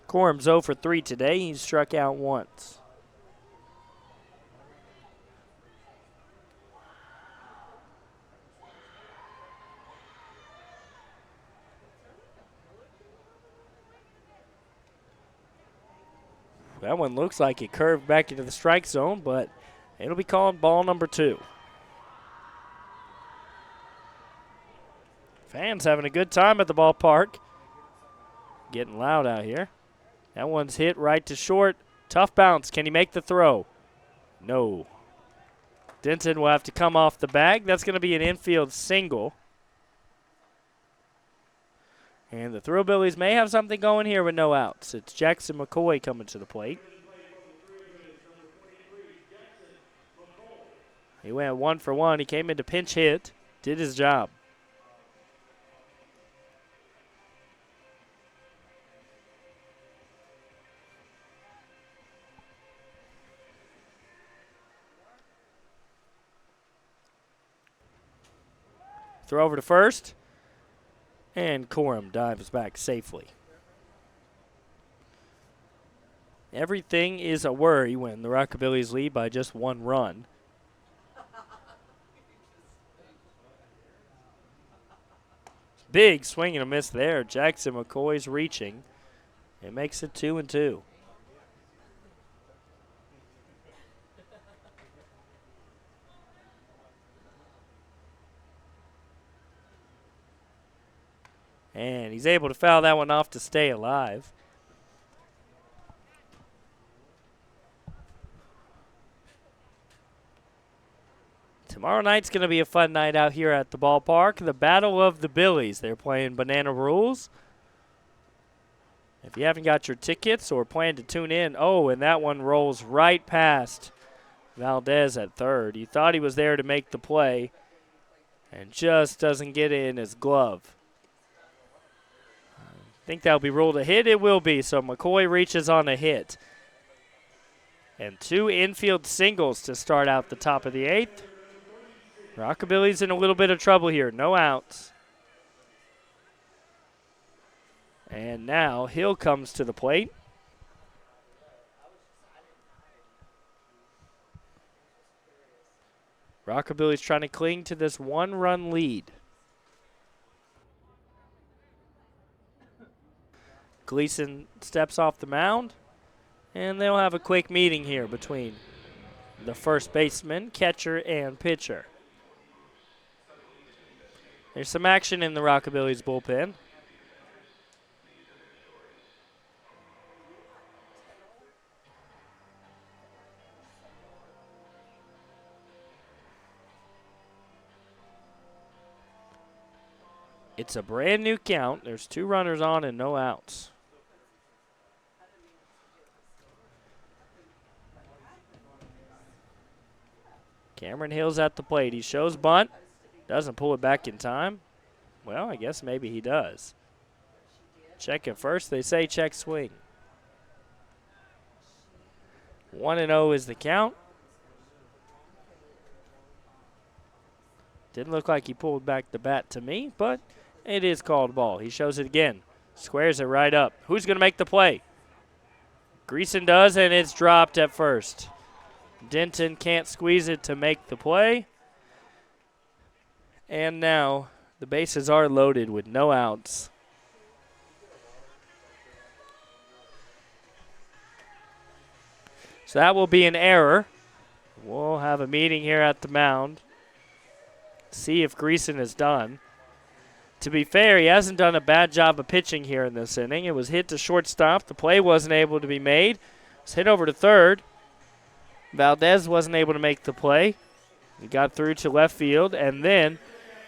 Corum's 0 for 3 today. He's struck out once. That one looks like it curved back into the strike zone, but it'll be called ball number 2. Fans having a good time at the ballpark. Getting loud out here. That one's hit right to short. Tough bounce. Can he make the throw? No. Denton will have to come off the bag. That's going to be an infield single. And the Thrillbillies may have something going here with no outs. It's Jackson McCoy coming to the plate. He went 1 for 1. He came in to pinch hit, did his job. Throw over to first. And Corum dives back safely. Everything is a worry when the Rockabillys lead by just 1 run. Big swing and a miss there. Jackson McCoy's reaching. It makes it 2-2. And he's able to foul that one off to stay alive. Tomorrow night's going to be a fun night out here at the ballpark. The Battle of the Billies. They're playing Banana Rules. If you haven't got your tickets or plan to tune in, and that one rolls right past Valdez at third. He thought he was there to make the play and just doesn't get it in his glove. Think that'll be ruled a hit. It will be. So McCoy reaches on a hit. And 2 infield singles to start out the top of the 8th. Rockabillys in a little bit of trouble here. No outs. And now Hill comes to the plate. Rockabillys trying to cling to this 1-run lead. Gleason steps off the mound, and they'll have a quick meeting here between the first baseman, catcher, and pitcher. There's some action in the Rockabillys bullpen. It's a brand new count. There's 2 runners on and no outs. Cameron Hill's at the plate. He shows bunt. Doesn't pull it back in time. Well, I guess maybe he does. Check it first. They say check swing. 1-0 is the count. Didn't look like he pulled back the bat to me, but it is called ball. He shows it again. Squares it right up. Who's going to make the play? Greason does, and it's dropped at first. Denton can't squeeze it to make the play. And now the bases are loaded with no outs. So that will be an error. We'll have a meeting here at the mound. See if Greason is done. To be fair, he hasn't done a bad job of pitching here in this inning. It was hit to shortstop. The play wasn't able to be made. It was hit over to third. Valdez wasn't able to make the play. He got through to left field, and then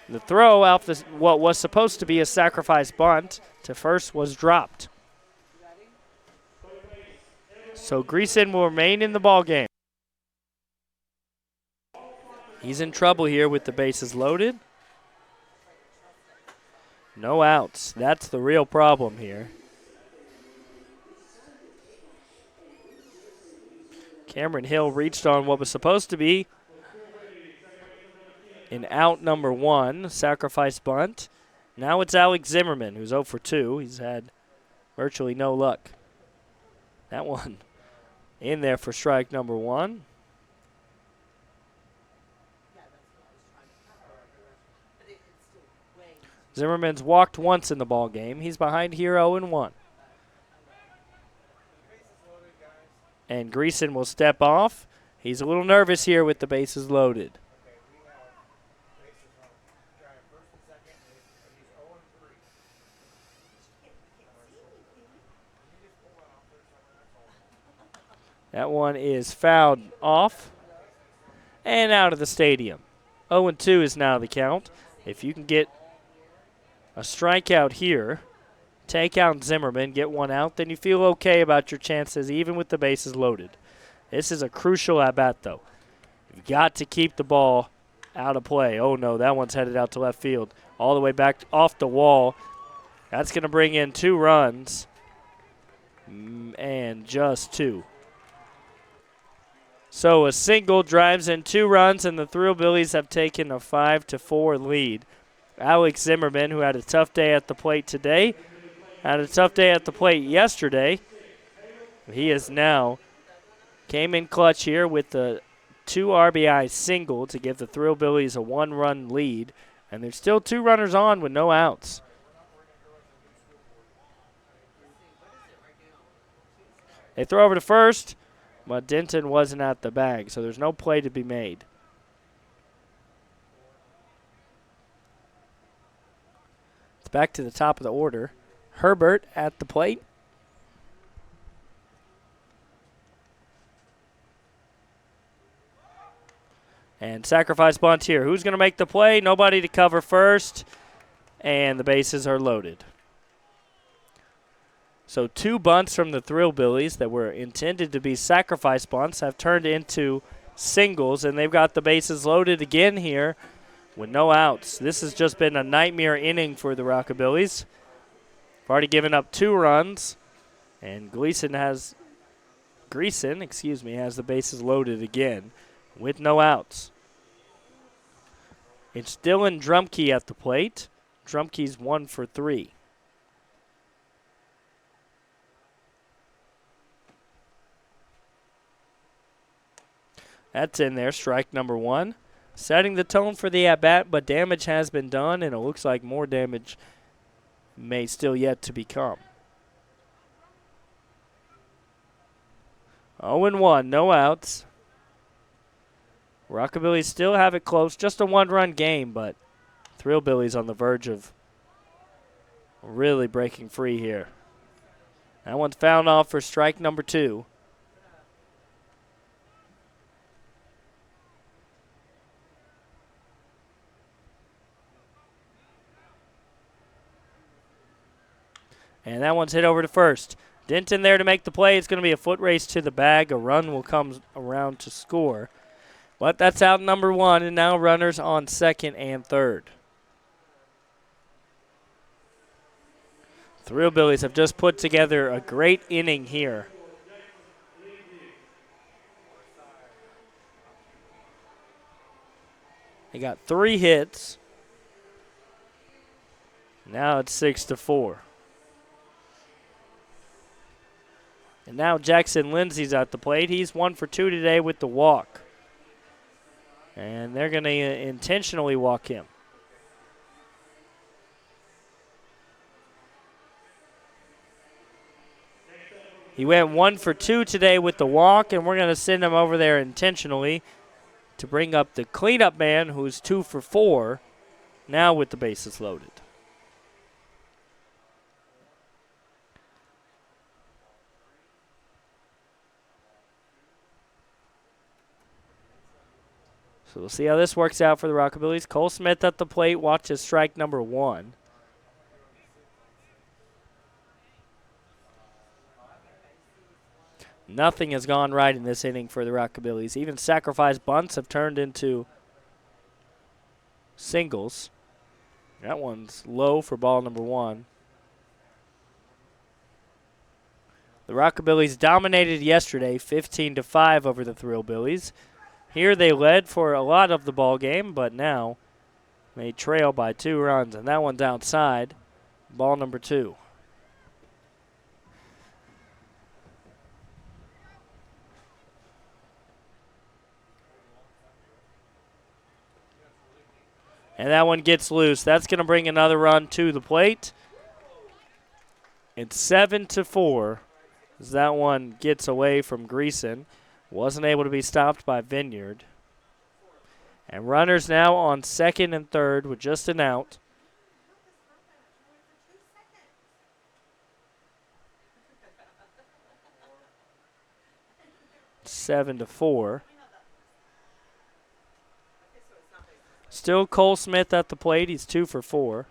the throw out what was supposed to be a sacrifice bunt to first was dropped. So Greason will remain in the ball game. He's in trouble here with the bases loaded. No outs. That's the real problem here. Cameron Hill reached on what was supposed to be an out number 1, sacrifice bunt. Now it's Alex Zimmerman, who's 0 for 2. He's had virtually no luck. That one in there for strike number 1. Zimmerman's walked once in the ball game. He's behind here 0-1. And Greason will step off. He's a little nervous here with the bases loaded. That one is fouled off and out of the stadium. 0-2 is now the count. If you can get a strikeout here, take out Zimmerman, get one out, then you feel okay about your chances even with the bases loaded. This is a crucial at-bat, though. You've got to keep the ball out of play. Oh, no, that one's headed out to left field. All the way back off the wall. That's going to bring in 2 runs and just 2. So a single drives in 2 runs, and the Thrillbillies have taken a 5-4 lead. Alex Zimmerman, who had a tough day at the plate today, had a tough day at the plate yesterday. He is now came in clutch here with the 2 RBI single to give the Thrillbillies a 1-run lead, and there's still 2 runners on with no outs. They throw over to first, but Denton wasn't at the bag, so there's no play to be made. It's back to the top of the order. Herbert at the plate. And sacrifice bunt here. Who's going to make the play? Nobody to cover first, and the bases are loaded. So 2 bunts from the Thrillbillies that were intended to be sacrifice bunts have turned into singles, and they've got the bases loaded again here with no outs. This has just been a nightmare inning for the Rockabillys. They've already given up 2 runs, and Greason has the bases loaded again with no outs. It's Dylan Drumkey at the plate. Drumkey's 1 for 3. That's in there, strike number 1. Setting the tone for the at-bat, but damage has been done, and it looks like more damage may still yet to become. 0-1, no outs. Rockabillys still have it close, just a 1-run game, but Thrillbillies on the verge of really breaking free here. That one's fouled off for strike number 2. And that one's hit over to first. Denton there to make the play. It's going to be a foot race to the bag. A run will come around to score. But that's out number 1, and now runners on second and third. Thrillbillies have just put together a great inning here. They got 3 hits. Now it's 6-4. And now Jackson Lindsay's at the plate. He's 1 for 2 today with the walk. And they're going to intentionally walk him. He went 1 for 2 today with the walk, and we're going to send him over there intentionally to bring up the cleanup man, who's 2 for 4, now with the bases loaded. So we'll see how this works out for the Rockabillys. Cole Smith at the plate watches strike number 1. Nothing has gone right in this inning for the Rockabillys. Even sacrifice bunts have turned into singles. That one's low for ball number 1. The Rockabillys dominated yesterday 15-5 over the Thrillbillies. Here they led for a lot of the ball game, but now they trail by 2 runs, and that one's outside. Ball number 2. And that one gets loose. That's going to bring another run to the plate. It's 7-4 as that one gets away from Greason. Wasn't able to be stopped by Vineyard. And runners now on second and third with just an out. It's 7-4. Still Cole Smith at the plate. He's 2 for 4.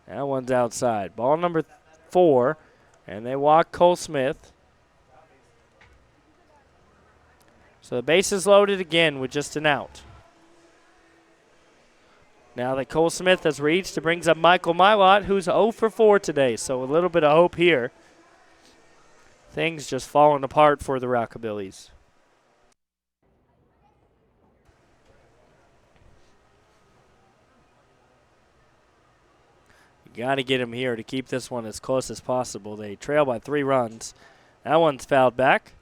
That one's outside. Ball number 4, and they walk Cole Smith. So the base is loaded again with just an out. Now that Cole Smith has reached, it brings up Michael Milot, who's 0 for 4 today. So a little bit of hope here. Things just falling apart for the Rockabillys. Got to get him here to keep this one as close as possible. They trail by 3 runs. That one's fouled back.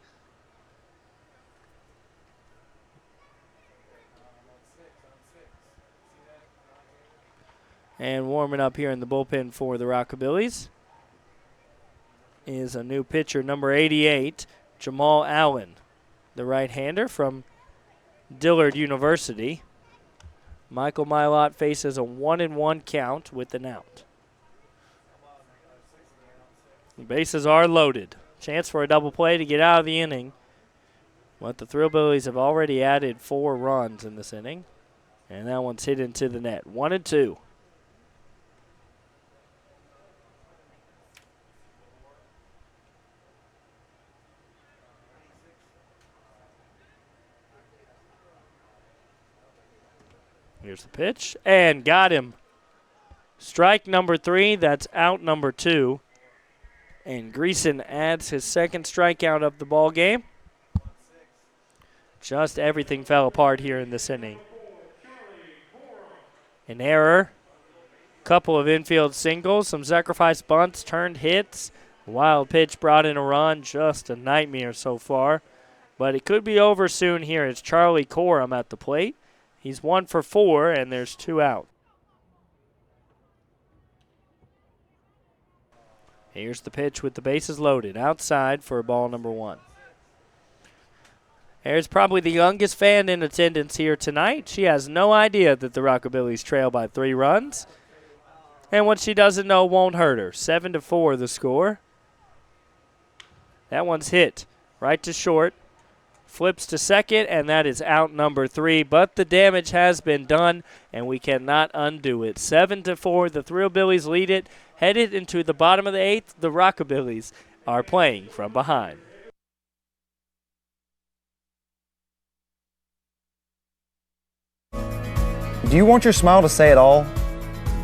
And warming up here in the bullpen for the Rockabillys is a new pitcher, number 88, Jamal Allen, the right-hander from Dillard University. Michael Milot faces a 1-1 count with an out. The bases are loaded. Chance for a double play to get out of the inning. But the Thrillbillies have already added 4 runs in this inning. And that one's hit into the net. 1-2. Here's the pitch. And got him. Strike number 3. That's out number 2. And Greason adds his second strikeout of the ball game. Just everything fell apart here in this inning. An error, couple of infield singles, some sacrifice bunts, turned hits. Wild pitch brought in a run, just a nightmare so far. But it could be over soon here. It's Charlie Coram at the plate. He's 1 for 4, and there's 2 out. Here's the pitch with the bases loaded. Outside for ball number 1. There's probably the youngest fan in attendance here tonight. She has no idea that the Rockabillys trail by 3 runs. And what she doesn't know won't hurt her. 7-4 the score. That one's hit right to short. Flips to second, and that is out number 3. But the damage has been done, and we cannot undo it. 7-4, the Thrillbillies lead it. Headed into the bottom of the 8th, the Rockabillys are playing from behind. Do you want your smile to say it all?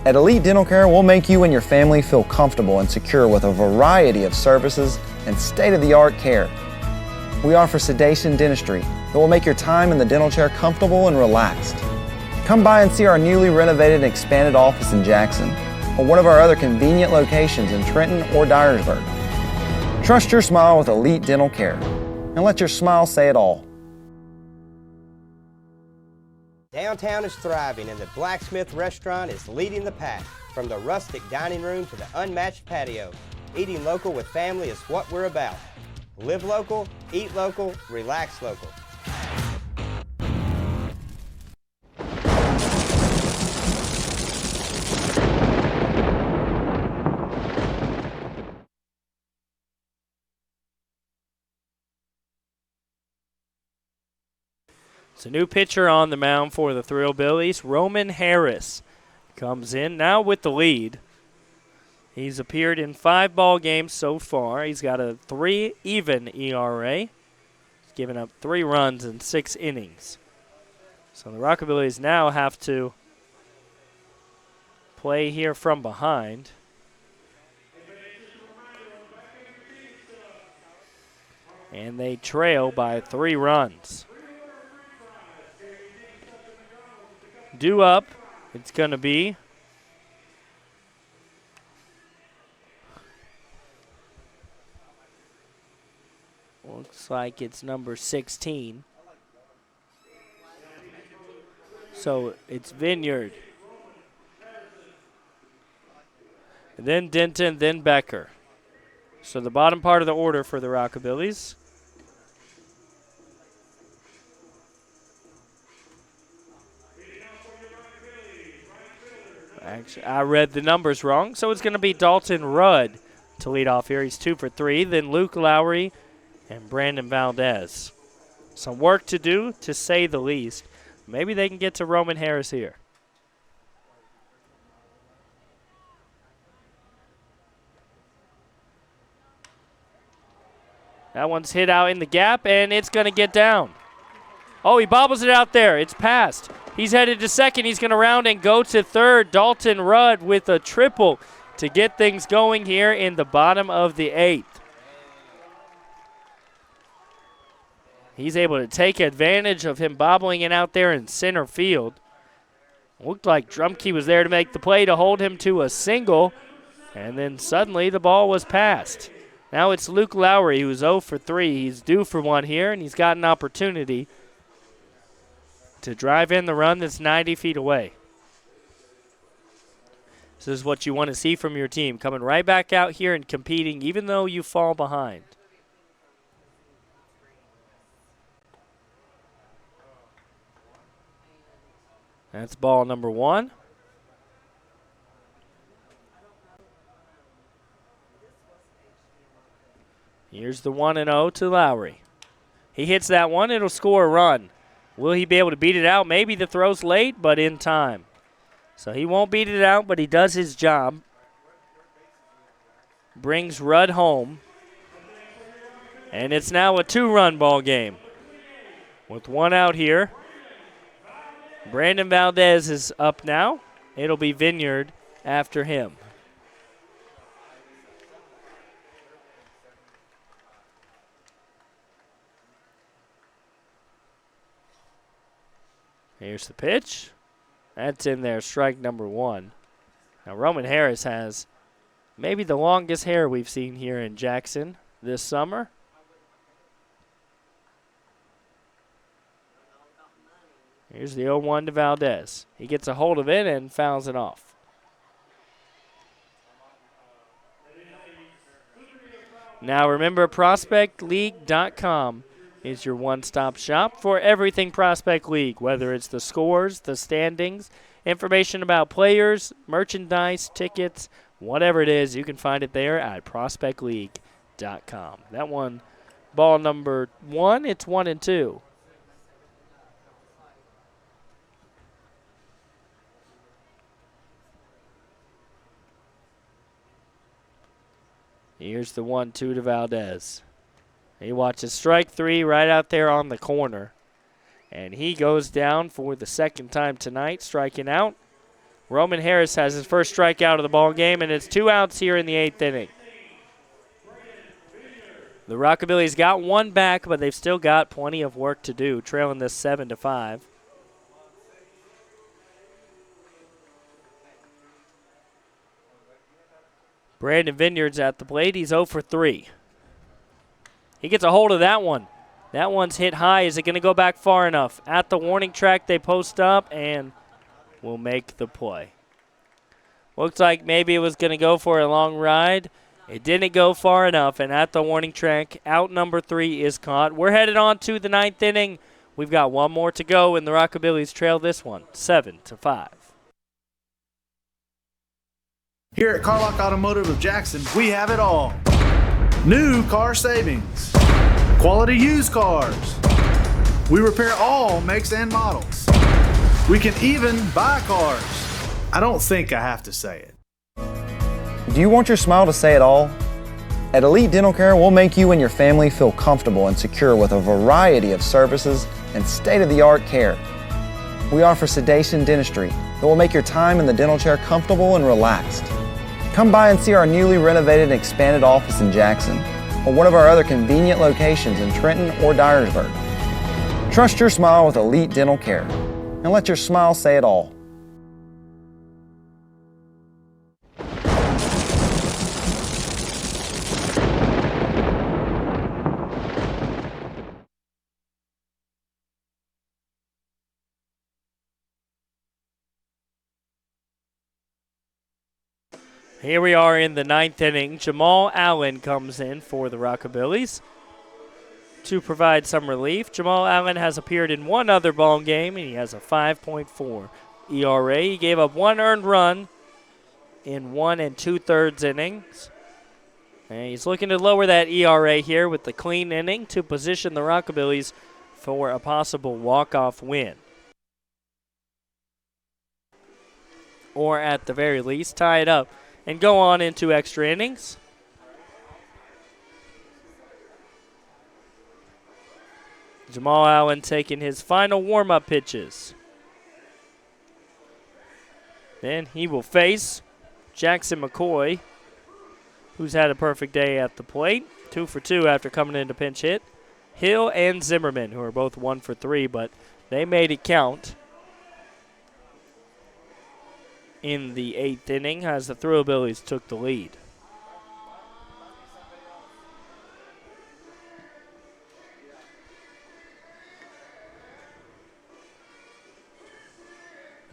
At Elite Dental Care, we'll make you and your family feel comfortable and secure with a variety of services and state-of-the-art care. We offer sedation dentistry that will make your time in the dental chair comfortable and relaxed. Come by and see our newly renovated and expanded office in Jackson, or one of our other convenient locations in Trenton or Dyersburg. Trust your smile with Elite Dental Care, and let your smile say it all. Downtown is thriving, and the Blacksmith Restaurant is leading the pack. From the rustic dining room to the unmatched patio, eating local with family is what we're about. Live local, eat local, relax local. It's a new pitcher on the mound for the Thrillbillies. Roman Harris comes in now with the lead. He's appeared in 5 ball games so far. He's got a 3 even ERA. He's given up 3 runs in 6 innings. So the Rockabillys now have to play here from behind. And they trail by 3 runs. Due up, it's going to be looks like it's number 16. So it's Vineyard. And then Denton, then Becker. So the bottom part of the order for the Rockabillys. Actually, I read the numbers wrong, so it's going to be Dalton Rudd to lead off here. He's 2 for 3. Then Luke Lowry and Brandon Valdez. Some work to do, to say the least. Maybe they can get to Roman Harris here. That one's hit out in the gap, and it's going to get down. Oh, he bobbles it out there. It's passed. He's headed to second. He's going to round and go to third. Dalton Rudd with a triple to get things going here in the bottom of the 8th. He's able to take advantage of him bobbling it out there in center field. Looked like Drumkey was there to make the play to hold him to a single, and then suddenly the ball was passed. Now it's Luke Lowry, who's 0 for 3. He's due for one here, and he's got an opportunity to drive in the run that's 90 feet away. This is what you want to see from your team, coming right back out here and competing even though you fall behind. That's ball number 1. Here's the 1-0 to Lowry. He hits that one, it'll score a run. Will he be able to beat it out? Maybe the throw's late, but in time. So he won't beat it out, but he does his job. Brings Rudd home. And it's now a 2-run ball game. With 1 out here. Brandon Valdez is up now. It'll be Vineyard after him. Here's the pitch. That's in there, strike number 1. Now Roman Harris has maybe the longest hair we've seen here in Jackson this summer. Here's the 0-1 to Valdez. He gets a hold of it and fouls it off. Now remember, ProspectLeague.com is your one-stop shop for everything Prospect League, whether it's the scores, the standings, information about players, merchandise, tickets, whatever it is, you can find it there at ProspectLeague.com. That one, ball number 1, it's 1-2. Here's the 1-2 to Valdez. He watches strike 3 right out there on the corner. And he goes down for the second time tonight, striking out. Roman Harris has his first strikeout of the ball game, and it's 2 outs here in the 8th inning. The Rockabillys got 1 back, but they've still got plenty of work to do, trailing this 7-5. Brandon Vineyards at the plate. He's 0 for 3. He gets a hold of that one. That one's hit high. Is it going to go back far enough? At the warning track, they post up and will make the play. Looks like maybe it was going to go for a long ride. It didn't go far enough, and at the warning track, out number 3 is caught. We're headed on to the 9th inning. We've got one more to go, and the Rockabillys trail this one 7-5. Here at Carlock Automotive of Jackson, we have it all. New car savings, quality used cars. We repair all makes and models. We can even buy cars. I don't think I have to say it. Do you want your smile to say it all? At Elite Dental Care, we'll make you and your family feel comfortable and secure with a variety of services and state-of-the-art care. We offer sedation dentistry that will make your time in the dental chair comfortable and relaxed. Come by and see our newly renovated and expanded office in Jackson or one of our other convenient locations in Trenton or Dyersburg. Trust your smile with Elite Dental Care and let your smile say it all. Here we are in the 9th inning. Jamal Allen comes in for the Rockabillys to provide some relief. Jamal Allen has appeared in one other ball game, and he has a 5.4 ERA. He gave up 1 earned run in 1 2/3 innings. And he's looking to lower that ERA here with the clean inning to position the Rockabillys for a possible walk-off win. Or at the very least, tie it up and go on into extra innings. Jamal Allen taking his final warm-up pitches. Then he will face Jackson McCoy, who's had a perfect day at the plate. 2 for 2 after coming in to pinch hit. Hill and Zimmerman, who are both 1 for 3, but they made it count in the 8th inning as the Thrillbillies took the lead.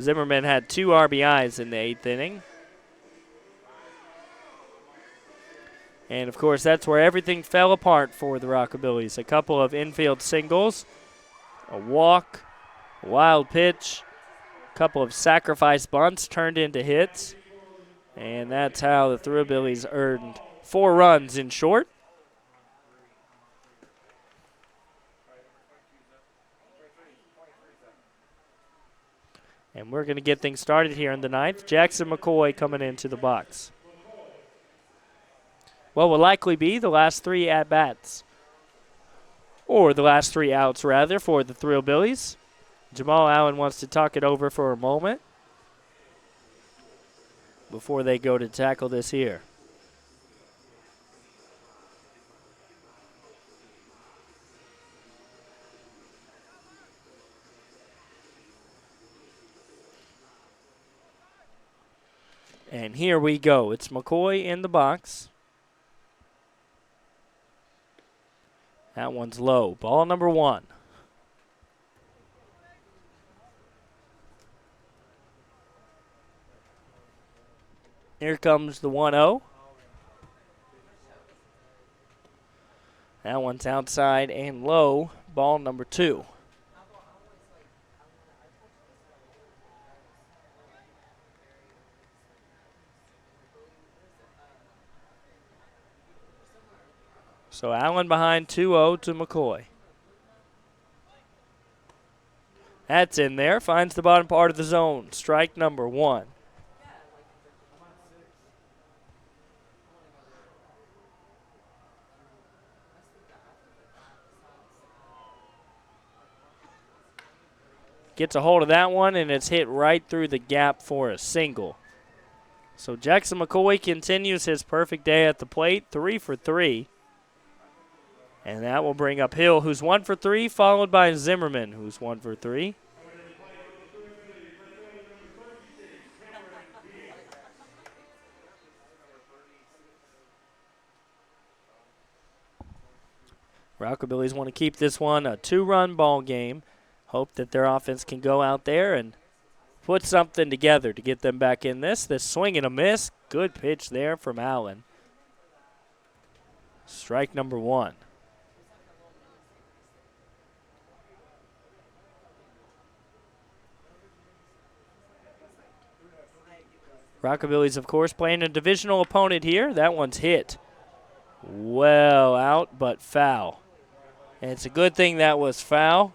Zimmerman had 2 RBIs in the 8th inning. And, of course, that's where everything fell apart for the Rockabillys. A couple of infield singles, a walk, a wild pitch, a couple of sacrifice bunts turned into hits. And that's how the Thrillbillies earned 4 runs in short. And we're going to get things started here in the 9th. Jackson McCoy coming into the box. What will likely be the last 3 at-bats. Or the last 3 outs, rather, for the Thrillbillies. Jamal Allen wants to talk it over for a moment before they go to tackle this here. And here we go. It's McCoy in the box. That one's low. Ball number 1. Here comes the 1-0. That one's outside and low. Ball number 2. So Allen behind 2-0 to McCoy. That's in there. Finds the bottom part of the zone. Strike number 1. Gets a hold of that one, and it's hit right through the gap for a single. So Jackson McCoy continues his perfect day at the plate, 3 for 3. And that will bring up Hill, who's 1 for 3, followed by Zimmerman, who's 1 for 3. Rockabillys want to keep this one a 2-run ball game. Hope that their offense can go out there and put something together to get them back in this. This swing and a miss. Good pitch there from Allen. Strike number 1. Rockabillys, of course, playing a divisional opponent here. That one's hit. Well out, but foul. And it's a good thing that was foul.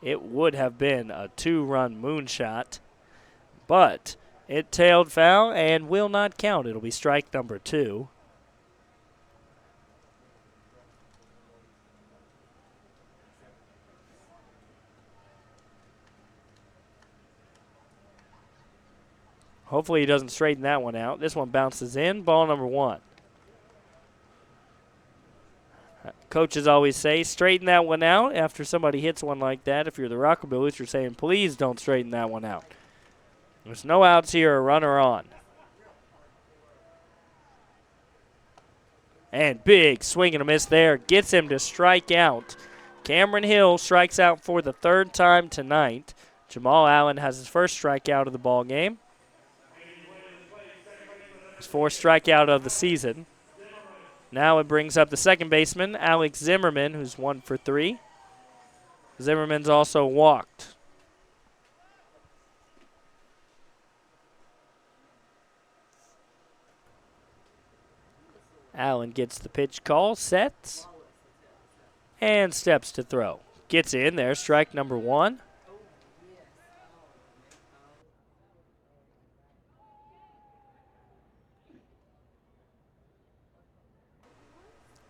It would have been a 2-run moonshot, but it tailed foul and will not count. It'll be strike number 2. Hopefully he doesn't straighten that one out. This one bounces in. Ball number 1. Coaches always say, straighten that one out after somebody hits one like that. If you're the Rockabillys, you're saying, please don't straighten that one out. There's no outs here, a runner on. And big swing and a miss there. Gets him to strike out. Cameron Hill strikes out for the 3rd time tonight. Jamal Allen has his first strikeout of the ball game. His 4th strikeout of the season. Now it brings up the second baseman, Alex Zimmerman, who's 1 for 3. Zimmerman's also walked. Allen gets the pitch call, sets, and steps to throw. Gets in there, strike number 1.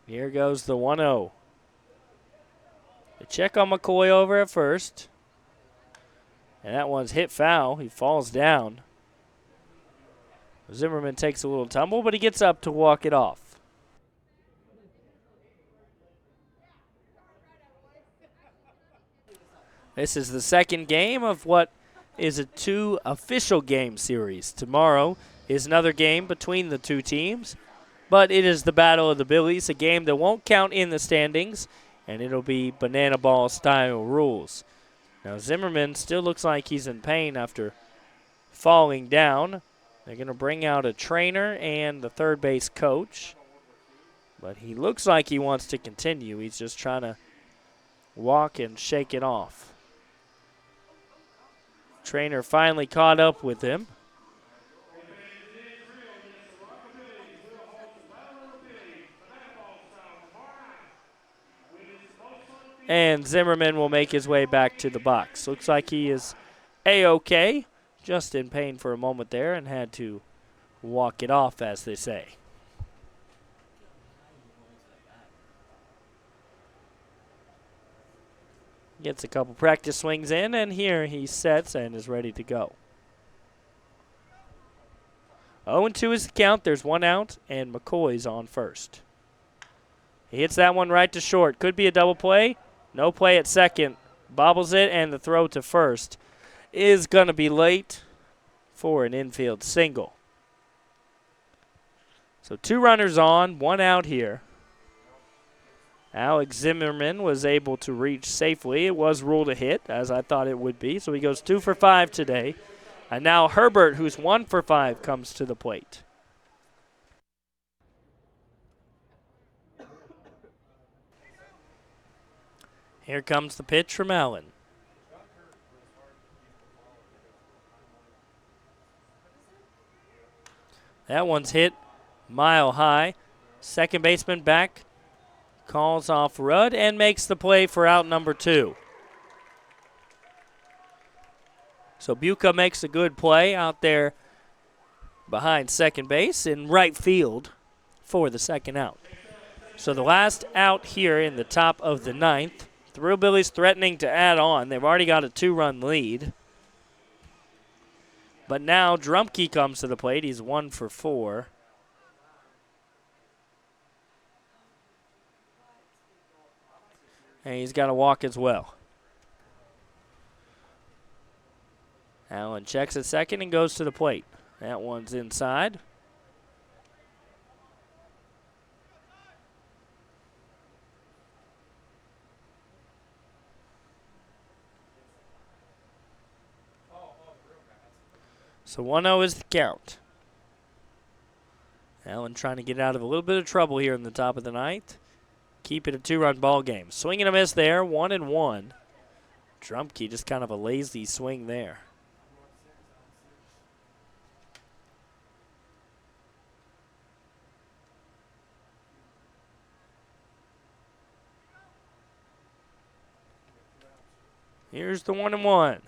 Here goes the 1-0. The check on McCoy over at first. And that one's hit foul. He falls down. Zimmerman takes a little tumble, but he gets up to walk it off. This is the second game of what is a 2 official game series. Tomorrow is another game between the 2 teams. But it is the Battle of the Billies, a game that won't count in the standings, and it'll be banana ball style rules. Now Zimmerman still looks like he's in pain after falling down. They're going to bring out a trainer and the third base coach. But he looks like he wants to continue. He's just trying to walk and shake it off. Trainer finally caught up with him. And Zimmerman will make his way back to the box. Looks like he is A-OK, just in pain for a moment there and had to walk it off, as they say. Gets a couple practice swings in, and here he sets and is ready to go. 0-2 is the count. There's 1 out, and McCoy's on first. He hits that one right to short. Could be a double play. No play at second. Bobbles it, and the throw to first is going to be late for an infield single. So 2 runners on, 1 out here. Alex Zimmerman was able to reach safely. It was ruled a hit, as I thought it would be. So he goes 2 for 5 today. And now Herbert, who's 1 for 5, comes to the plate. Here comes the pitch from Allen. That one's hit mile high. Second baseman back, calls off Rudd, and makes the play for out number 2. So Buca makes a good play out there behind second base in right field for the second out. So the last out here in the top of the 9th. Thrillbillies threatening to add on. They've already got a 2-run lead. But now Drumke comes to the plate. He's 1 for 4. And he's got a walk as well. Allen checks at second and goes to the plate. That one's inside. So 1-0 is the count. Allen trying to get out of a little bit of trouble here in the top of the ninth. Keep it a 2-run ball game. Swing and a miss there, 1-1. Drumke just kind of a lazy swing there. Here's the 1-1.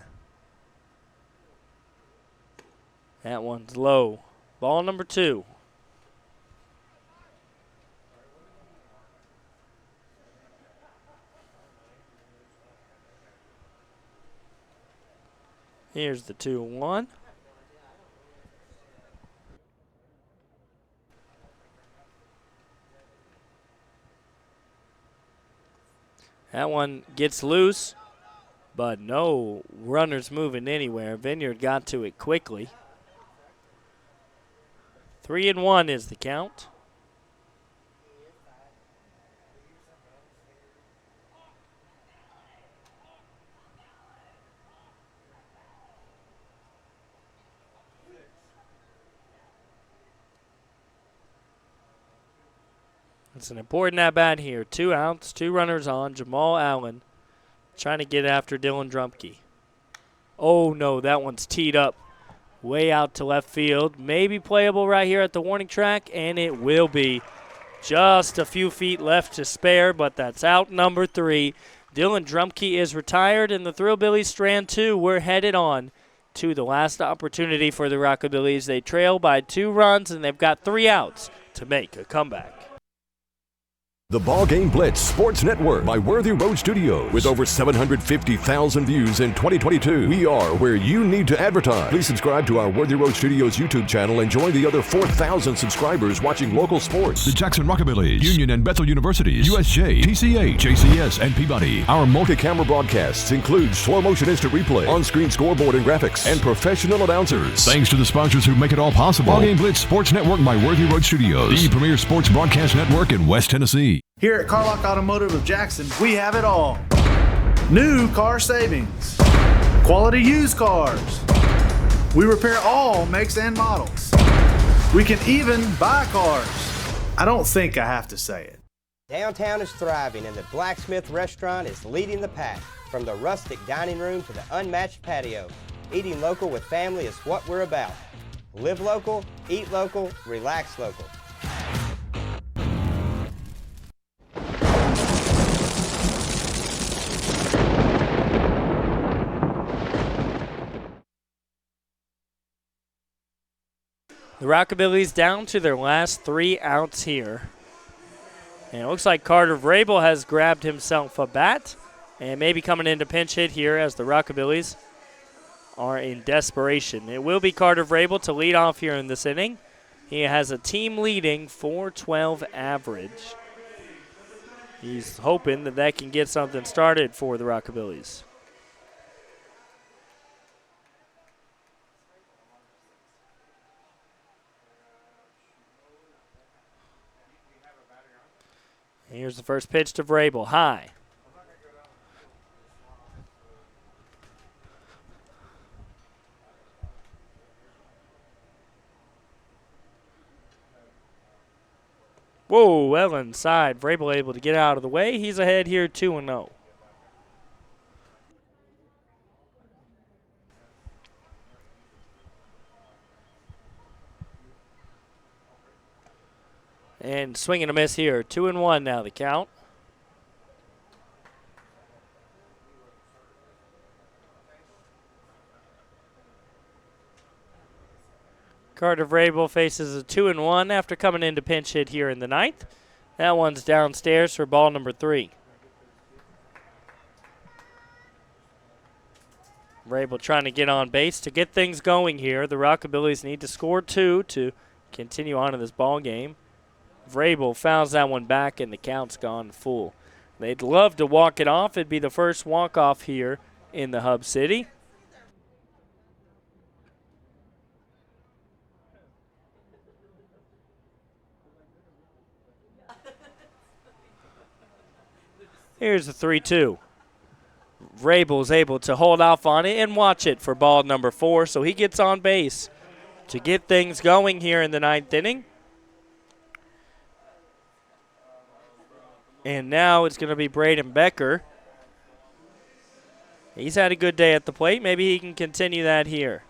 That one's low. Ball number 2. Here's the 2-1. That one gets loose, but no runners moving anywhere. Vineyard got to it quickly. 3-1 is the count. It's an important at-bat here. 2 outs, 2 runners on. Jamal Allen trying to get after Dylan Drumke. Oh, no, that one's teed up way out to left field. Maybe playable right here at the warning track, and it will be. Just a few feet left to spare, but that's out number 3. Dylan Drumke is retired, and the Thrillbillies strand 2. We're headed on to the last opportunity for the Rockabillys. They trail by 2 runs, and they've got 3 outs to make a comeback. The Ball Game Blitz Sports Network by Worthy Road Studios. With over 750,000 views in 2022, we are where you need to advertise. Please subscribe to our Worthy Road Studios YouTube channel and join the other 4,000 subscribers watching local sports. The Jackson Rockabillys, Union and Bethel Universities, USJ, TCA, JCS, and Peabody. Our multi-camera broadcasts include slow motion instant replay, on-screen scoreboard and graphics, and professional announcers. Thanks to the sponsors who make it all possible. Ball Game Blitz Sports Network by Worthy Road Studios, the premier sports broadcast network in West Tennessee. Here at Carlock Automotive of Jackson, we have it all. New car savings, quality used cars. We repair all makes and models. We can even buy cars. I don't think I have to say it. Downtown is thriving and the Blacksmith Restaurant is leading the pack. From the rustic dining room to the unmatched patio, eating local with family is what we're about. Live local, eat local, relax local. The Rockabillys down to their last 3 outs here. And it looks like Carter Vrabel has grabbed himself a bat and maybe coming into pinch hit here as the Rockabillys are in desperation. It will be Carter Vrabel to lead off here in this inning. He has a team-leading .412 average. He's hoping that that can get something started for the Rockabillys. Here's the first pitch to Vrabel. High. Whoa, well inside. Vrabel able to get out of the way. He's ahead here 2-0. And swing and a miss here. 2-1 now the count. Carter Vrabel faces a 2-1 after coming into pinch hit here in the ninth. That one's downstairs for ball number 3. Vrabel trying to get on base to get things going here. The Rockabillys need to score 2 to continue on in this ball game. Vrabel fouls that one back, and the count's gone full. They'd love to walk it off. It'd be the first walk-off here in the Hub City. Here's the 3-2. Vrabel's able to hold off on it and watch it for ball number 4, so he gets on base to get things going here in the 9th inning. And now it's going to be Braden Becker. He's had a good day at the plate. Maybe he can continue that here.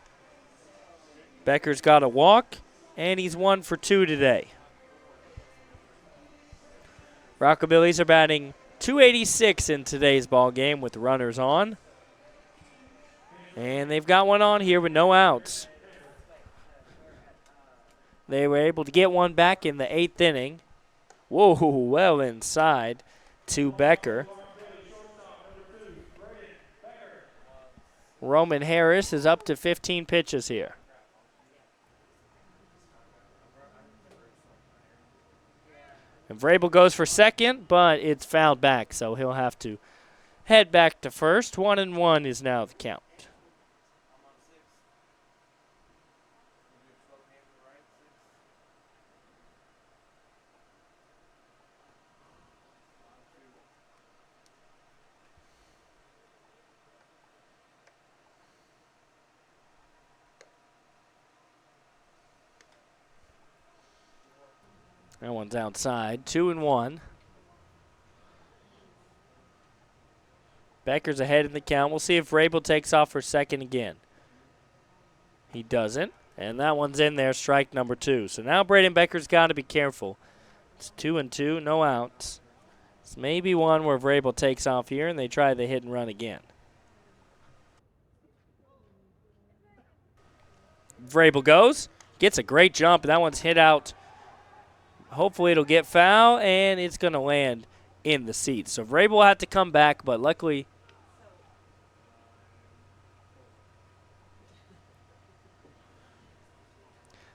Becker's got a walk, and he's 1 for 2 today. Rockabillys are batting .286 in today's ball game with runners on. And they've got one on here with no outs. They were able to get one back in the 8th inning. Whoa, well inside to Becker. Roman Harris is up to 15 pitches here. And Vrabel goes for second, but it's fouled back, so he'll have to head back to first. 1-1 is now the count. That one's outside. 2-1. Becker's ahead in the count. We'll see if Vrabel takes off for second again. He doesn't. And that one's in there, strike number 2. So now Braden Becker's got to be careful. It's 2-2, no outs. It's maybe one where Vrabel takes off here and they try the hit and run again. Vrabel goes. Gets a great jump. That one's hit out. Hopefully it'll get foul, and it's going to land in the seats. So Vrabel will have to come back, but luckily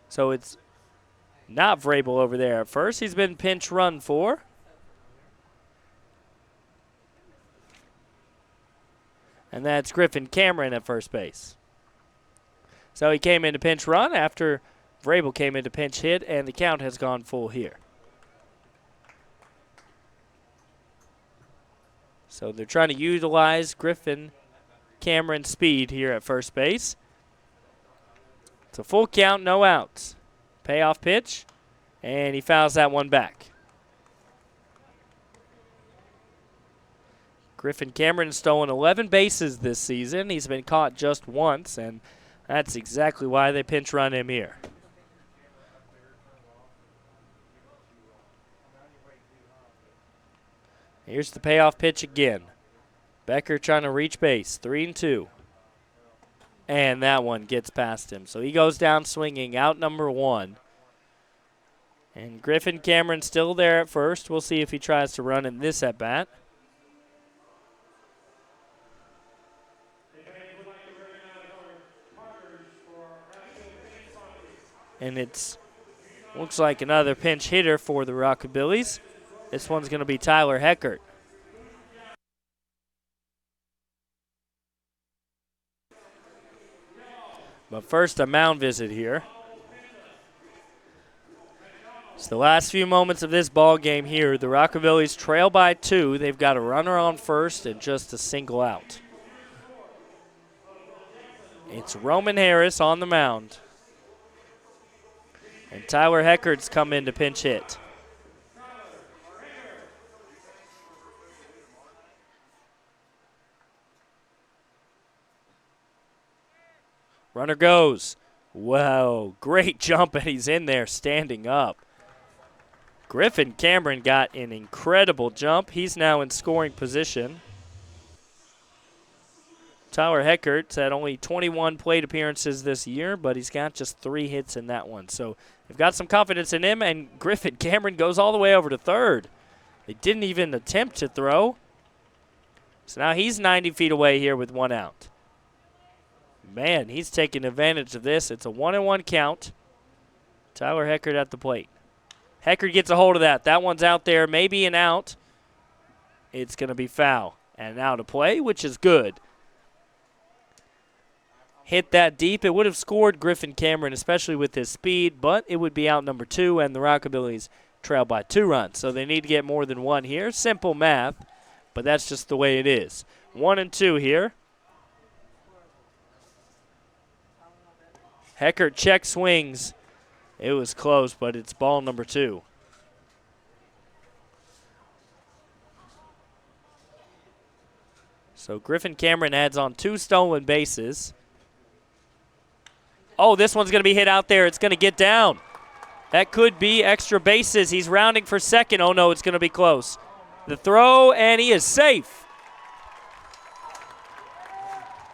so it's not Vrabel over there at first. He's been pinch run for. And that's Griffin Cameron at first base. So he came into pinch run after Vrabel came into pinch hit, and the count has gone full here. So they're trying to utilize Griffin Cameron's speed here at first base. It's a full count, no outs. Payoff pitch, and he fouls that one back. Griffin Cameron has stolen 11 bases this season. He's been caught just once, and that's exactly why they pinch run him here. Here's the payoff pitch again. Becker trying to reach base, 3-2. And that one gets past him. So he goes down swinging, out number 1. And Griffin Cameron still there at first. We'll see if he tries to run in this at bat. And it's looks like another pinch hitter for the Rockabillys. This one's going to be Tyler Heckert. But first, a mound visit here. It's the last few moments of this ball game here. The Rockabillys trail by 2. They've got a runner on first and just a single out. It's Roman Harris on the mound. And Tyler Heckert's come in to pinch hit. Runner goes. Wow, great jump, and he's in there standing up. Griffin Cameron got an incredible jump. He's now in scoring position. Tyler Heckert's had only 21 plate appearances this year, but he's got just 3 hits in that one. So they've got some confidence in him, and Griffin Cameron goes all the way over to third. They didn't even attempt to throw. So now he's 90 feet away here with 1 out. Man, he's taking advantage of this. It's a 1-1 count. Tyler Heckert at the plate. Heckert gets a hold of that. That one's out there, maybe an out. It's going to be foul. And now to play, which is good. Hit that deep. It would have scored Griffin Cameron, especially with his speed, but it would be out number 2, and the Rockabillys trail by 2 runs. So they need to get more than 1 here. Simple math, but that's just the way it is. 1-2 here. Heckert check swings. It was close, but it's ball number 2. So Griffin Cameron adds on 2 stolen bases. Oh, this one's going to be hit out there. It's going to get down. That could be extra bases. He's rounding for second. Oh, no, it's going to be close. The throw, and he is safe.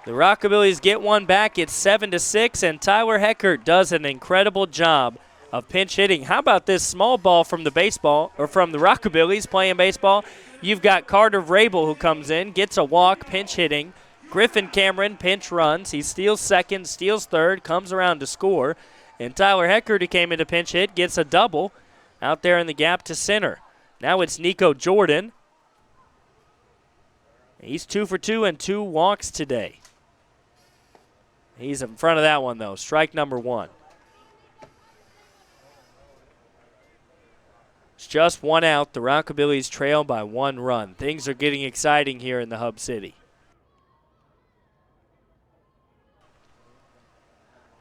The Rockabillys get one back. It's 7-6, and Tyler Heckert does an incredible job of pinch hitting. How about this small ball from the Rockabillys playing baseball? You've got Carter Vrabel who comes in, gets a walk, pinch hitting. Griffin Cameron pinch runs. He steals second, steals third, comes around to score. And Tyler Heckert, who came in to pinch hit, gets a double out there in the gap to center. Now it's Nico Jordan. He's 2 for 2 and 2 walks today. He's in front of that one, though. Strike number 1. It's just 1 out. The Rockabillys trail by 1 run. Things are getting exciting here in the Hub City.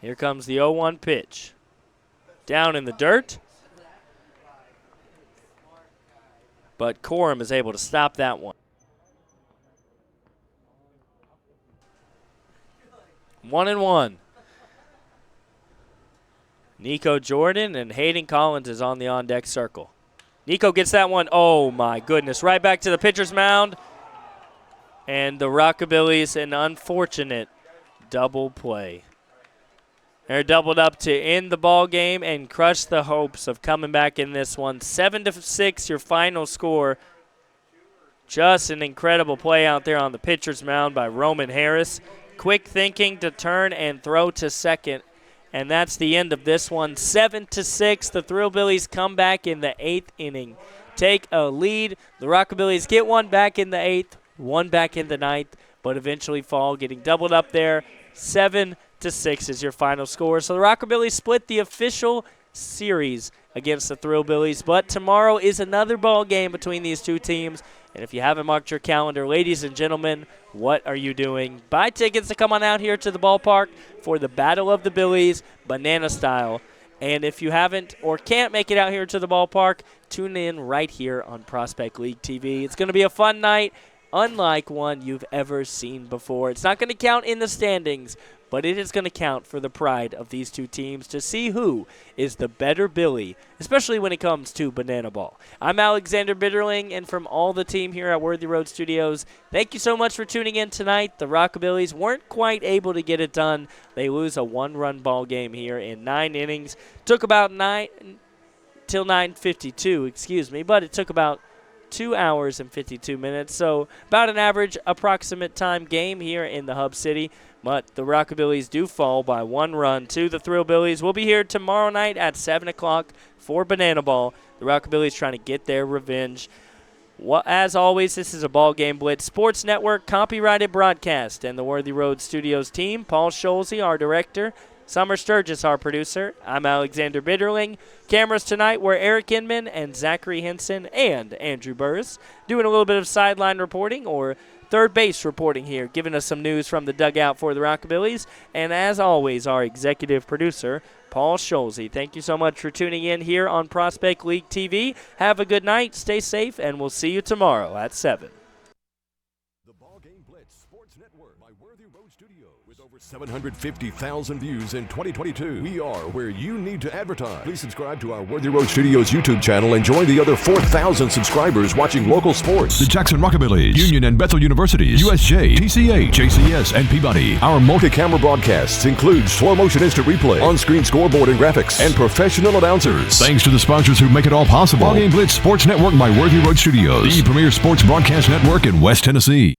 Here comes the 0-1 pitch. Down in the dirt. But Corum is able to stop that one. 1-1. Nico Jordan and Hayden Collins is on the on-deck circle. Nico gets that one. Oh, my goodness. Right back to the pitcher's mound. And the Rockabillys, an unfortunate double play. They're doubled up to end the ball game and crush the hopes of coming back in this one. 7-6, your final score. Just an incredible play out there on the pitcher's mound by Roman Harris. Quick thinking to turn and throw to second. And that's the end of this one. 7-6. The Thrillbillies come back in the 8th inning. Take a lead. The Rockabillys get one back in the 8th, one back in the 9th, but eventually fall, getting doubled up there. 7-6 is your final score. So the Rockabillys split the official series against the Thrillbillies, but tomorrow is another ball game between these two teams. And if you haven't marked your calendar, ladies and gentlemen, what are you doing? Buy tickets to come on out here to the ballpark for the Battle of the Billies, banana style. And if you haven't or can't make it out here to the ballpark, tune in right here on Prospect League TV. It's going to be a fun night, unlike one you've ever seen before. It's not going to count in the standings, but it is going to count for the pride of these two teams to see who is the better Billy, especially when it comes to banana ball. I'm Alexander Bitterling, and from all the team here at Worthy Road Studios, thank you so much for tuning in tonight. The Rockabillys weren't quite able to get it done. They lose a 1-run ball game here in 9 innings. Took about 9 till 9:52, but it took about 2 hours and 52 minutes, so about an average approximate time game here in the Hub City. But the Rockabillys do fall by 1 run to the Thrillbillies. We'll be here tomorrow night at 7 o'clock for Banana Ball. The Rockabillys trying to get their revenge. Well, as always, this is a Ball Game Blitz Sports Network copyrighted broadcast. And the Worthy Road Studios team, Paul Scholze, our director, Summer Sturgis, our producer. I'm Alexander Bitterling. Cameras tonight were Eric Inman and Zachary Henson and Andrew Burris, doing a little bit of sideline reporting or third base reporting here, giving us some news from the dugout for the Rockabillys. And as always, our executive producer, Paul Scholze. Thank you so much for tuning in here on Prospect League TV. Have a good night, stay safe, and we'll see you tomorrow at 7. The Ball Game Blitz Sports Network by Worthy Road Studios. With over 750,000 views in 2022, we are where you need to advertise. Please subscribe to our Worthy Road Studios YouTube channel and join the other 4,000 subscribers watching local sports. The Jackson Rockabillys, Union and Bethel Universities, USJ, TCA, JCS, and Peabody. Our multi-camera broadcasts include slow motion instant replay, on-screen scoreboard and graphics, and professional announcers. Thanks to the sponsors who make it all possible. Ball Game Blitz Sports Network by Worthy Road Studios, the premier sports broadcast network in West Tennessee.